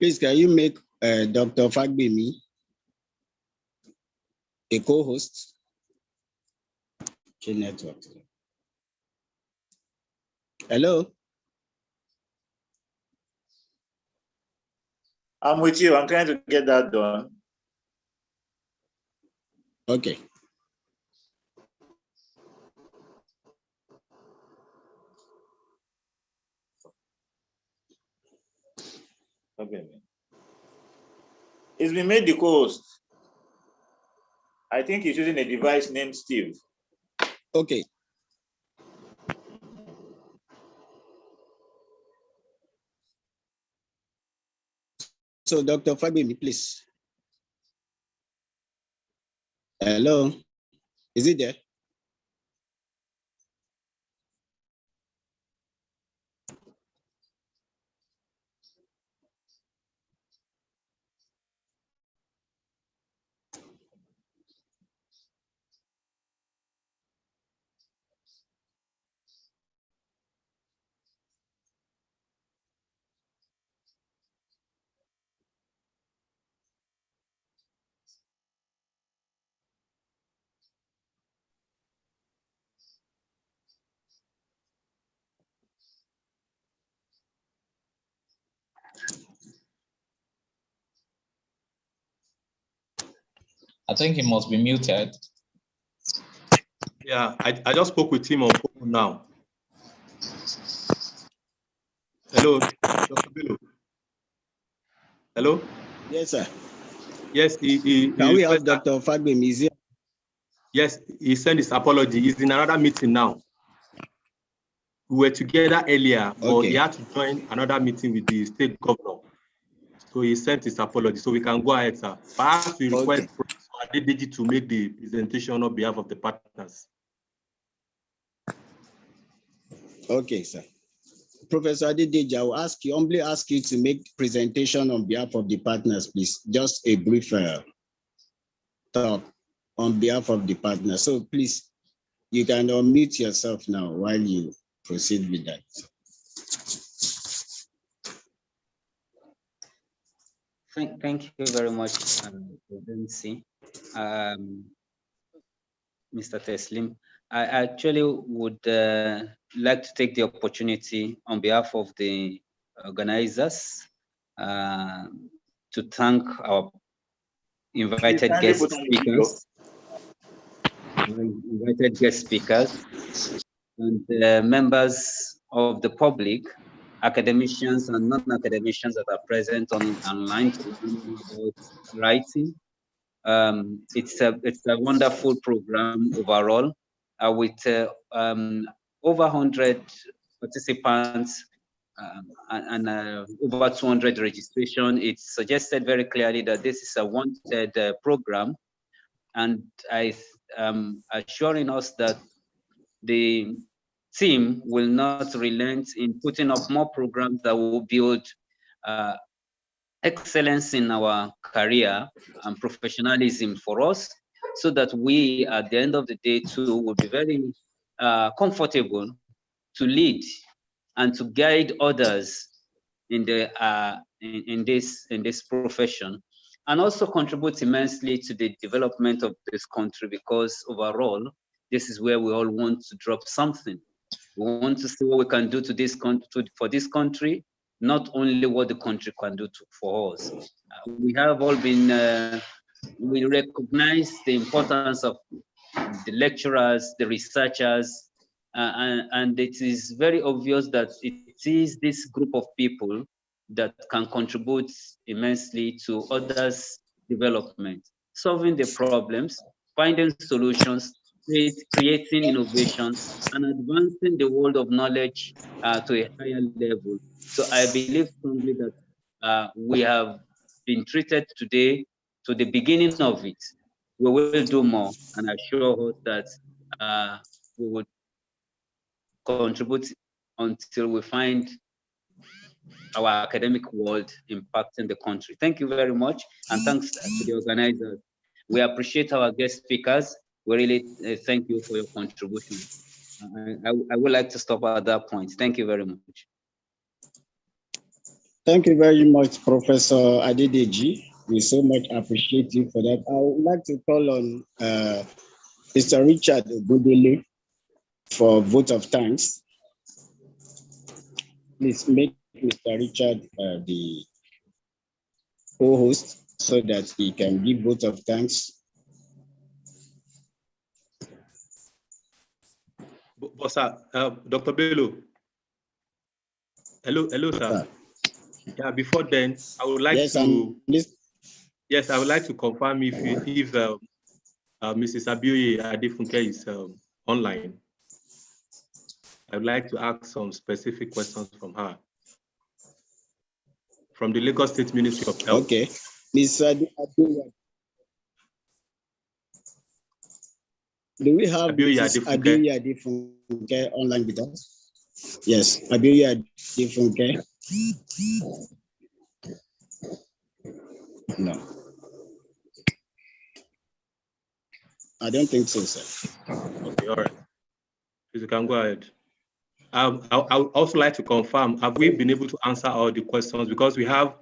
Please, can you make Dr. Fagbemi a co-host? Network. Hello? I'm with you. I'm trying to get that done. Okay. Okay. It's been made the co-host. I think he's using a device named Steve. Okay. So Dr. Fagbemi, please. Hello, is it there? I think he must be muted. Yeah, I just spoke with him on phone now. Hello, Dr. Bello. Hello? Yes, sir. Yes, Can we have Dr. Fagbemi here? Yes, he sent his apology. He's in another meeting now. We were together earlier, but he had to join another meeting with the state governor. So he sent his apology. So we can go ahead, sir. Perhaps we request Professor Adedeji to make the presentation on behalf of the partners. Okay, sir. Professor Adedeji, I will humbly ask you to make presentation on behalf of the partners, please. Just a brief talk on behalf of the partners. So please, you can unmute yourself now while you proceed with that. Thank you very much, Mr. Teslim. I actually would like to take the opportunity on behalf of the organizers to thank our invited guest speakers, and members of the public, academicians and non-academicians that are present online to learn about writing. It's a wonderful program overall, with over 100 participants and over 200 registration. It's suggested very clearly that this is a wanted program, and I am assuring us that the team will not relent in putting up more programs that will build excellence in our career and professionalism for us, so that we, at the end of the day, too, will be very comfortable to lead and to guide others in the in this profession, and also contribute immensely to the development of this country, because overall, this is where we all want to drop something. We want to see what we can do to this for this country, not only what the country can do for us. We have all been, we recognize the importance of the lecturers, the researchers, and it is very obvious that it is this group of people that can contribute immensely to others' development, solving the problems, finding solutions, creating innovations, and advancing the world of knowledge to a higher level. So I believe strongly that we have been treated today to the beginning of it. We will do more, and assure us that we will contribute until we find our academic world impacting the country. Thank you very much, and thanks to the organizers. We appreciate our guest speakers. We really thank you for your contribution. I would like to stop at that point. Thank you very much. Thank you very much, Professor Adedeji. We so much appreciate you for that. I would like to call on Mr. Richard Ogundele for vote of thanks. Please make Mr. Richard the co-host so that he can give vote of thanks. But sir, Dr. Bello. Hello, sir. Yeah, before then, I would like Yes, I would like to confirm if Mrs. AJAYI Adefunke is online. I would like to ask some specific questions from her. From the Lagos State Ministry of Health. Okay. Ms. AJAYI. Do we have Adedeji Adefunke online with us? Yes, Adedeji Adefunke. No. I don't think so, sir. Okay, all right. Please, you can go ahead. I would also like to confirm, have we been able to answer all the questions? Because we have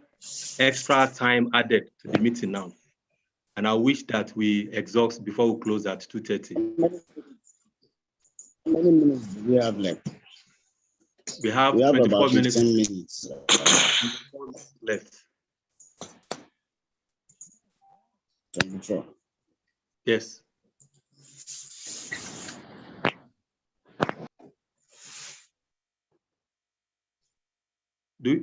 extra time added to the meeting now. And I wish that we exhaust before we close at 2:30. How many minutes do we have left? We have 24 about minutes. 15 minutes left. 24. Yes.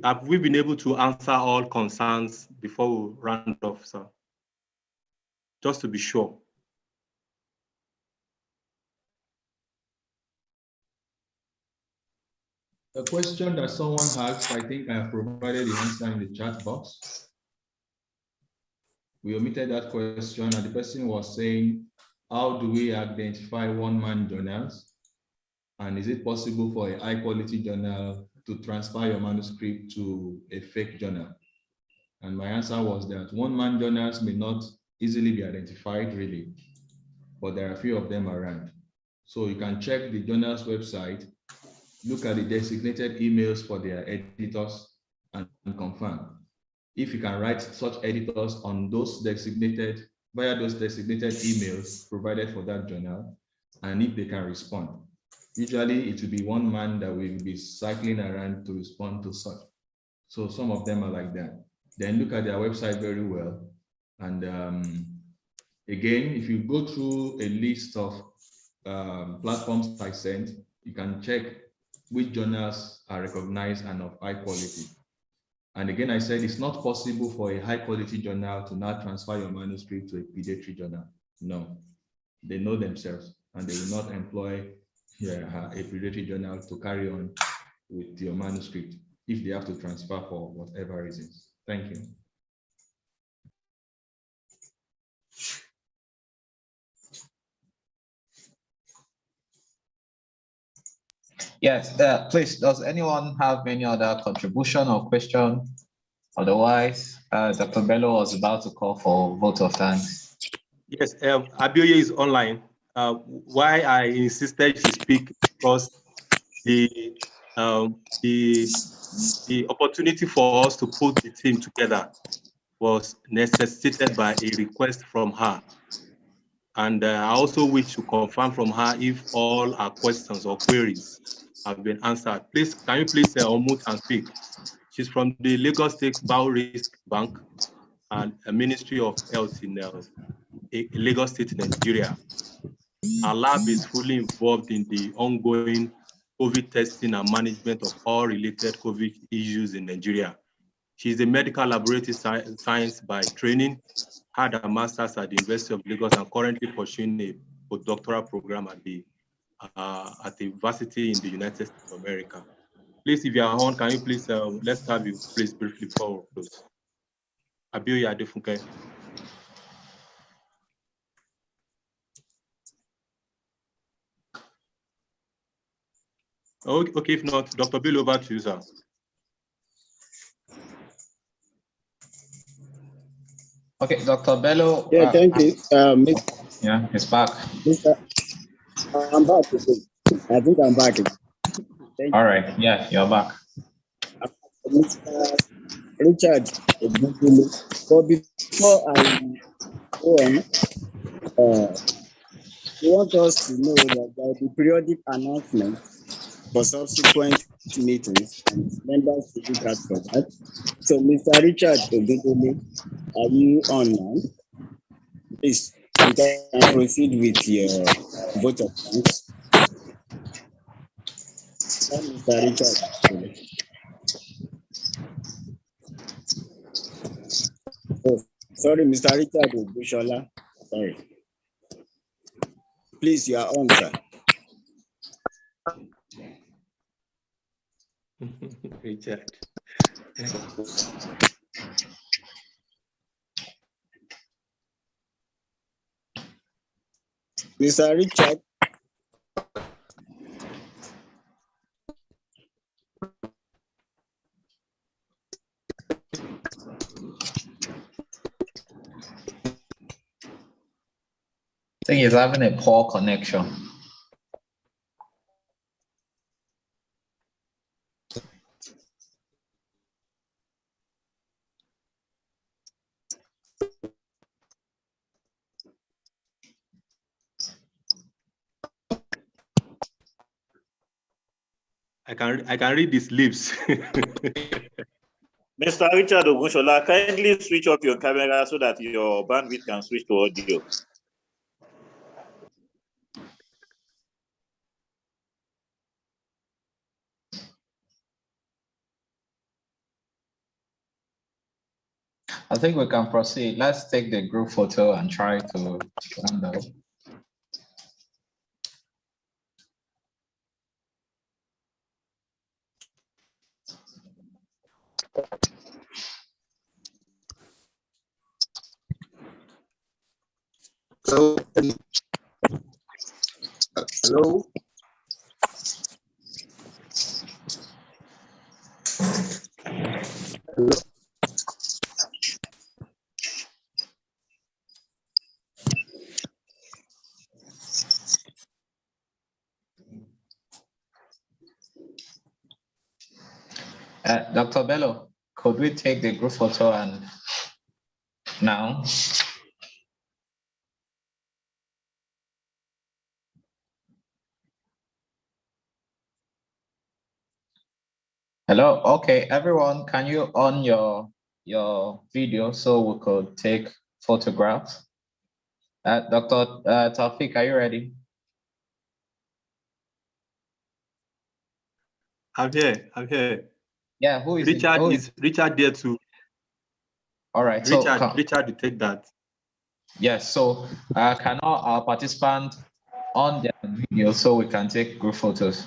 Have we been able to answer all concerns before we round off, sir? Just to be sure. The question that someone asked, I think I have provided the answer in the chat box. We omitted that question, and the person was saying, how do we identify one-man journals? And is it possible for a high-quality journal to transfer your manuscript to a fake journal? And my answer was that one-man journals may not easily be identified, really, but there are a few of them around. So you can check the journal's website, look at the designated emails for their editors, and confirm. If you can write such editors on those designated, via those designated emails provided for that journal, and if they can respond. Usually it will be one man that will be cycling around to respond to such. So some of them are like that. Then look at their website very well. And again, if you go through a list of platforms I sent, you can check which journals are recognized and of high quality. And again, I said it's not possible for a high quality journal to now transfer your manuscript to a pediatric journal. No, they know themselves and they will not employ a pediatric journal to carry on with your manuscript if they have to transfer for whatever reasons. Thank you. Yes, please, does anyone have any other contribution or question? Otherwise, Dr. Bello was about to call for vote of thanks. Yes, Abioye is online. Why I insisted to speak because the opportunity for us to put the team together was necessitated by a request from her. And I also wish to confirm from her if all our questions or queries have been answered. Please, can you please unmute and speak? She's from the Lagos State Biorisk Bank and a Ministry of Health in Lagos State, Nigeria. Our lab is fully involved in the ongoing COVID testing and management of all related COVID issues in Nigeria. She's a medical laboratory science by training, had a master's at the University of Lagos and currently pursuing a postdoctoral program at the university in the United States of America. Please, if you are on, can you please, let's have you please briefly before we close. Abioye Adefunke. Okay, if not, Dr. Bello, over to you, sir. Okay, Dr. Bello. Yeah, thank you. Yeah, he's back. I'm back. I think I'm back. All right, yeah, you're back. Mr. Richard, but before I go on, we want us to know that there will be periodic announcements for subsequent meetings and members to look out for that. So, Mr. Richard Ogundele, are you on now? Please, you can proceed with your vote of thanks. Mr. Richard. Oh, sorry, Mr. Richard Ogundele. Sorry. Please, you are on, sir. Richard. Mr. Richard. I think he's having a poor connection. I can read his lips. Mr. Richard Ogunshola, kindly switch off your camera so that your bandwidth can switch to audio. I think we can proceed. Let's take the group photo and try to stand up. Hello. Hello. Hello. Dr. Bello, could we take the group photo and now? Hello, okay, everyone, can you on your video so we could take photographs? Dr. Taufik, are you ready? I'm here. I'm here. Yeah, who is Richard? it? Is Richard there too? All right. Richard, you take that. Yes. So can all our participants on their video so we can take group photos?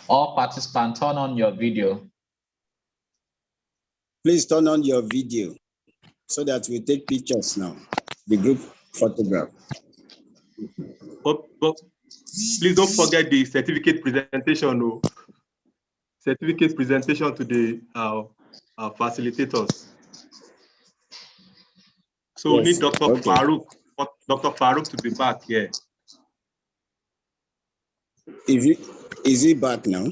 All participants, turn on your video. Please turn on your video so that we take pictures now. The group photograph. But please don't forget the certificate presentation. No. Certificate presentation to the facilitators. So we need Dr. Farooq. Dr. Farooq to be back here. Is he back now?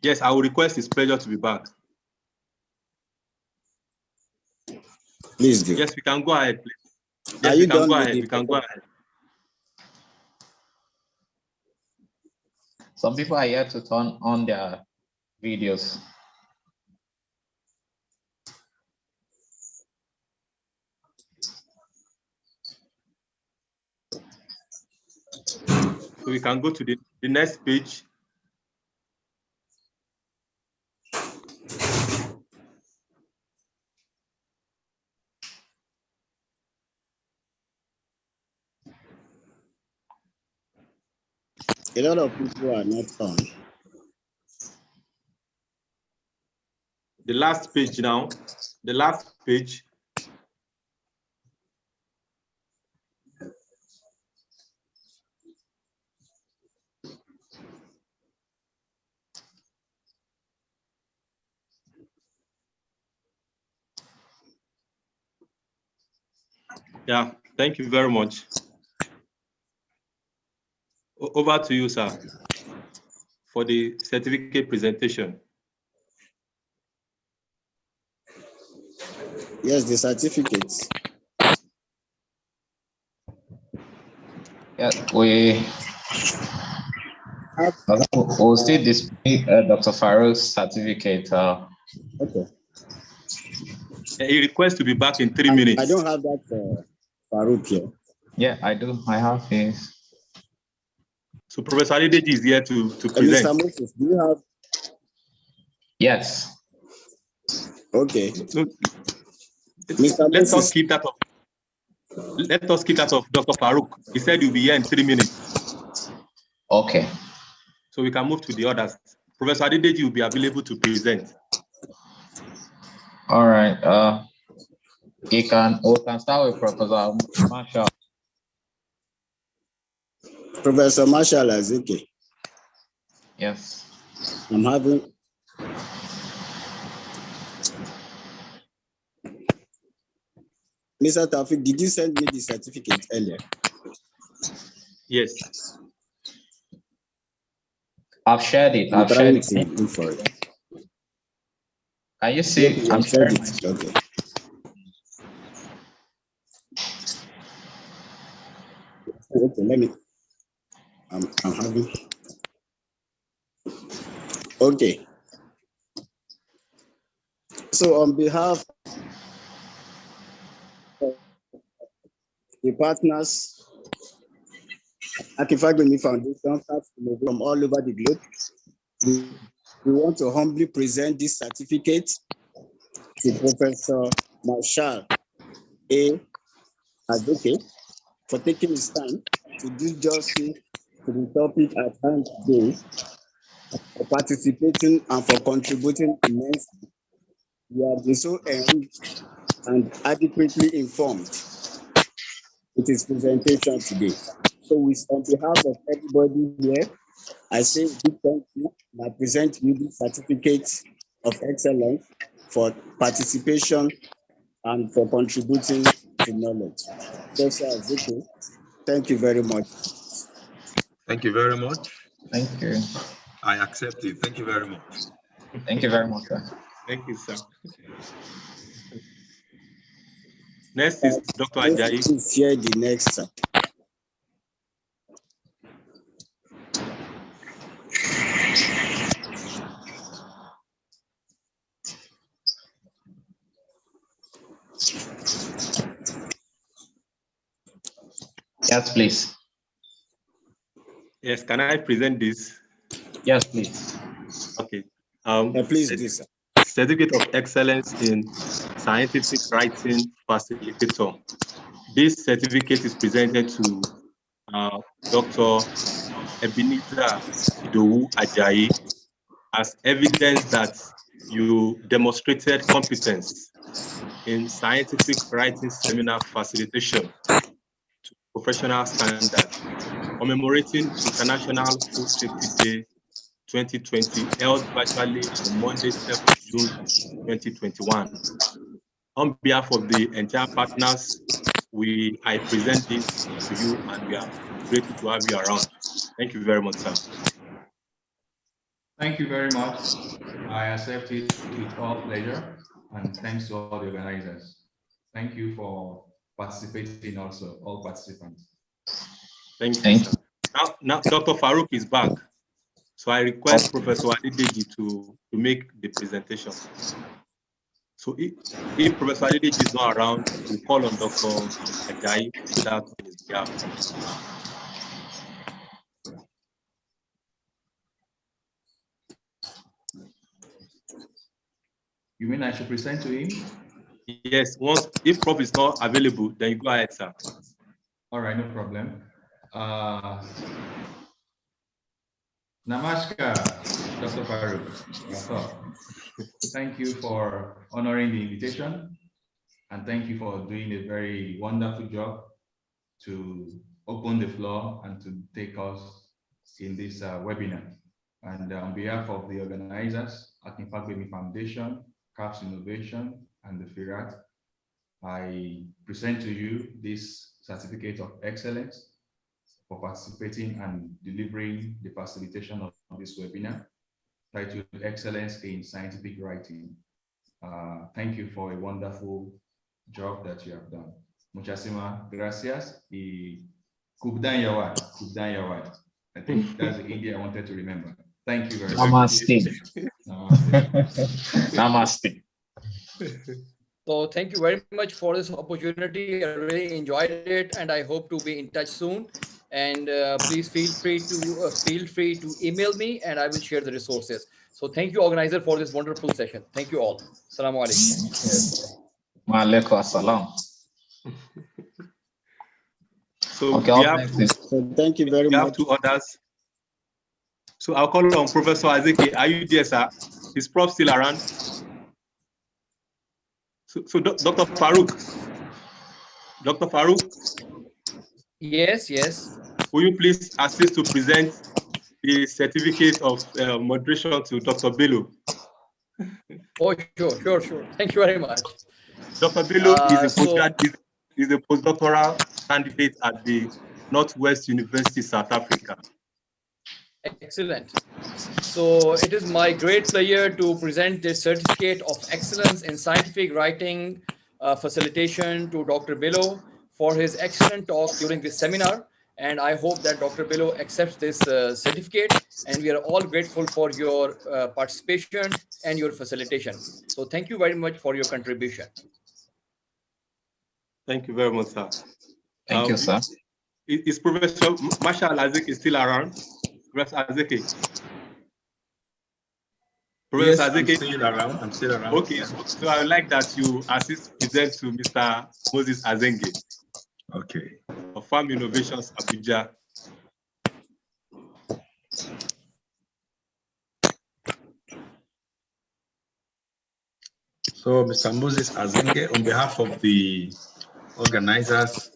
Yes, I will request his pleasure to be back. Please do. Yes, we can go ahead, please. Yes, Are you we can done go with ahead. the We can go ahead. Some people are here to turn on their videos. So we can go to the next page. A lot of people are not on. The last page now. The last page. Yeah, thank you very much. Over to you, sir, for the certificate presentation. Yes, the certificates. Yeah, we'll still display Dr. Farooq's certificate. Okay. He requests to be back in 3 minutes. I don't have that Farooq here. Yeah, I do. I have his. So Professor Adedeji is here to present. Mr. Moses, do you have? Yes. Okay. So, let us keep that of Dr. Farooq. He said he'll be here in 3 minutes. Okay. So we can move to the others. Professor Adedeji will be available to present. All right. We can start with Professor Marshall. Professor Marshall Azeke. Yes. I'm having. Mr. Taufik, did you send me the certificate earlier? Yes. I've shared it. I've shared it. Look for it. Can you see? Okay, I'm sharing it. Okay. Okay, let me. I'm having. Okay. So on behalf of the partners, Akin Fagbemi Foundation, from all over the globe, we want to humbly present this certificate to Professor Marshall A. Azeke for taking his time to do justice to the topic at hand today, for participating and for contributing immensely. We have been so enriched and adequately informed with his presentation today. So on behalf of everybody here, I say a big thank you, and I present you the certificate of excellence for participation and for contributing to knowledge. Professor Azeke, thank you very much. Thank you very much. Thank you. I accept it. Thank you very much. Thank you very much, sir. Thank you, sir. Next is Dr. AJAYI. Please share the next, sir. Yes, please. Yes, can I present this? Yes, please. Okay. Please do, sir. Certificate of Excellence in Scientific Writing Facilitator. This certificate is presented to Dr. Ebenezer Idowu O as evidence that you demonstrated competence in scientific writing seminar facilitation to professional standards, commemorating International Food Safety Day 2020, held virtually on Monday, 7th June 2021. On behalf of the entire partners, I present this to you, and we are grateful to have you around. Thank you very much, sir. Thank you very much. I accept it with all pleasure, and thanks to all the organizers. Thank you for participating also, all participants. Thank you, sir. Now Dr. Farooq is back. So I request Professor Adedeji to make the presentation. So if Professor Adedeji is not around, we'll call on Dr. AJAYI to do that on his behalf. You mean I should present to him? Yes, if Prof is not available, then you go ahead, sir. All right, no problem. Namaskar, Dr. Farooq. Thank you for honoring the invitation, and thank you for doing a very wonderful job to open the floor and to take us in this webinar. And on behalf of the organizers, Akin Fagbemi Foundation, Carps Innovation, and the FIRAT, I present to you this certificate of excellence for participating and delivering the facilitation of this webinar titled Excellence in Scientific Writing. Thank you for a wonderful job that you have done. Muchísimas gracias y Kubdan Yawad. I think that's the India I wanted to remember. Thank you very much. Namaste. Namaste. So thank you very much for this opportunity. I really enjoyed it, and I hope to be in touch soon. And please feel free to email me, and I will share the resources. So thank you, organizer, for this wonderful session. Thank you all. Assalamu alaikum. Wa alaikum assalam. So okay, we have thank you very much. We have two others. So I'll call on Professor Azeke. Are you there, sir? Is Prof still around? So Dr. Farooq. Dr. Farooq? Yes, yes. Will you please assist to present the certificate of moderation to Dr. Bello? Oh, sure. Thank you very much. Dr. Bello is a postdoctoral candidate at the Northwest University, South Africa. Excellent. So it is my great pleasure to present this certificate of excellence in scientific writing facilitation to Dr. Bello for his excellent talk during this seminar. And I hope that Dr. Bello accepts this certificate, and we are all grateful for your participation and your facilitation. So thank you very much for your contribution. Thank you very much, sir. Thank you, sir. Is Professor Marshall Azeke still around? Professor Azeke? Yes, I'm still around. Okay, so I would like that you assist present to Mr. Moses Anzenge. Okay. Of Farm Innovations, Abuja. So, Mr. Moses Azenge, on behalf of the organizers,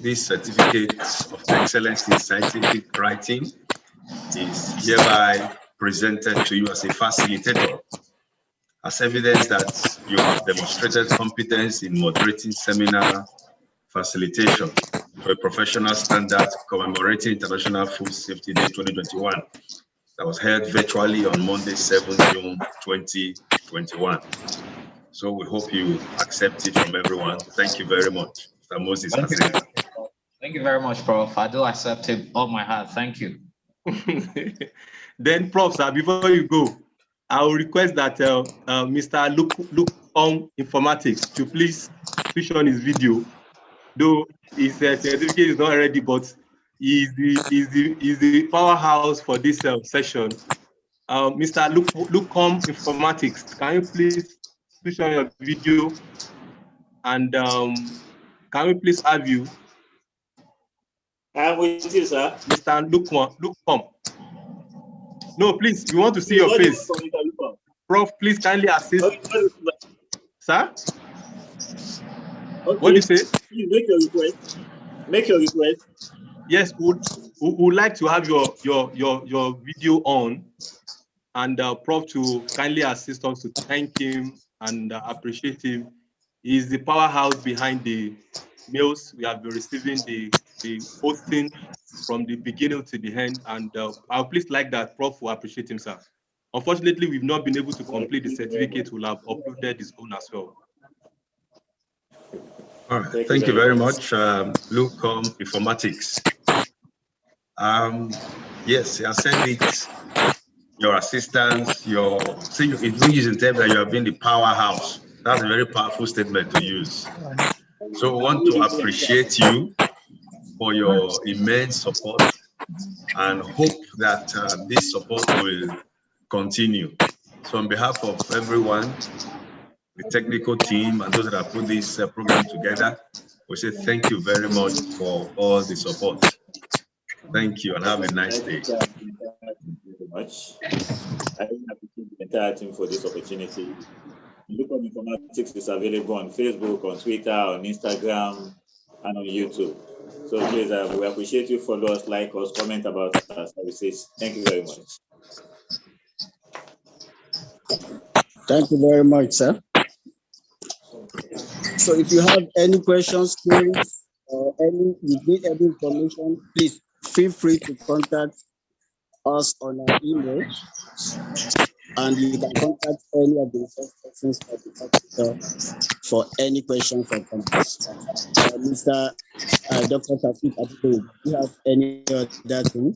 this certificate of excellence in scientific writing is hereby presented to you as a facilitator, as evidence that you have demonstrated competence in moderating seminar facilitation to a professional standard commemorating International Food Safety Day 2021 that was held virtually on Monday, 7 June 2021. So we hope you accept it from everyone. Thank you very much, Mr. Moses. Thank you very much, Prof. I do accept it all my heart. Thank you. Then, Prof, sir, before you go, I will request that Mr. Luqcom Informatics to please switch on his video. Though his certificate is not ready, but he's the powerhouse for this session. Mr. Luqcom Informatics, can you please switch on your video? And can we please have you? I'm with you, sir. Mr. Luqcom. No, please, we want to see your face. Prof, please kindly assist. Okay. Sir? Okay. What do you say? Please make your request. Make your request. Yes, we would like to have your video on, and Prof to kindly assist us to thank him and appreciate him. He's the powerhouse behind the mails we have been receiving, the posting from the beginning to the end, and I'll please like that Prof will appreciate him, sir. Unfortunately, we've not been able to complete the certificate. We'll have uploaded his own as well. All right, thank you very much, Luqcom Informatics. Yes, I said it, your assistance, it brings in terms that you have been the powerhouse. That's a very powerful statement to use. So we want to appreciate you for your immense support and hope that this support will continue. So on behalf of everyone, the technical team and those that have put this program together, we say thank you very much for all the support. Thank you and have a nice day. Thank you very much. I appreciate the entire team for this opportunity. Luqcom Informatics is available on Facebook, on Twitter, on Instagram, and on YouTube. So please, we appreciate you. Follow us, like us, comment about our services. Thank you very much. Thank you very much, sir. So if you have any questions, queries, or you need any information, please feel free to contact us on our email, and you can contact any of the resource persons at the hospital for any questions or comments. Mr. Dr. Tafiq, do you have any other thing?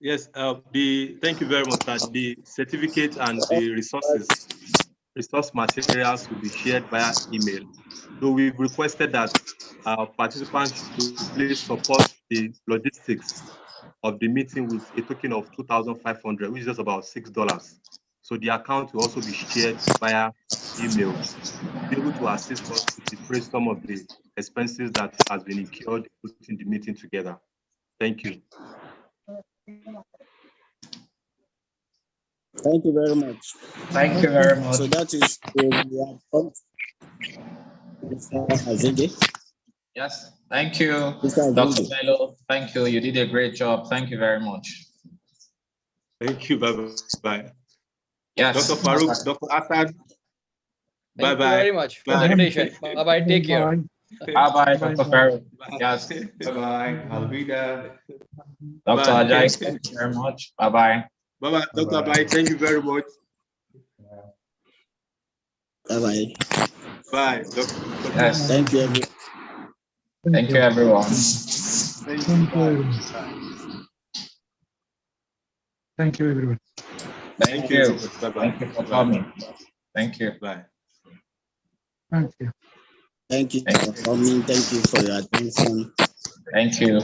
Yes, thank you very much, sir. The certificate and the resource materials will be shared via email. So we've requested that participants should please support the logistics of the meeting with a token of 2,500, which is about $6. So the account will also be shared via email to be able to assist us to defray some of the expenses that has been incurred putting the meeting together. Thank you. Thank you very much. Thank you very much. So that is we have come to Mr. Azeke. Yes, thank you, Mr. Dr. Azeke. Bello. Thank you. You did a great job. Thank you very much. Thank you. Bye-bye. Yes. Dr. Farooq, Dr. Akin. Thank Bye-bye. you very much for the invitation. Bye-bye. Take care. Bye-bye, Dr. Farooq. Yes. Bye-bye. Alvida. Dr. AJAYI, thank you very much. Bye-bye. Bye-bye, Dr. Abai. Thank you very much. Bye-bye. Bye. Yes. Thank you, everyone. Thank you, everyone. Thank you. Bye. Thank you, everyone. Thank you. Bye-bye. Thank you for coming. Thank you. Bye. Thank you. Thank you for coming. Thank you for your attention. Thank you.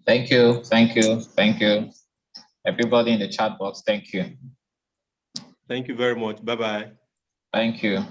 Thank you. Thank you. Thank you. Everybody in the chat box, thank you. Thank you very much. Bye-bye. Thank you.